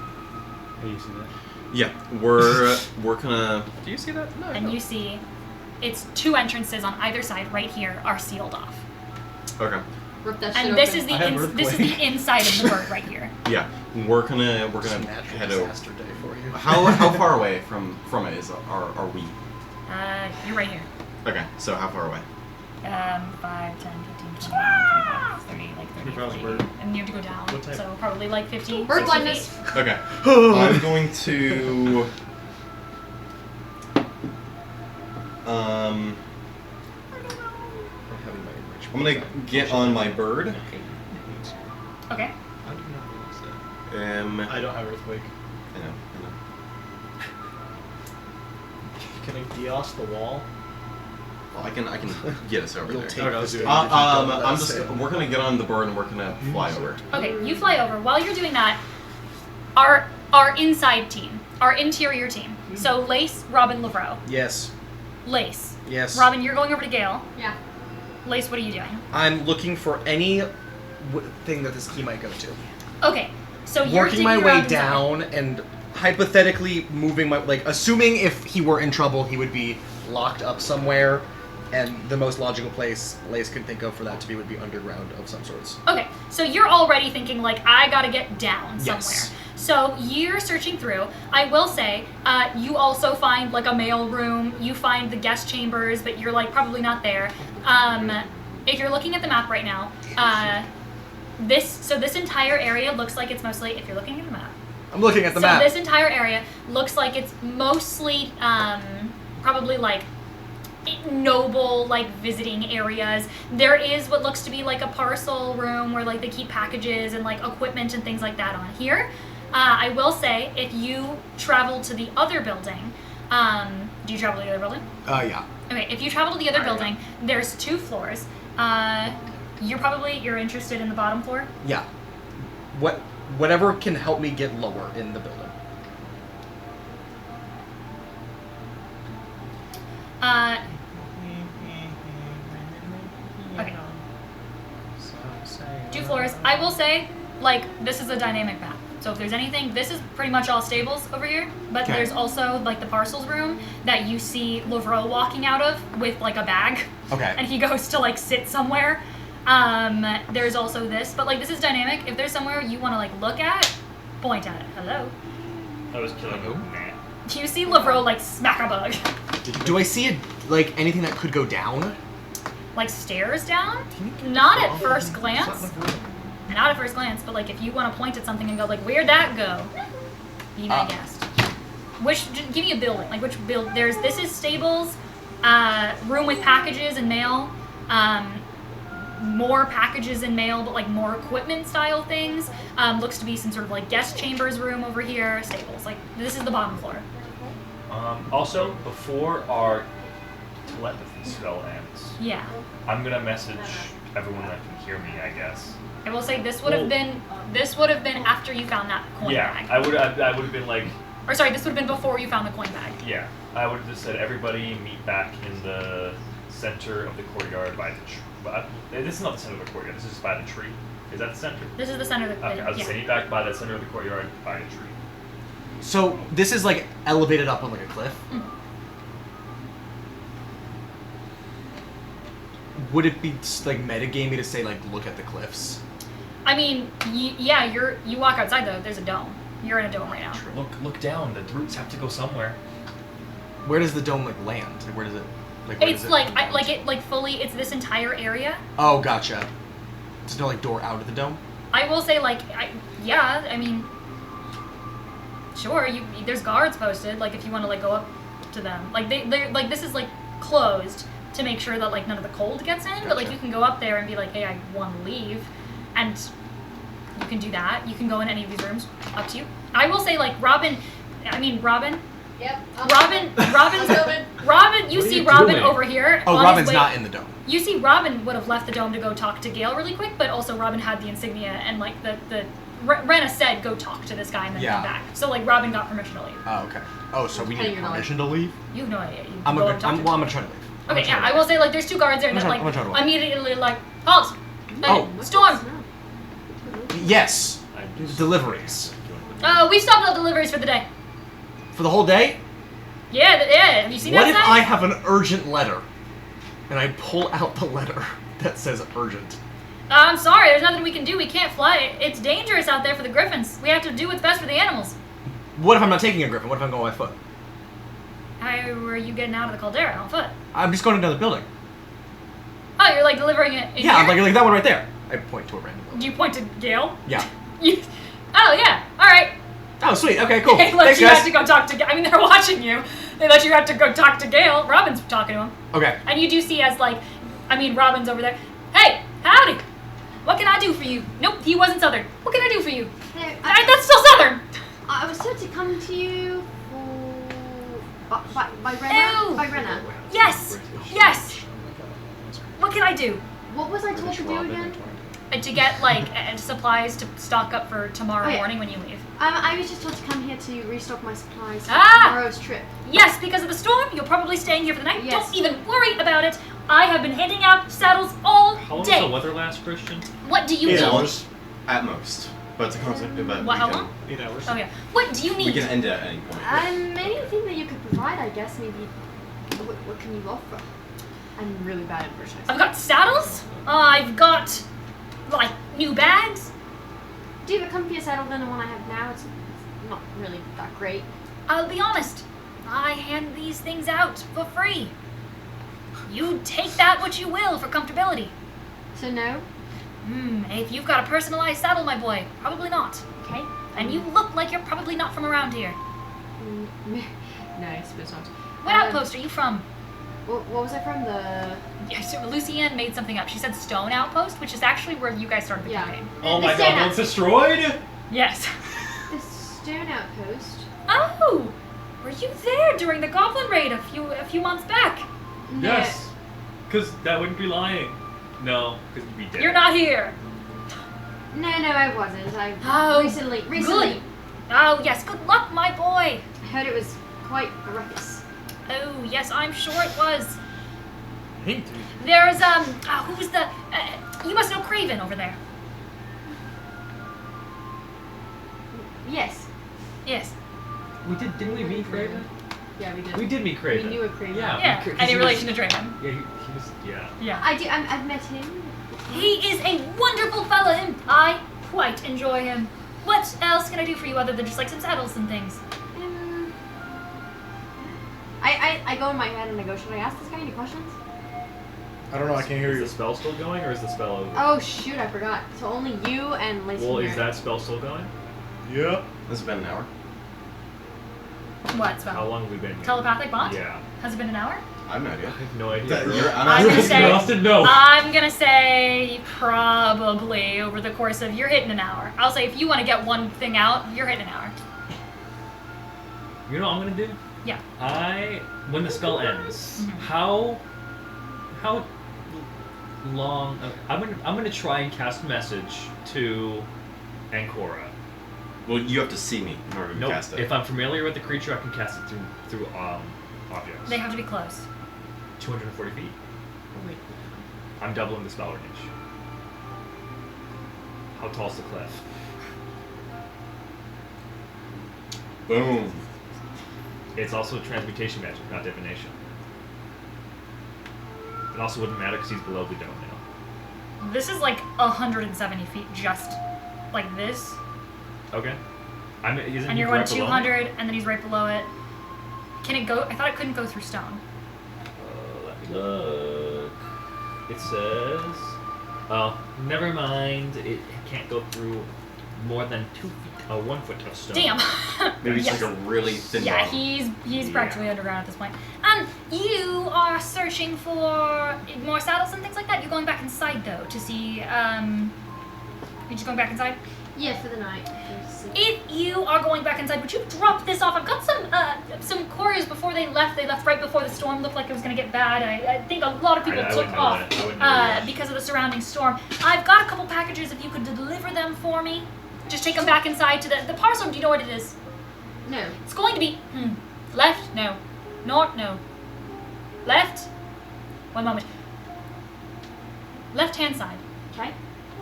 Hey, you see that? Yeah. We're gonna. Do you see that? No. And you see, it's 2 entrances on either side right here are sealed off. Okay. Rip that shit And this open. is the I have this is the inside of the bird right here. Yeah. We're gonna It's a natural head over. disaster day for you. How far away from it is are we? You're right here. Okay. So how far away? 5, 10, 15, 20, 25, 30, like 30, 25 is 40. bird. And you have to go down. What type? So probably like 50. Bird 60 blindness. feet. Okay. I'm going to. I'm gonna get on my bird. Okay. I do not realize that. I don't have earthquake. I know. Can I deos the wall? Well, I can get us over You'll there. take Okay, this I'll do it. damage if you don't let I'm us just. in. We're gonna get on the bird and we're gonna fly over. Okay, you fly over. While you're doing that, our inside team, our interior team. So Lace, Robin, Lavro. Yes. Lace. Yes. Robin, you're going over to Gale. Yeah. Lace, what are you doing? I'm looking for any thing that this key might go to. Okay, so you're Working my digging way around inside. down and hypothetically moving my assuming if he were in trouble, he would be locked up somewhere, and the most logical place Lace can think of for that to be would be underground of some sorts. Okay, so you're already thinking like I gotta get down somewhere. Yes. So you're searching through. I will say, you also find like a mail room. You find the guest chambers, but you're like probably not there. If you're looking at the map right now, this entire area looks like it's mostly. If you're looking at the map, I'm looking at the so map. this entire area looks like it's mostly probably like noble like visiting areas. There is what looks to be like a parcel room where like they keep packages and like equipment and things like that on here. I will say, if you travel to the other building, do you travel to the other building? Yeah. Okay, if you travel to the other building, there's 2 floors. You're interested in the bottom floor? Yeah. Whatever can help me get lower in the building. Okay. 2 floors. I will say, like, this is a dynamic map. So if there's anything, this is pretty much all stables over here. But Okay. there's also, like, the parcels room that you see Lavro walking out of with, like, a bag. Okay. And he goes to, like, sit somewhere. There's also this. But, like, this is dynamic. If there's somewhere you want to, like, look at, point at it. Hello. I was killing Hello? Nah. You see Lavro, like, smack a bug. Do I see anything that could go down? Like, stairs down? Not at first glance. Not at first glance, but like if you want to point at something and go like, where'd that go? Be my guest. Give me a building. Like which build? This is stables, room with packages and mail, more packages and mail, but like more equipment style things. Looks to be some sort of like guest chambers room over here. Stables. Like this is the bottom floor. Also, before our telepathy spell ends, Yeah. I'm gonna message everyone that can hear me, I guess. I will say this would have been after you found that coin bag. I would have been like, Or sorry, this would have been before you found the coin bag. yeah, I would have just said everybody meet back in the center of the courtyard by the tree. This is not the center of the courtyard. This is by the tree. Is that the center? This is the center of the Okay, I was yeah. saying meet back by the center of the courtyard by the tree. So this is like elevated up on like a cliff. would it be like metagamey to say like look at the cliffs? I mean, yeah, you walk outside though. There's a dome. You're in a dome right now. Look down. The roots have to go somewhere. Where does the dome like land? Like, where does it? Like, where It's does like fully. It's this entire area. Oh, gotcha. There's no like door out of the dome. I will say yeah. I mean, sure. There's guards posted. Like if you want to like go up to them. Like they're like this is like closed to make sure that like none of the cold gets in. But like Gotcha. you can go up there and be like, hey, I want to leave, and you can do that. You can go in any of these rooms. Up to you. I will say like Robin. Yep. Robin's coming. Robin, you What are see you Robin doing? over here. Oh, on his Robin's way- not in the dome. You see Robin would have left the dome to go talk to Gale really quick, but also Robin had the insignia and like the Rena said go talk to this guy and then Yeah. come back. So like Robin got permission to leave. Oh, okay. Oh, so we Hey, need you're not- permission to leave? You have no idea. You I'm go gonna and talk to I'm gonna try to leave. I'm Okay, gonna try yeah, to I leave. will say like there's two guards there and I'm that gonna try to like leave. immediately like halt. Oh. Storm. Yes. Deliveries. We stopped all deliveries for the day. For the whole day? Yeah. Have you seen What that if sign? I have an urgent letter and I pull out the letter that says urgent? I'm sorry, there's nothing we can do. We can't fly. It's dangerous out there for the griffins. We have to do what's best for the animals. What if I'm not taking a griffin? What if I'm going by foot? How are you getting out of the caldera on foot? I'm just going to another building. Oh, you're like delivering it in Yeah, I'm here? like that one right there. I point to a random Do building. you point to Gale? Yeah. Oh, yeah. All right. Oh, sweet. Okay, cool. They let Thanks, you guys. have to go talk to Gale. I mean, they're watching you. They let you have to go talk to Gale. Robin's talking to him. Okay. And you do see Robin's over there. Hey, howdy. What can I do for you? Nope, he wasn't Southern. What can I do for you? No, That's still Southern. I was told to come to you for by Rena. Ew. By Rena. Yes. What can I do? What was I told to do again? To get supplies to stock up for tomorrow Oh, yeah. morning when you leave. I was just told to come here to restock my supplies for Ah! tomorrow's trip. Yes, because of the storm, you're probably staying here for the night. Yes. Don't even worry about it. I have been handing out saddles all How long day. does the weather last, Christian? What do you 8 need? hours. At most. But it's a concept. But What, how we can, long? 8 hours. Oh yeah. What do you We need? can end it at any point. Anything that you could provide, I guess. Maybe. What can you offer? I'm really bad at British I've accent. got saddles. I've got new bags. Do you have a comfier saddle than the one I have now? It's not really that great. I'll be honest. I hand these things out for free. You take that what you will for comfortability. So no. If you've got a personalized saddle, my boy, probably not. Okay? And you look like you're probably not from around here. No, I suppose not. What outpost are you from? What was I from? The. Yeah, so Lucienne made something up. She said Stone Outpost, which is actually where you guys started the Yeah. campaign. Oh The my stone god, out- it's destroyed? Yes. The stone outpost. Oh! Were you there during the Goblin Raid a few months back? No. Yes. Because that wouldn't be lying. No, because you'd be dead. You're not here. No, I wasn't. I Oh, recently. Good. Oh, yes. Good luck, my boy. I heard it was quite a ruckus. Oh, yes, I'm sure it was. Hey, There's, who's the... you must know Craven over there. Yes. Yes. didn't we meet Craven? Yeah, we did. We did meet Craven. We knew a Craven. Yeah. Yeah. 'cause Any he relation was, to Draven? Yeah, he was, yeah. Yeah. I do. I've met him. He is a wonderful fellow, and I quite enjoy him. What else can I do for you other than just some saddles and things? I go in my head and I go, should I ask this guy any questions? I don't know, I can't hear Is you. the spell still going, or is the spell over? Oh shoot, I forgot. So only you and Lacey. Well, here. is that spell still going? Yeah. This has been an hour. What spell? How long have we been here? Telepathic bond? Yeah. Has it been an hour? I have no idea. I have no idea. That- bro. you're I'm gonna say- Austin, no. I'm gonna say probably over the course of you're hitting an hour. I'll say if you want to get one thing out, you're hitting an hour. You know what I'm gonna do? Yeah. When the spell ends, Mhm. how long? I'm gonna try and cast message to Ancora. Well, you have to see me in order to Nope. cast it. If I'm familiar with the creature, I can cast it through objects. They have to be close. 240 feet. Oh, wait. I'm doubling the spell range. How tall's the cliff? Boom. It's also transmutation magic, not divination. It also wouldn't matter because he's below the dome now. This is like 170 feet, just like this. Okay. Isn't And he you're right going below 200, and then he's right below it. Can it go? I thought it couldn't go through stone. Let me look. It says... Oh, never mind. It can't go through more than 2 feet. 1 foot of stone. Damn. Maybe it's Yes. like a really thin Yeah, bottom. he's practically underground at this point. You are searching for more saddles and things like that. You're going back inside though to see. You're just going back inside. Yeah, for the night. If you are going back inside, would you drop this off? I've got some couriers before they left. They left right before the storm looked like it was going to get bad. I think a lot of people I took wouldn't know off that. I wouldn't know that. because of the surrounding storm. I've got a couple packages. If you could deliver them for me, just take them back inside to the parcel. Do you know what it is? No. It's going to be left. No, north. No, left. 1 moment. Left hand side. Okay.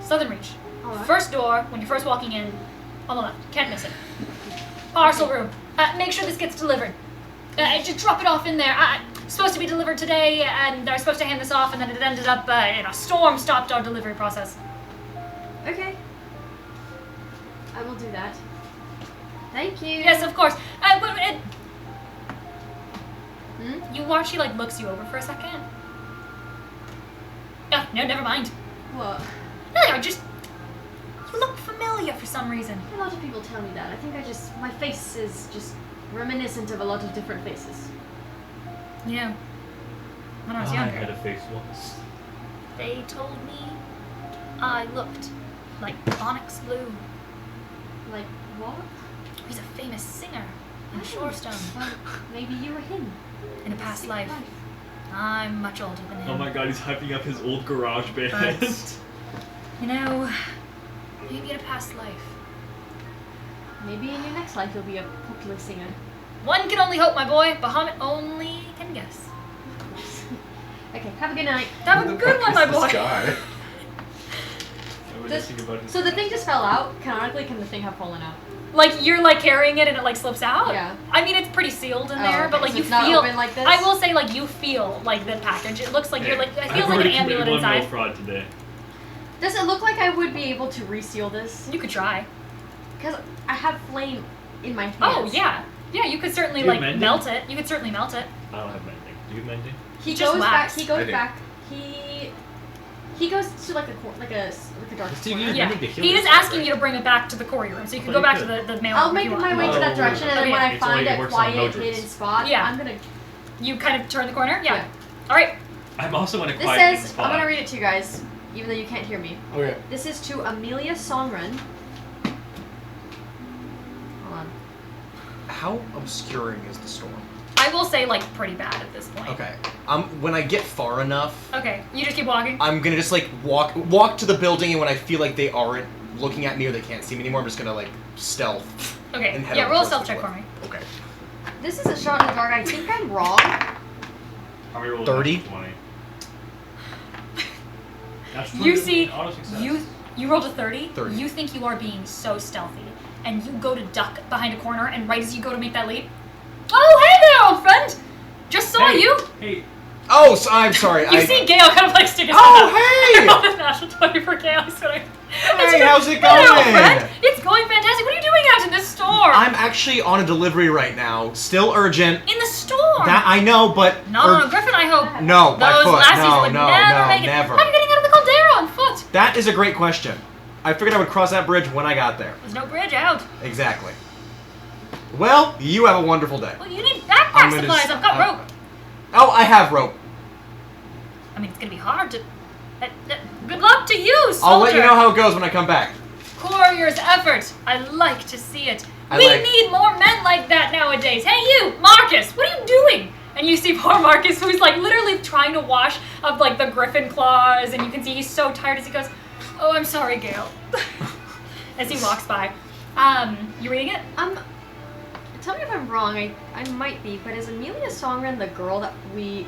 Southern reach. Alright. First door, when you're first walking in, on the left. Can't miss it. Parcel room. Make sure this gets delivered. Just drop it off in there. It's supposed to be delivered today, and I was supposed to hand this off, and then it ended up in a storm stopped our delivery process. Okay. I will do that. Thank you. Yes, of course. You watch, he like looks you over for a second. Oh, no, never mind. What? No, I just... You look familiar for some reason. A lot of people tell me that. I think my face is just reminiscent of a lot of different faces. Yeah. When I was I younger. had a face once. They told me I looked like Onyx Blue. Like, what? He's a famous singer in Oh. Shorestone Well, maybe you were him. in a past life. I'm much older than him. Oh my god, he's hyping up his old garage band. But, you know, maybe in a past life. Maybe in your next life you'll be a popular singer. One can only hope, my boy. Bahamut only can guess. Of course. Okay, have a good night. Have a good one, my boy. Guy? I was just thinking about his So the thing just fell out. Canonically, can the thing have fallen out? Like, you're like carrying it and it like slips out? Yeah. I mean, it's pretty sealed in Oh, there, but okay, like so you it's not feel. open like this? I will say, like, you feel like the package. It looks like you're like. It feels like an amulet inside. fraud today. Does it look like I would be able to reseal this? You could try. Because I have flame in my hands. Oh, yeah. Yeah, you could certainly, Do you have like, mending? melt it. You could certainly melt it. I don't have mending. Do you have mending? He Just goes wax. back. He I goes do. back. He goes to like a dark Do you corner. need Yeah. mending to heal He is yourself, asking right? you to bring it back to the courier room, so you can I go thought back you to the mail I'll room make if you my want. way to that Oh. direction, and then Okay. when I It's only find it a works on quiet, Mildred's. hidden spot, Yeah. I'm gonna. You kind of turn the corner? Yeah. Yeah. Alright. I'm also in a This quiet says, spot. I'm gonna read it to you guys, even though you can't hear me. Okay. This is to Amelia Songrun. Hold on. How obscuring is the storm? I will say, like, pretty bad at this point. Okay. When I get far enough, Okay, you just keep walking. I'm gonna just like walk to the building, and when I feel like they aren't looking at me or they can't see me anymore, I'm just gonna like stealth. Okay, and head yeah, over roll a towards stealth the check for me. cliff. Okay. This is a shot in the dark. I think I'm wrong. How many rolls? 30? 20. That's You 20. see, Auto success. you rolled a 30. 30. You think you are being so stealthy, and you go to duck behind a corner, and right as you go to make that leap, oh, hey there, old friend! Just saw Hey, you! Hey, Oh, so, I'm sorry. You see Gale kind of like stick his Oh, head up. hey! I rolled a natural 20 for Gale. He's sort of, Hey, how's it Hello, going? friend. It's going fantastic. What are you doing out in the store? I'm actually on a delivery right now. Still urgent. in the store. That I know, but Not on a griffin, I hope. no, by Those foot. lassies No, would no, never no, make it. never. How are you getting out of the caldera on foot? That is a great question. I figured I would cross that bridge when I got there. There's no bridge out. Exactly. Well, you have a wonderful day. Well, you need I'm backpack gonna supplies. s- I've got uh, rope. Oh, I have rope. I mean, it's gonna be hard to. Good luck to you, soldier. I'll let you know how it goes when I come back. Courier's effort. I like to see it. I We like- need more men like that nowadays. Hey, you, Marcus, what are you doing? And you see poor Marcus, who's like literally trying to wash up like the griffin claws, and you can see he's so tired as he goes, "Oh, I'm sorry, Gale," as he walks by. You reading it? Tell me if I'm wrong. I might be, but is Amelia Songrun the girl that we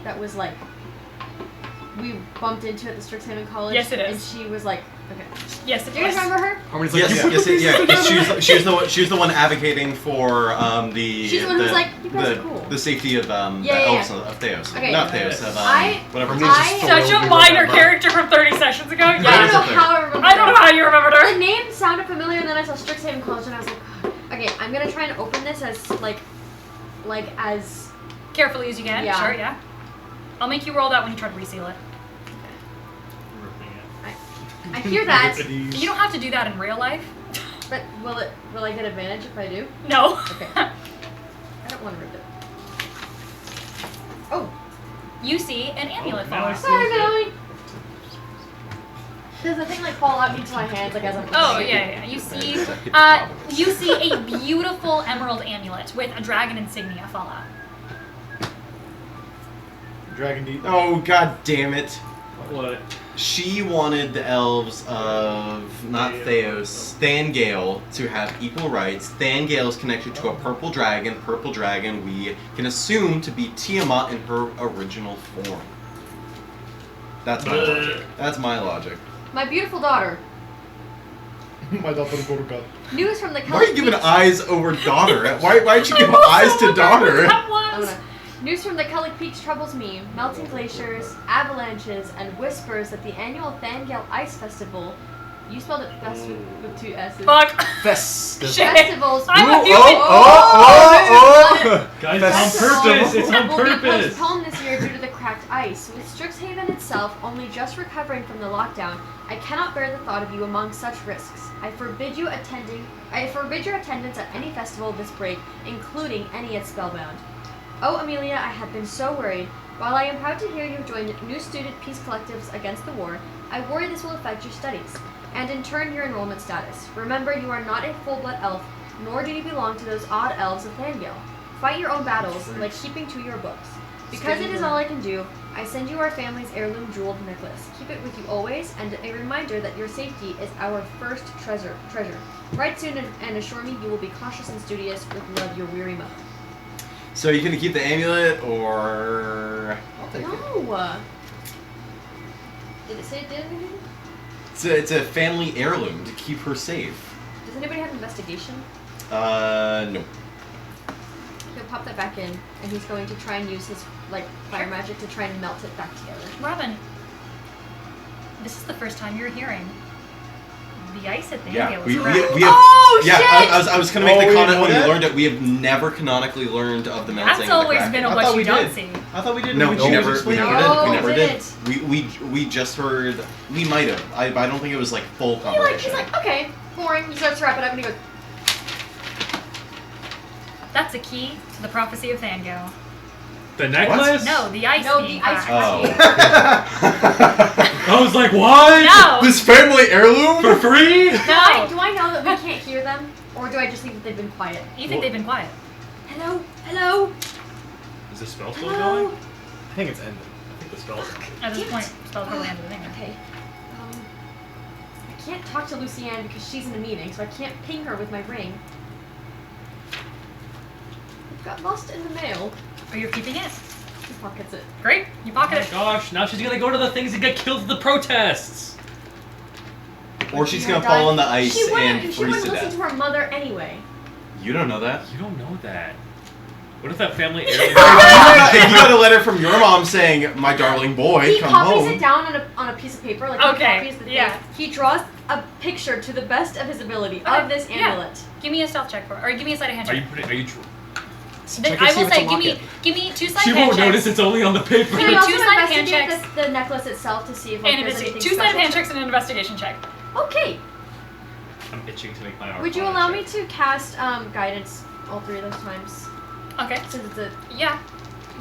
bumped into at the Strixhaven College? Yes, it is. And she was like, okay. Yes, it Do you guys was. remember her? Harmony's Yes, like, yeah. She was the one advocating for the. She's the one who's like, you guys are cool. The safety of the Yeah. elves of Theos. Okay. Not Theos, of whatever. Such a minor character from 30 sessions ago. I Yeah. don't know okay. how I remember I don't know that. how you remembered The her. name sounded familiar, and then I saw Strixhaven College, and I was like, God. Okay, I'm gonna try and open this as as. Carefully as you can. Yeah. Sure, yeah. I'll make you roll that when you try to reseal it. I hear that, You don't have to do that in real life. but will I get advantage if I do? No. Okay. I don't want to rip it. Oh, You see an amulet fall out. sorry, Melanie. Does the thing fall out into my hands as I'm? Oh yeah. You see, a beautiful emerald amulet with a dragon insignia fall out. Dragon D. Oh, god damn it. What? She wanted the elves of, not Theos, Thangale, to have equal rights. Thangale is connected to a purple dragon. Purple dragon we can assume to be Tiamat in her original form. That's my logic. That's my logic. My beautiful daughter. My daughter go to God. News from the. Why are you giving eyes over daughter? Why'd you give eyes to daughter? That I'm was. gonna- News from the Kellic Peaks troubles me. Melting glaciers, avalanches, and whispers that the annual Thangale Ice Festival. You spelled it fest with 2 S's. Fuck. Festive. Shit. Festivals. I'm a oh, human. Guys, Festivals it's on purpose. It's on will be purpose. postponed this year due to the cracked ice. With Strixhaven itself only just recovering from the lockdown, I cannot bear the thought of you among such risks. I forbid your attendance at any festival this break, including any at Spellbound. Oh, Amelia, I have been so worried. While I am proud to hear you have joined new student peace collectives against the war, I worry this will affect your studies, and in turn your enrollment status. Remember, you are not a full-blood elf, nor do you belong to those odd elves of Thangale. Fight your own battles, like keeping to your books. Because it is all I can do, I send you our family's heirloom jeweled necklace. Keep it with you always, and a reminder that your safety is our first treasure. Write soon and assure me you will be cautious and studious. With love, your weary mother. So are you gonna keep the amulet, or I'll take it. No. Did it say it did anything? It's a family heirloom to keep her safe. Does anybody have investigation? No. He'll pop that back in, and he's going to try and use his fire magic to try and melt it back together. Robin, this is the first time you're hearing the ice at the Yeah, Thangale we was have. around. Yeah, shit! I was gonna make Oh, the we comment know when we that? learned it. We have never canonically learned of the melting. That's of the always Kraken. been a I what thought you we don't did. see. I thought we did. No, when we she was never explaining did. it. Oh, We never did. didn't. We just heard. We might have. I don't think it was like full He's conversation. like, okay, boring. He starts to wrap it up, and he goes, That's a key to the prophecy of Thangale. The necklace? No, the ice No, being the ice cracked. Oh. I was like, what? No. This family heirloom? For free? do No. I know that we can't hear them, or do I just think that they've been quiet? You think they've been quiet? Hello, hello, Is the spell still hello. going? I think it's ended. I think the spell's ended. At this Damn point, it. spell probably ended anyway. Okay. I can't talk to Lucienne because she's in a meeting, so I can't ping her with my ring. It got lost in the mail. Or you're keeping it. She pockets it. Great, you Oh pocket my it. gosh, now she's gonna go to the things and get killed at the protests! Or she's She gonna had fall died- in the ice She and wouldn't freeze listen to death. to her mother anyway. You don't know that. You don't know that. What if that family If you got a letter from your mom saying, "My darling boy, He come copies home." it down on a piece of paper, like Okay, he copies the yeah. thing. He draws a picture to the best of his ability Okay, of this yeah. amulet. Give me a stealth check for, or give me a sleight of hand Are you check. putting, are you tr- Then Check I and see will if it's say, a give locket. me 2 sleight She of hand won't checks. notice it's only on the paper. Can Give we me also 2 sleight of hand investigate checks. the necklace itself to see if And there's investigate. anything 2 sleight of special hand to it? checks and an investigation check. Okay. I'm itching to make my arm. Would you allow me to cast guidance all 3 of those times? Okay. Since it's a, Yeah.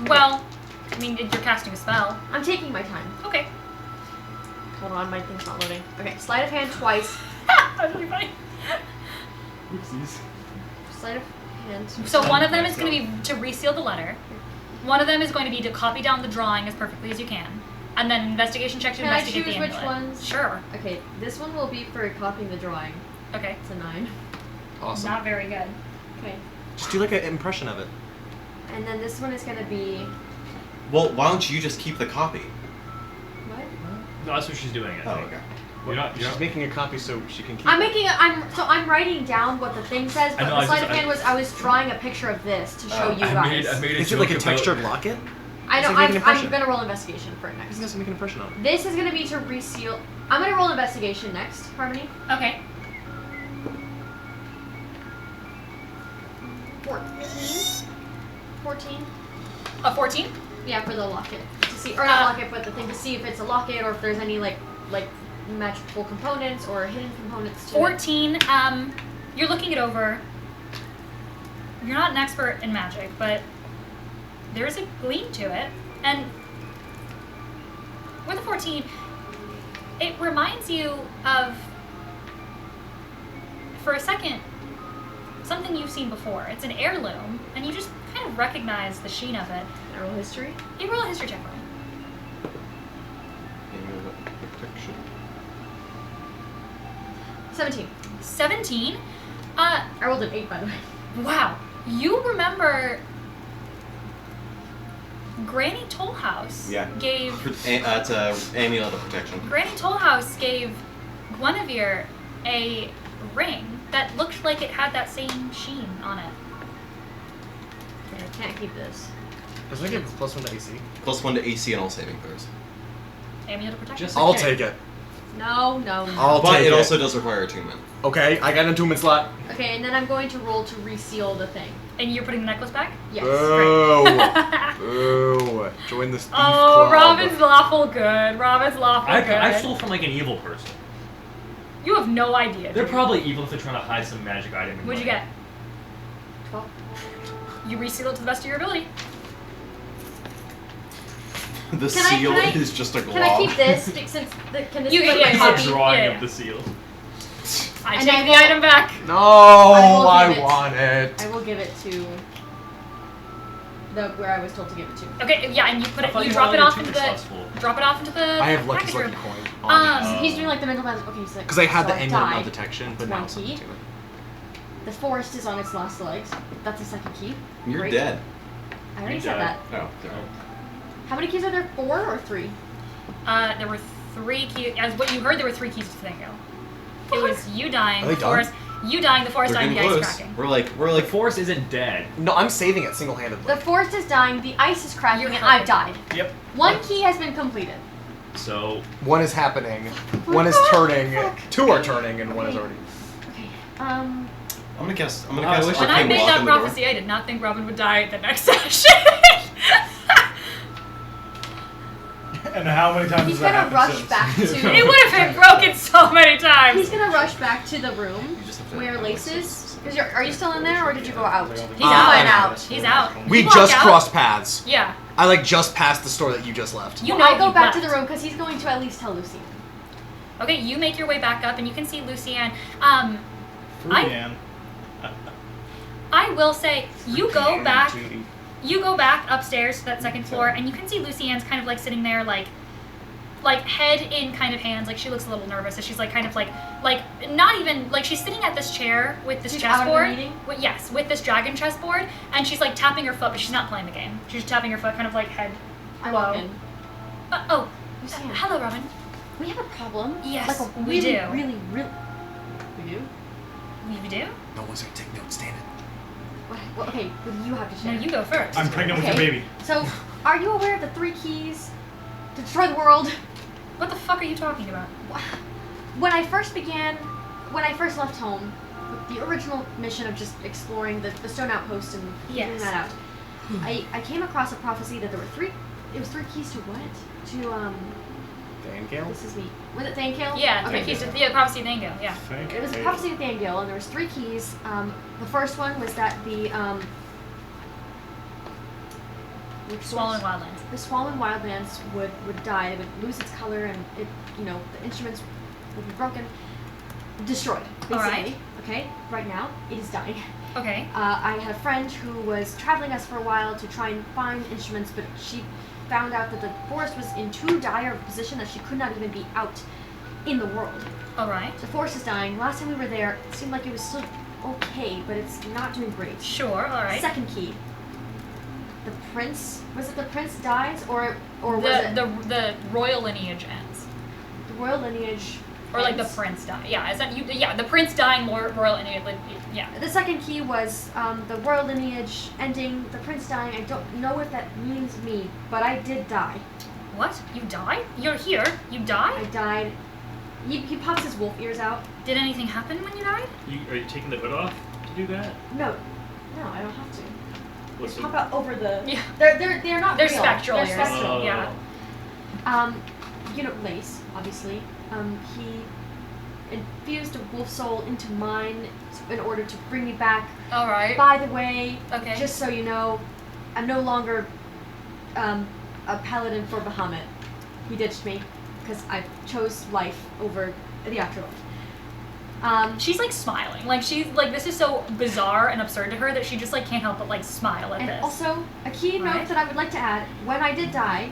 Well, I mean, you're casting a spell. I'm taking my time. Okay. Hold on, my thing's not loading. Okay, sleight of hand twice. That's really funny. Oopsies. Sleight of hand. So one of them is going to be to reseal the letter. One of them is going to be to copy down the drawing as perfectly as you can. And then an investigation check to Can I investigate choose the which amulet. ones? Sure. Okay, this one will be for copying the drawing. Okay. It's a 9. Awesome. Not very good. Okay. Just do like an impression of it. And then this one is gonna be Well, why don't you just keep the copy? what? No, that's what she's doing, I Oh, think. okay. She's making a copy so she can keep I'm it. making. I'm writing down what the thing says. But I know, the sleight of I hand was I was drawing a picture of this to show you I guys. made a Is it like a joke about- textured locket? I know. It's like making an I'm impression. gonna roll investigation for it I next. think that's make an impression on it. This is gonna be to reseal. I'm gonna roll investigation next, Harmony. Okay. 14. A 14? Yeah, for the locket to see, or not locket, but the thing to see if it's a locket or if there's any like magical components or hidden components to it. 14. You're looking it over. You're not an expert in magic, but there is a gleam to it, and with a 14, it reminds you of, for a second, something you've seen before. It's an heirloom, and you just kind of recognize the sheen of it. Can I roll history? You roll a history check for me. Protection. 17. 17. I rolled an 8, by the way. Wow. You remember Granny Tollhouse Yeah. gave It's a amulet of protection. Granny Tollhouse gave Guinevere a ring that looked like it had that same sheen on it. Okay, I can't keep this. Doesn't it give +1 to AC? +1 to AC and all saving throws. Amulet of protection. Just- I'll Okay. take it. No, no, no. I'll But take it it. also does require attunement. Okay, I got an attunement slot. Okay, and then I'm going to roll to reseal the thing. And you're putting the necklace back? Yes. Boo. Boo. Join the thief Oh, club. Robin's lawful good. Robin's lawful good. I stole from like an evil person. You have no idea. They're dude. probably evil if they're trying to hide some magic item. in What'd you money. get? 12. You reseal it to the best of your ability. The Can I- seal can I- is just a glob. Can I keep this? Since can this You be can- like yeah, a yeah, A copy? drawing Yeah, of yeah. the seal. I And take I the will- item back. No, will I give it. want it. I will give it to the where I was told to give it to. Okay, yeah, and you put I it. thought You you drop wanted it a off into attunement the. slot's full. Drop it off into the. I have Lucky's package lucky room. coin on So me. he's doing like the mental math. Okay, so Because I had so the I amulet died. of detection, but now One it's key. something to it. The forest is on its last legs. That's the second key. You're Great. dead. I already You said died. that. Oh, sorry. How many keys are there? 4 or 3? There were 3 keys. As what you heard, there were 3 keys to the Tango. It was you dying, Are the they done? forest. You dying, the forest We're dying, getting the ice close. cracking. We're The like forest isn't dead. No, I'm saving it single-handedly. The forest is dying. The ice is cracking, You're and I've helping. died. Yep. 1 key has been completed. So One is happening, one is turning, 2 are turning, and one is already... Okay. I'm gonna guess. I'm gonna Oh, I guess. wish When I arcane made block that in the door. prophecy, I did not think Robin would die at the next session. And how many times He's has that gonna happened rush since? back to. It would have been broken so many times. He's gonna rush back to the room You just have to where have Lace like is. six. Because are you still in there, or did you go out? He's I'm out. out. He's out. We You walk just out. crossed paths. Yeah. I like just passed the store that you just left. You Well, know I go he back to left. the room because he's going to at least tell Lucy. Okay, you make your way back up, and you can see Lucienne. Fruian. I will say, you go back. You go back upstairs to that second floor, and you can see Lucienne's kind of like sitting there, like head in kind of hands, like she looks a little nervous. As she's like kind of like not even like she's sitting at this chair with this She's out of the chessboard. meeting? Yes, with this dragon chessboard, and she's like tapping her foot, but she's not playing the game. She's just tapping her foot, kind of like head. I low. walk in. Lucienne, Hello, Robin. we have a problem. Yes, like a we really, do. really. We do? You do? No one's gonna take notes, damn it. Well, okay, what do you have to No, share? you go first. I'm pregnant with your Okay. baby. So, are you aware of the 3 keys to destroy the world? What the fuck are you talking about? When I first left home, with the original mission of just exploring the stone outpost and figuring Yes. that out, I came across a prophecy that there were 3. It was 3 keys to what? To Dangale? This is me. Was it Thankale? Yeah, Okay. 3 keys to the prophecy Nango. Yeah. Thank It was a you. prophecy of Thankale, and there was 3 keys. The first one was that the Swallowing wildlands. the swollen wildlands would die. It would lose its color, and the instruments would be broken, destroyed. Basically. Alright. Okay. Right now, it is dying. Okay. I had a friend who was traveling us for a while to try and find instruments, but she found out that the forest was in too dire of a position that she could not even be out in the world. All right. The forest is dying. Last time we were there, it seemed like it was still okay, but it's not doing great. Sure. All right. Second key. The prince. Was it the prince dies, or was it The royal lineage ends. the royal lineage Or like the ends. prince dying. Yeah, is that you? Yeah, the prince dying, royal lineage. Like, yeah. The second key was the royal lineage ending, the prince dying. I don't know what that means to me, but I did die. What? You died? You're here. You died? I died. He pops his wolf ears out. Did anything happen when you died? Are you taking the hood off to do that? No, I don't have to. What's Pop out over the. Yeah. They're not They're real. spectral They're ears. spectral. Oh. Yeah. Lace, obviously. He infused a wolf soul into mine in order to bring me back. All right. By the way, Okay. just so you know, I'm no longer a paladin for Bahamut. He ditched me because I chose life over the afterlife. She's like smiling. Like she's like, this is so bizarre and absurd to her that she just like can't help but like smile at And this. also, a key note Right. that I would like to add, when I did die,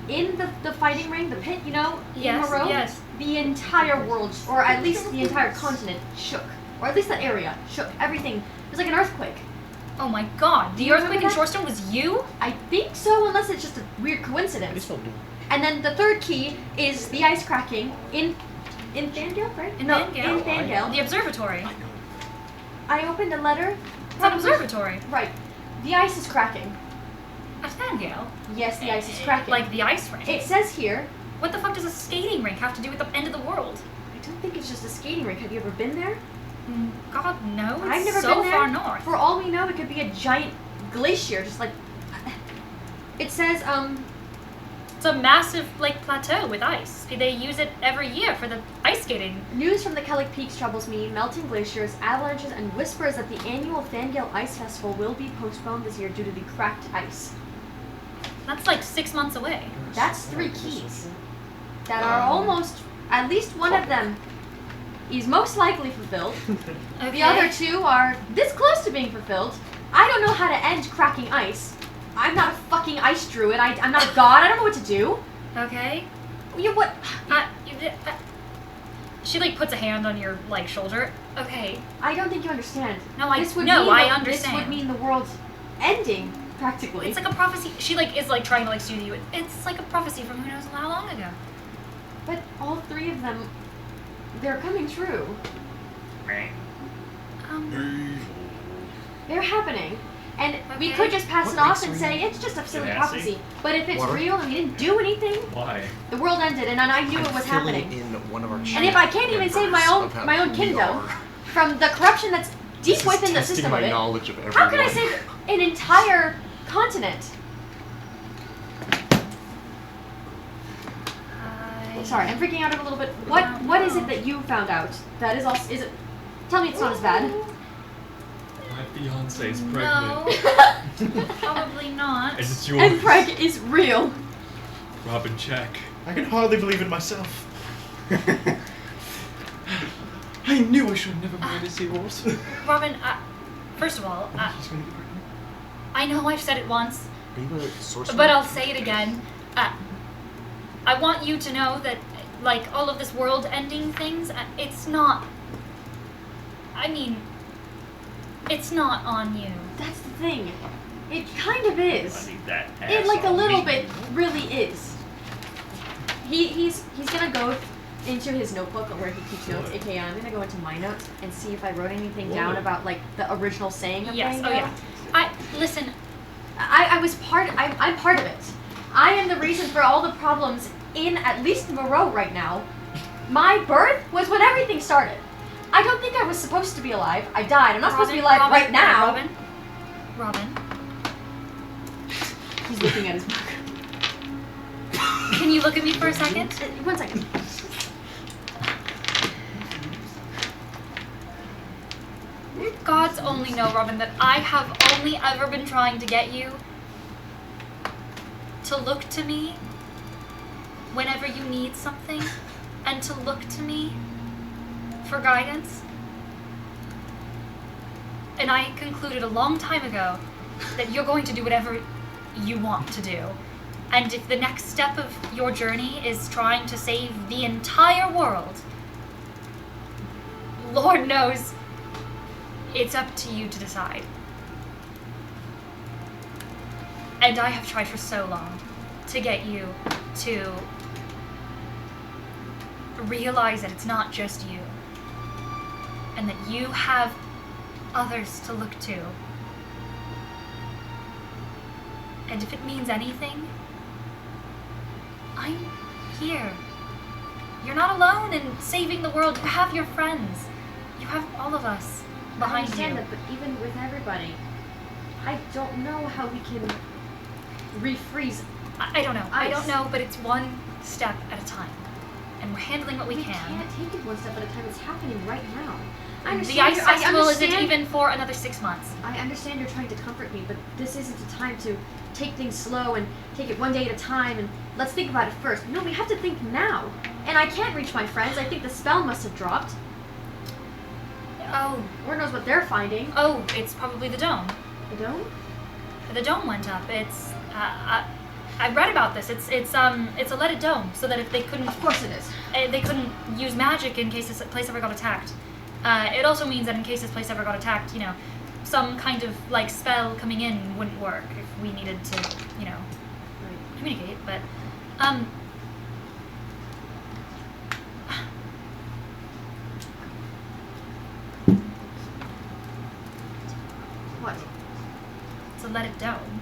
in the fighting ring, the pit, in Yes, Moreau, yes. the entire world, or at least the entire continent, shook. Or at least that area shook. Everything. It was like an earthquake. Oh my god, Do the you earthquake in remember that? Shorestone was you? I think so, unless it's just a weird coincidence. And then the third key is the ice cracking in Fangale, right? In no, Fangale? in Fangale. The observatory. I opened a letter. It's an probably- observatory. Right. The ice is cracking. At Fangale. Yes, the ice is cracking. Like the ice rink. It says here, What the fuck does a skating rink have to do with the end of the world? I don't think it's just a skating rink. Have you ever been there? God, no. It's I've never so been there. far north. For all we know, it could be a giant glacier, just like. It says, It's a massive like plateau with ice. They use it every year for the ice skating. news from the Kellic Peaks troubles me. Melting glaciers, avalanches, and whispers that the annual Fangale Ice Festival will be postponed this year due to the cracked ice. That's like 6 months away. That's 3 keys that are almost, at least one of them is most likely fulfilled. Okay. The other 2 are this close to being fulfilled. I don't know how to end cracking ice. I'm not a fucking ice druid. I'm not a god. I don't know what to do. Okay. What? She like puts a hand on your like shoulder. Okay. I don't think you understand. No, I understand. This would mean the world ending, practically. It's like a prophecy. She like is like trying to like soothe you. It's like a prophecy from who knows how long ago. But all 3 of them, they're coming true. They're happening. And we Okay. could just pass What it off makes and her say it's just a silly Ganassi? prophecy. But if it's Water? real and we didn't do anything, Why? the world ended and I knew I'm it was filling happening. in one of our And if I can't even save my chambers of own who we kingdom are. from the corruption that's deep This is within the testing system of my it, knowledge of everyone. how can I save an entire continent? Sorry, I'm freaking out a little bit. What is it that you found out? That is also is it? Tell me it's not as bad. My fiance's pregnant. No, probably not. And it's And yours. Preg is real. Robin, check. I can hardly believe it myself. I knew I should never marry a seahorse. Robin, first of all, She's gonna get pregnant. I know I've said it once, Are you a sorcerer? but I'll say it again. I want you to know that, like, all of this world-ending things, it's not... I mean, it's not on you. That's the thing. It kind of is. I need that ass It like a on little me. bit really is. He's gonna go into his notebook where he keeps notes, aka I'm gonna go into my notes and see if I wrote anything down Whoa. about like the original saying of Yes, Fangale. oh yeah. Listen, I'm part of it. I am the reason for all the problems in at least Moreau right now. My birth was when everything started. I don't think I was supposed to be alive. I died. I'm not supposed to be alive right now. Robin, He's looking at his book. can you look at me for a second? 1 second. Gods only know, Robin, that I have only ever been trying to get you to look to me whenever you need something and to look to me for guidance. And I concluded a long time ago that you're going to do whatever you want to do. And if the next step of your journey is trying to save the entire world, Lord knows it's up to you to decide. And I have tried for so long to get you to realize that it's not just you. And that you have others to look to. And if it means anything, I'm here. You're not alone in saving the world. You have your friends. You have all of us I behind understand you. that, but even with everybody, I don't know how we can refreeze. I don't know. I Ice. don't know, but it's one step at a time. And we're handling what we We can. can't take it one step at a time. It's happening right now. I The understand. ice I festival isn't understand- even for another 6 months. I understand you're trying to comfort me, but this isn't the time to take things slow and take it one day at a time and let's think about it first. No, we have to think now. And I can't reach my friends. I think the spell must have dropped. Oh, Lord knows what they're finding. oh, it's probably the dome. The dome? The dome went up. It's I read about this. It's a leaded dome, so that if they couldn't, Of course it is. they couldn't use magic in case this place ever got attacked. It also means that in case this place ever got attacked, you know, some kind of like spell coming in wouldn't work if we needed to, you know, Right. communicate. But What? it's a leaded dome.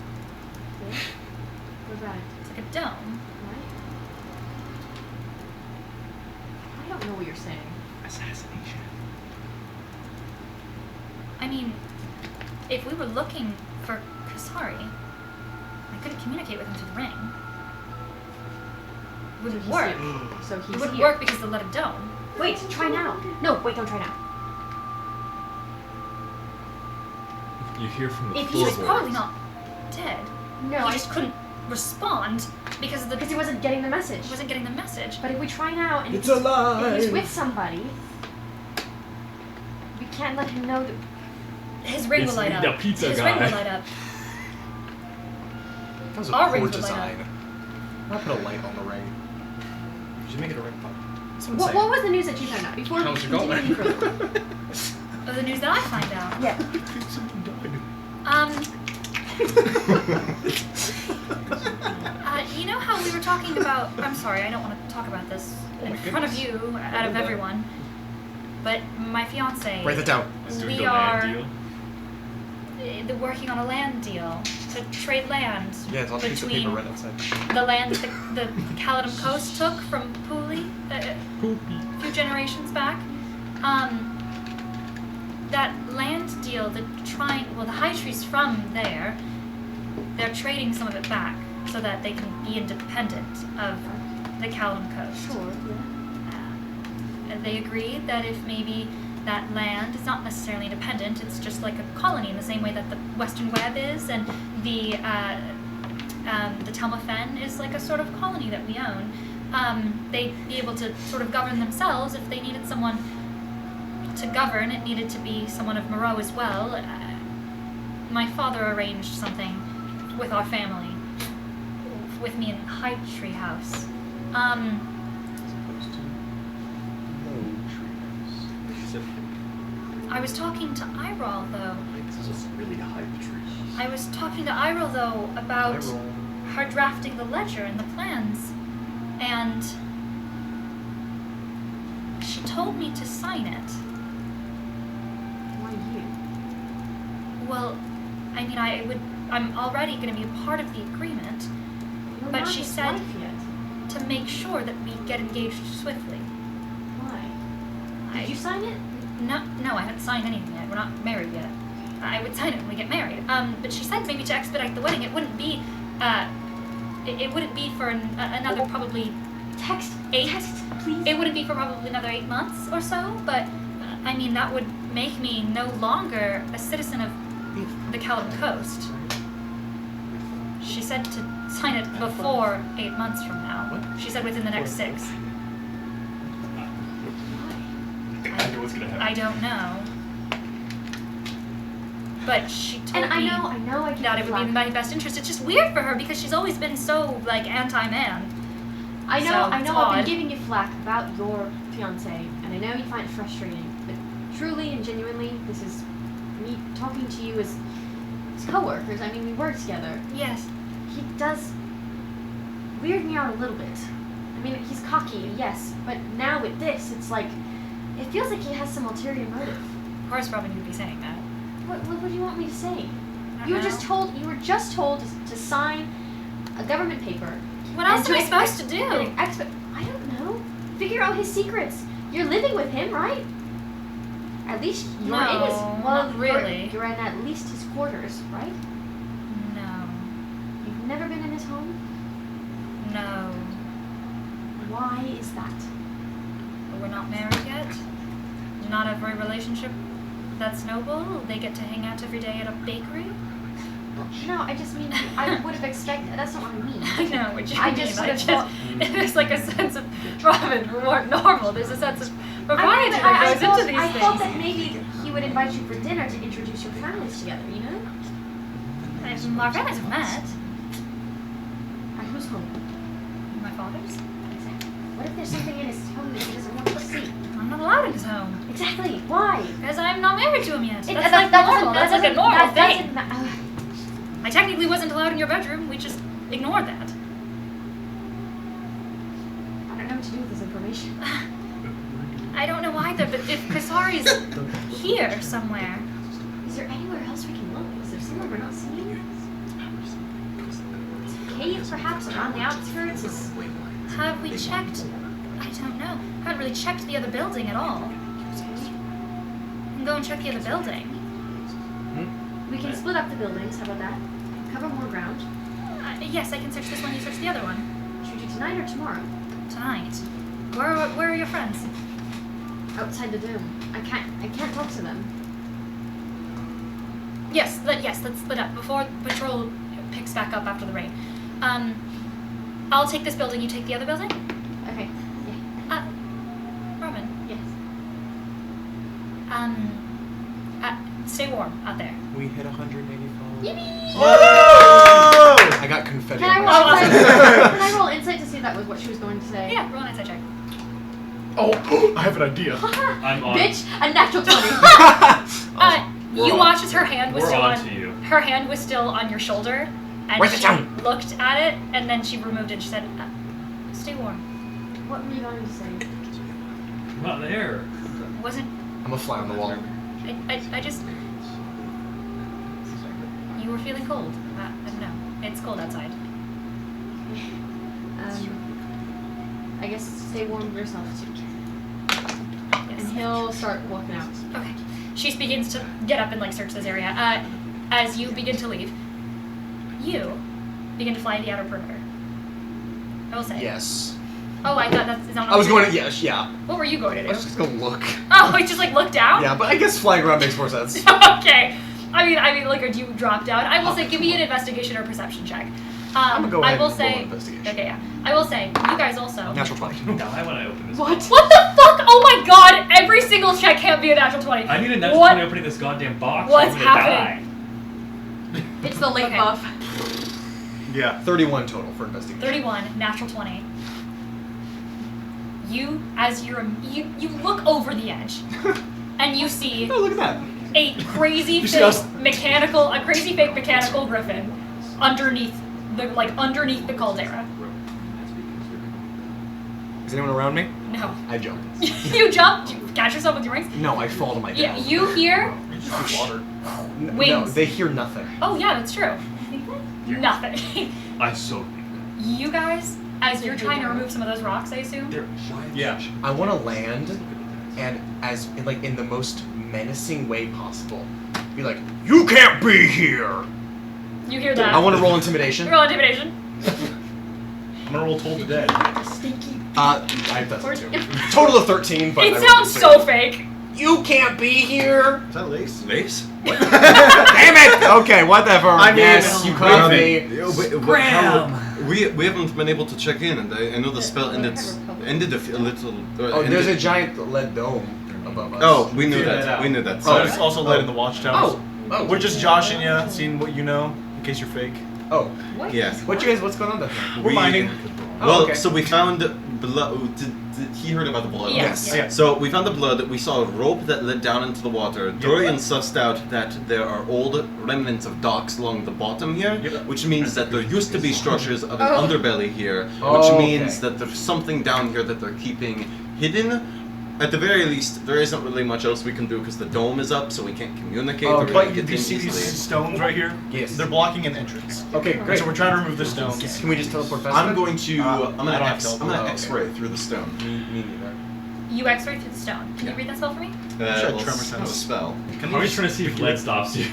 Okay. What's that? It's like a dome. Right? I don't know what you're saying. Assassination. I mean, if we were looking for Kasari, I couldn't communicate with him through the ring. It wouldn't So he's work. here. So he's It wouldn't here. work because of the leaded dome. Wait, try now. No, wait, don't try now. You hear from the If He was floorboards. probably not dead. No, He just couldn't respond because of the because he wasn't getting the message. he wasn't getting the message. But if we try now and It's if alive. he's with somebody, we can't let him know that. His ring It's will light me, up. the pizza His guy. ring will light up. That was a Our poor rings would light up. design. I'll put a light on the ring. You should make it a ring pop. Someone What, say- what was the news that you found out before we How's it continue any going? further? Of the news that I find out. Yeah. You know how we were talking about? I'm sorry, I don't want to talk about this in my front of goodness. you, out of everyone. But my fiance. Write that down. Is doing We the land are- deal. Working on a land deal to trade land Yeah, it's on a piece of paper between right outside. the land that the Caledon Coast took from Pooley a few generations back. That land deal, the high trees from there, they're trading some of it back so that they can be independent of the Caledon Coast. Sure, yeah. And they agreed that if maybe that land is not necessarily independent, it's just like a colony in the same way that the Western Web is, and the Telma Fen is like a sort of colony that we own. They'd be able to sort of govern themselves. If they needed someone to govern, it needed to be someone of Moreau as well. My father arranged something with our family, with me in High Tree House. I was talking to Irol though. Really high the trees. I was talking to Irol though about her drafting the ledger and the plans, and she told me to sign it. Why you? Well, I mean, I'm already going to be a part of the agreement You're But not she his said- wife yet. to make sure that we get engaged swiftly. Why? Did you sign it? No, I haven't signed anything yet. We're not married yet. I would sign it when we get married. But she said maybe to expedite the wedding. It wouldn't be, it wouldn't be for another probably Text. 8. Text, please. It wouldn't be for probably another 8 months or so. But I mean, that would make me no longer a citizen of the Caledon Coast. She said to sign it before 8 months from now. What? She said within the next 6. I know what's gonna happen. I don't know. But she told And I me know I can that it would be in my best interest. It's just weird for her because she's always been so like anti-man. I know, So, I it's know. I've odd. been giving you flack about your fiance, and I know you find it frustrating. But truly and genuinely, this is me talking to you as coworkers. I mean, we work together. Yes. He does weird me out a little bit. I mean, he's cocky, yes, but now with this, it's like, it feels like he has some ulterior motive. Of course, Robin, you'd be saying that. What do you want me to say? I don't You were know. just told to sign a government paper. What else And am I to supposed to do? I don't know. Figure out his secrets. You're living with him, right? At least you're in his. No, Well, not really. You're in at least his quarters, right? No. You've never been in his home. No. Why is that? But we're not married yet. Not every relationship that's noble. They get to hang out every day at a bakery. No, I just mean I would have expected. That's not what I mean. I know what you I mean. just I would've just thought- there's like a sense of Robin, we weren't normal. There's a sense of I propriety that goes into these I things. thought that maybe he would invite you for dinner to introduce your families together. You know? Our families have met. At whose home? My father's. Exactly. What if there's something in his home that he doesn't want to see? I'm not allowed in his home Exactly. Why? because I'm not married to him yet. It- That's like normal. That's like a normal that thing. doesn't ma- I technically wasn't allowed in your bedroom. We just ignored that. I don't know what to do with this information. I don't know either, but if Kasari's here somewhere, Is there anywhere else we can look? Is there somewhere we're not seeing? Cave, perhaps, around the outskirts? have we checked? I don't know. Haven't really checked the other building at all. We can go and check the other building. We can split up the buildings. How about that? Cover more ground. Yes, I can search this one. You search the other one. Should we do tonight or tomorrow? Tonight. Where are your friends? Outside the dome. I can't talk to them. Yes, let's split up before patrol picks back up after the rain. I'll take this building. You take the other building. Okay. Yeah. Robin. Yes. Stay warm out there. We hit 185. Yippee! Whoa! I got confetti. Can I on roll my insight? shirt. Can I roll insight to see if that was what she was going to say? Yeah, roll an insight check. Oh, I have an idea. I'm on. Bitch, a natural 20. We're You on. watch as her hand was We're still on on to you. her hand was still on your shoulder, and Where's the she tongue? looked at it, and then she removed it. And she said, "Stay warm." What were you going to say? I'm not there. It wasn't. I'm a fly on the wall. I just. You were feeling cold. I don't know. It's cold outside. I guess stay warm yourself too. And Yes. he'll start walking out. Okay. She begins to get up and like search this area. As you begin to leave, you begin to fly the outer perimeter. I will say. Yes. Oh, I thought that's not. I was going to, yes, yeah. What were you going to do? I was just going to look. Oh, I just like looked down. Yeah, but I guess flying around makes more sense. Okay. I mean, like, or do you drop down? I will say, give me an investigation or perception check. I'm gonna go ahead I will and say, roll investigation. okay, yeah. I will say, you guys also. Natural 20. Die when I open this. What? What the fuck? Oh my god! Every single check can't be a natural 20. I need a natural What? 20 opening this goddamn box. What's I'm gonna happening? It's the late Okay. buff. Yeah. 31 total for investigation. 31, natural 20. You, as you look over the edge, and you see Oh, look at that. a crazy You see fake us- mechanical griffin underneath the caldera. Is anyone around me? No. I jump. You jump, you catch yourself with your wings. No, I fall to my Yeah, death. you hear. Water. No, wings. they hear nothing. Oh yeah, that's true. Nothing. I so think You guys, as you're trying to remove some of those rocks, I assume. that. Yeah. I want to land, and in the most menacing way possible, be like, "You can't be here." You hear that? I want to roll intimidation. Roll intimidation. I'm gonna roll Toll the Dead. Stinky. That's a 2. Total of 13, but It I sounds so fake. You can't be here. Is that Lace? Lace? Damn it! Okay, whatever. I mean, yes, you caught me. We haven't been able to check in, and I know the spell ended a little. Oh, there's a giant lead dome above us. Oh, we knew Figure that. that out. We knew that. Oh, Sorry. there's also light in the watchtowers. Oh. We're just joshing you, seeing what you know, in case you're fake. Oh. What? Yeah. What's going on down here? We're mining. Oh, Well, okay. so we found blood. He heard about the blood. Yes. Yeah. So we found the blood. We saw a rope that led down into the water. Dorian sussed out that there are old remnants of docks along the bottom here, Yep. which means that there used to be structures of an Oh. underbelly here, which Oh, means okay. that there's something down here that they're keeping hidden. At the very least, there isn't really much else we can do because the dome is up, so we can't communicate or Okay. really But get you in see these easily. stones right here? Yes. They're blocking an entrance. Okay, And great. so we're trying to remove the stones. Can we just teleport faster? I'm going to. I I'm gonna don't have to. I'm gonna Oh, okay. X-ray through the stone. Me neither. You X-ray through the stone. Can Yeah. you read that spell for me? Sure, Well, tremor it's not a sense. spell. Can I'm always trying to see if lead stops you.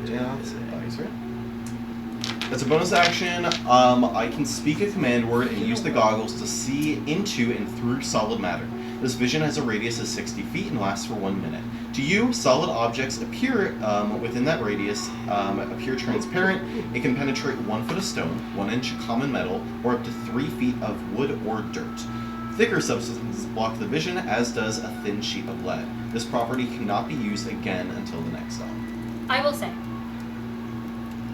Yeah, that's advisory. That's a bonus action. I can speak a command word and use the goggles to see into and through solid matter. This vision has a radius of 60 feet and lasts for 1 minute. To you, solid objects appear within that radius, appear transparent. It can penetrate 1 foot of stone, 1 inch of common metal, or up to 3 feet of wood or dirt. Thicker substances block the vision, as does a thin sheet of lead. This property cannot be used again until the next zone. I will say.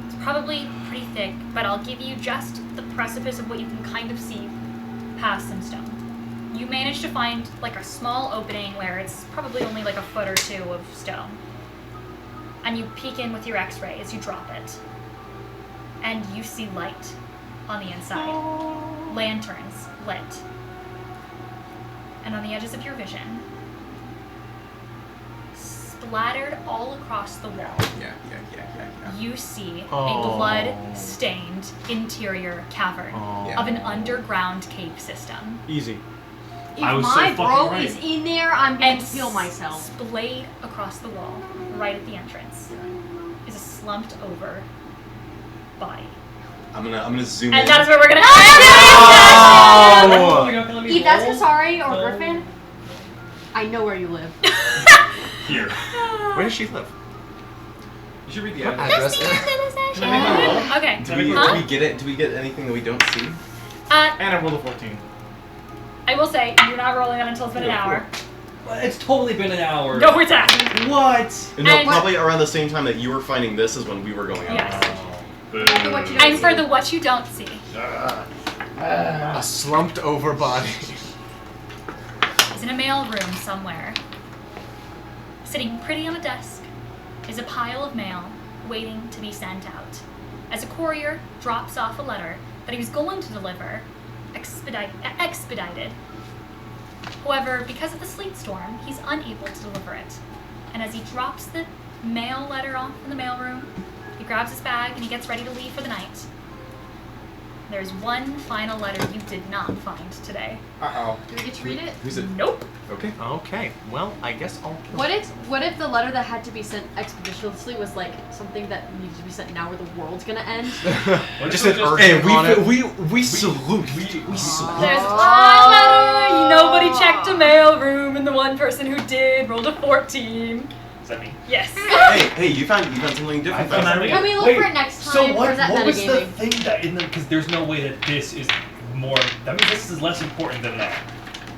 It's probably pretty thick, but I'll give you just the precipice of what you can kind of see past some stone. You manage to find like a small opening where it's probably only like a foot or 2 of stone. And you peek in with your X-ray as you drop it. And you see light on the inside. Lanterns lit. And on the edges of your vision, splattered all across the wall, Yeah. you see a Oh. blood-stained interior cavern Yeah. of an underground cave system. Easy. If I was so my fucking bro right. is in there, I'm gonna And kill myself. splayed across the wall, right at the entrance, is a slumped over body. I'm gonna zoom And in. that is where we're gonna Oh! If that's Kasari or Griffin, I know where you live. Here. Where does she live? You should read the What address. That's the end of the Can I make a roll? session. Okay. Do Huh? we get it? Do we get anything that we don't see? And I rolled a 14. I will say, you're not rolling that until it's been an hour. It's totally been an hour. No, it's at. What? No, And- probably around the same time that you were finding this is when we were going out. Yes. Boo. the what you don't And for the what you don't see, A slumped over body. is in a mail room somewhere. Sitting pretty on a desk is a pile of mail waiting to be sent out. As a courier drops off a letter that he was going to deliver, expedited. However, because of the sleet storm, he's unable to deliver it. And as he drops the mail letter off in the mailroom, he grabs his bag and he gets ready to leave for the night. There's one final letter you did not find today. Uh-oh. Do we get to read it? Who's it? Nope. Okay. Okay, well, I guess I'll kill What if the letter that had to be sent expeditiously was like something that needs to be sent now where the world's gonna end? Just an urgent Hey, on it. we salute. We salute. There's one letter. Nobody checked a mail room, and the one person who did rolled a 14. Is that me? Yes. Hey, you found something different. I found though. something- Can we look Wait, for it next time? So or what? is that What was the metagaming? thing that in the? Because there's no way that this is more. That means this is less important than that.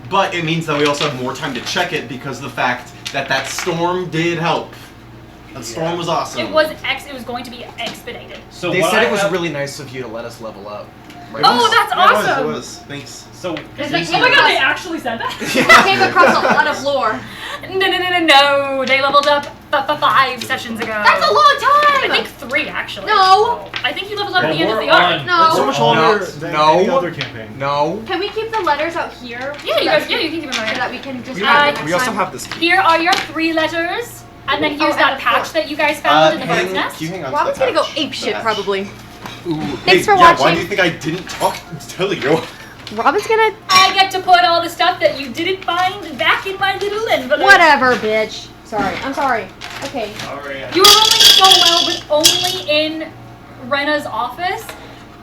But it means that we also have more time to check it because of the fact that that storm did help. That storm was awesome. It was going to be expedited. So They what said I it was have- really nice of you to let us level up. Right? Oh, that's Yeah, awesome! It was. Thanks. So There's Oh my god, they actually said that? I came across a lot of lore. No, they leveled up 5 sessions ago. That's a long I time! think 3 actually. No! I think you leveled up at Well, the end of we're the arc. on- No. So much No. longer No. than No. any other campaign. No. Can we keep the letters out here? Yeah, so you that guys. we Yeah, can- you can keep them So on. that we can just We, have it Uh, next we also time. have this key. Here are your 3 letters, and then here's Oh, that and patch 4. that you guys found in the bird's Can nest. you hang on Robin's to gonna that go patch? apeshit That probably. Ooh. Thanks for Yeah, watching. why do you think I didn't tell you? Robin's gonna. I get to put all the stuff that you didn't find back in my little envelope. Whatever, bitch. Sorry. I'm sorry. Okay. Alright. You were rolling so well, but only in Rena's office.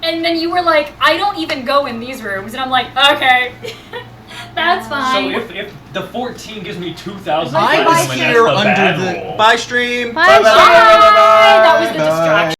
And then you were like, I don't even go in these rooms. And I'm like, okay. That's So fine. if the 14 gives me 2,000, Bye, I bye, was here under the. Bye, stream. Bye, Bye. That was the Bye. distraction.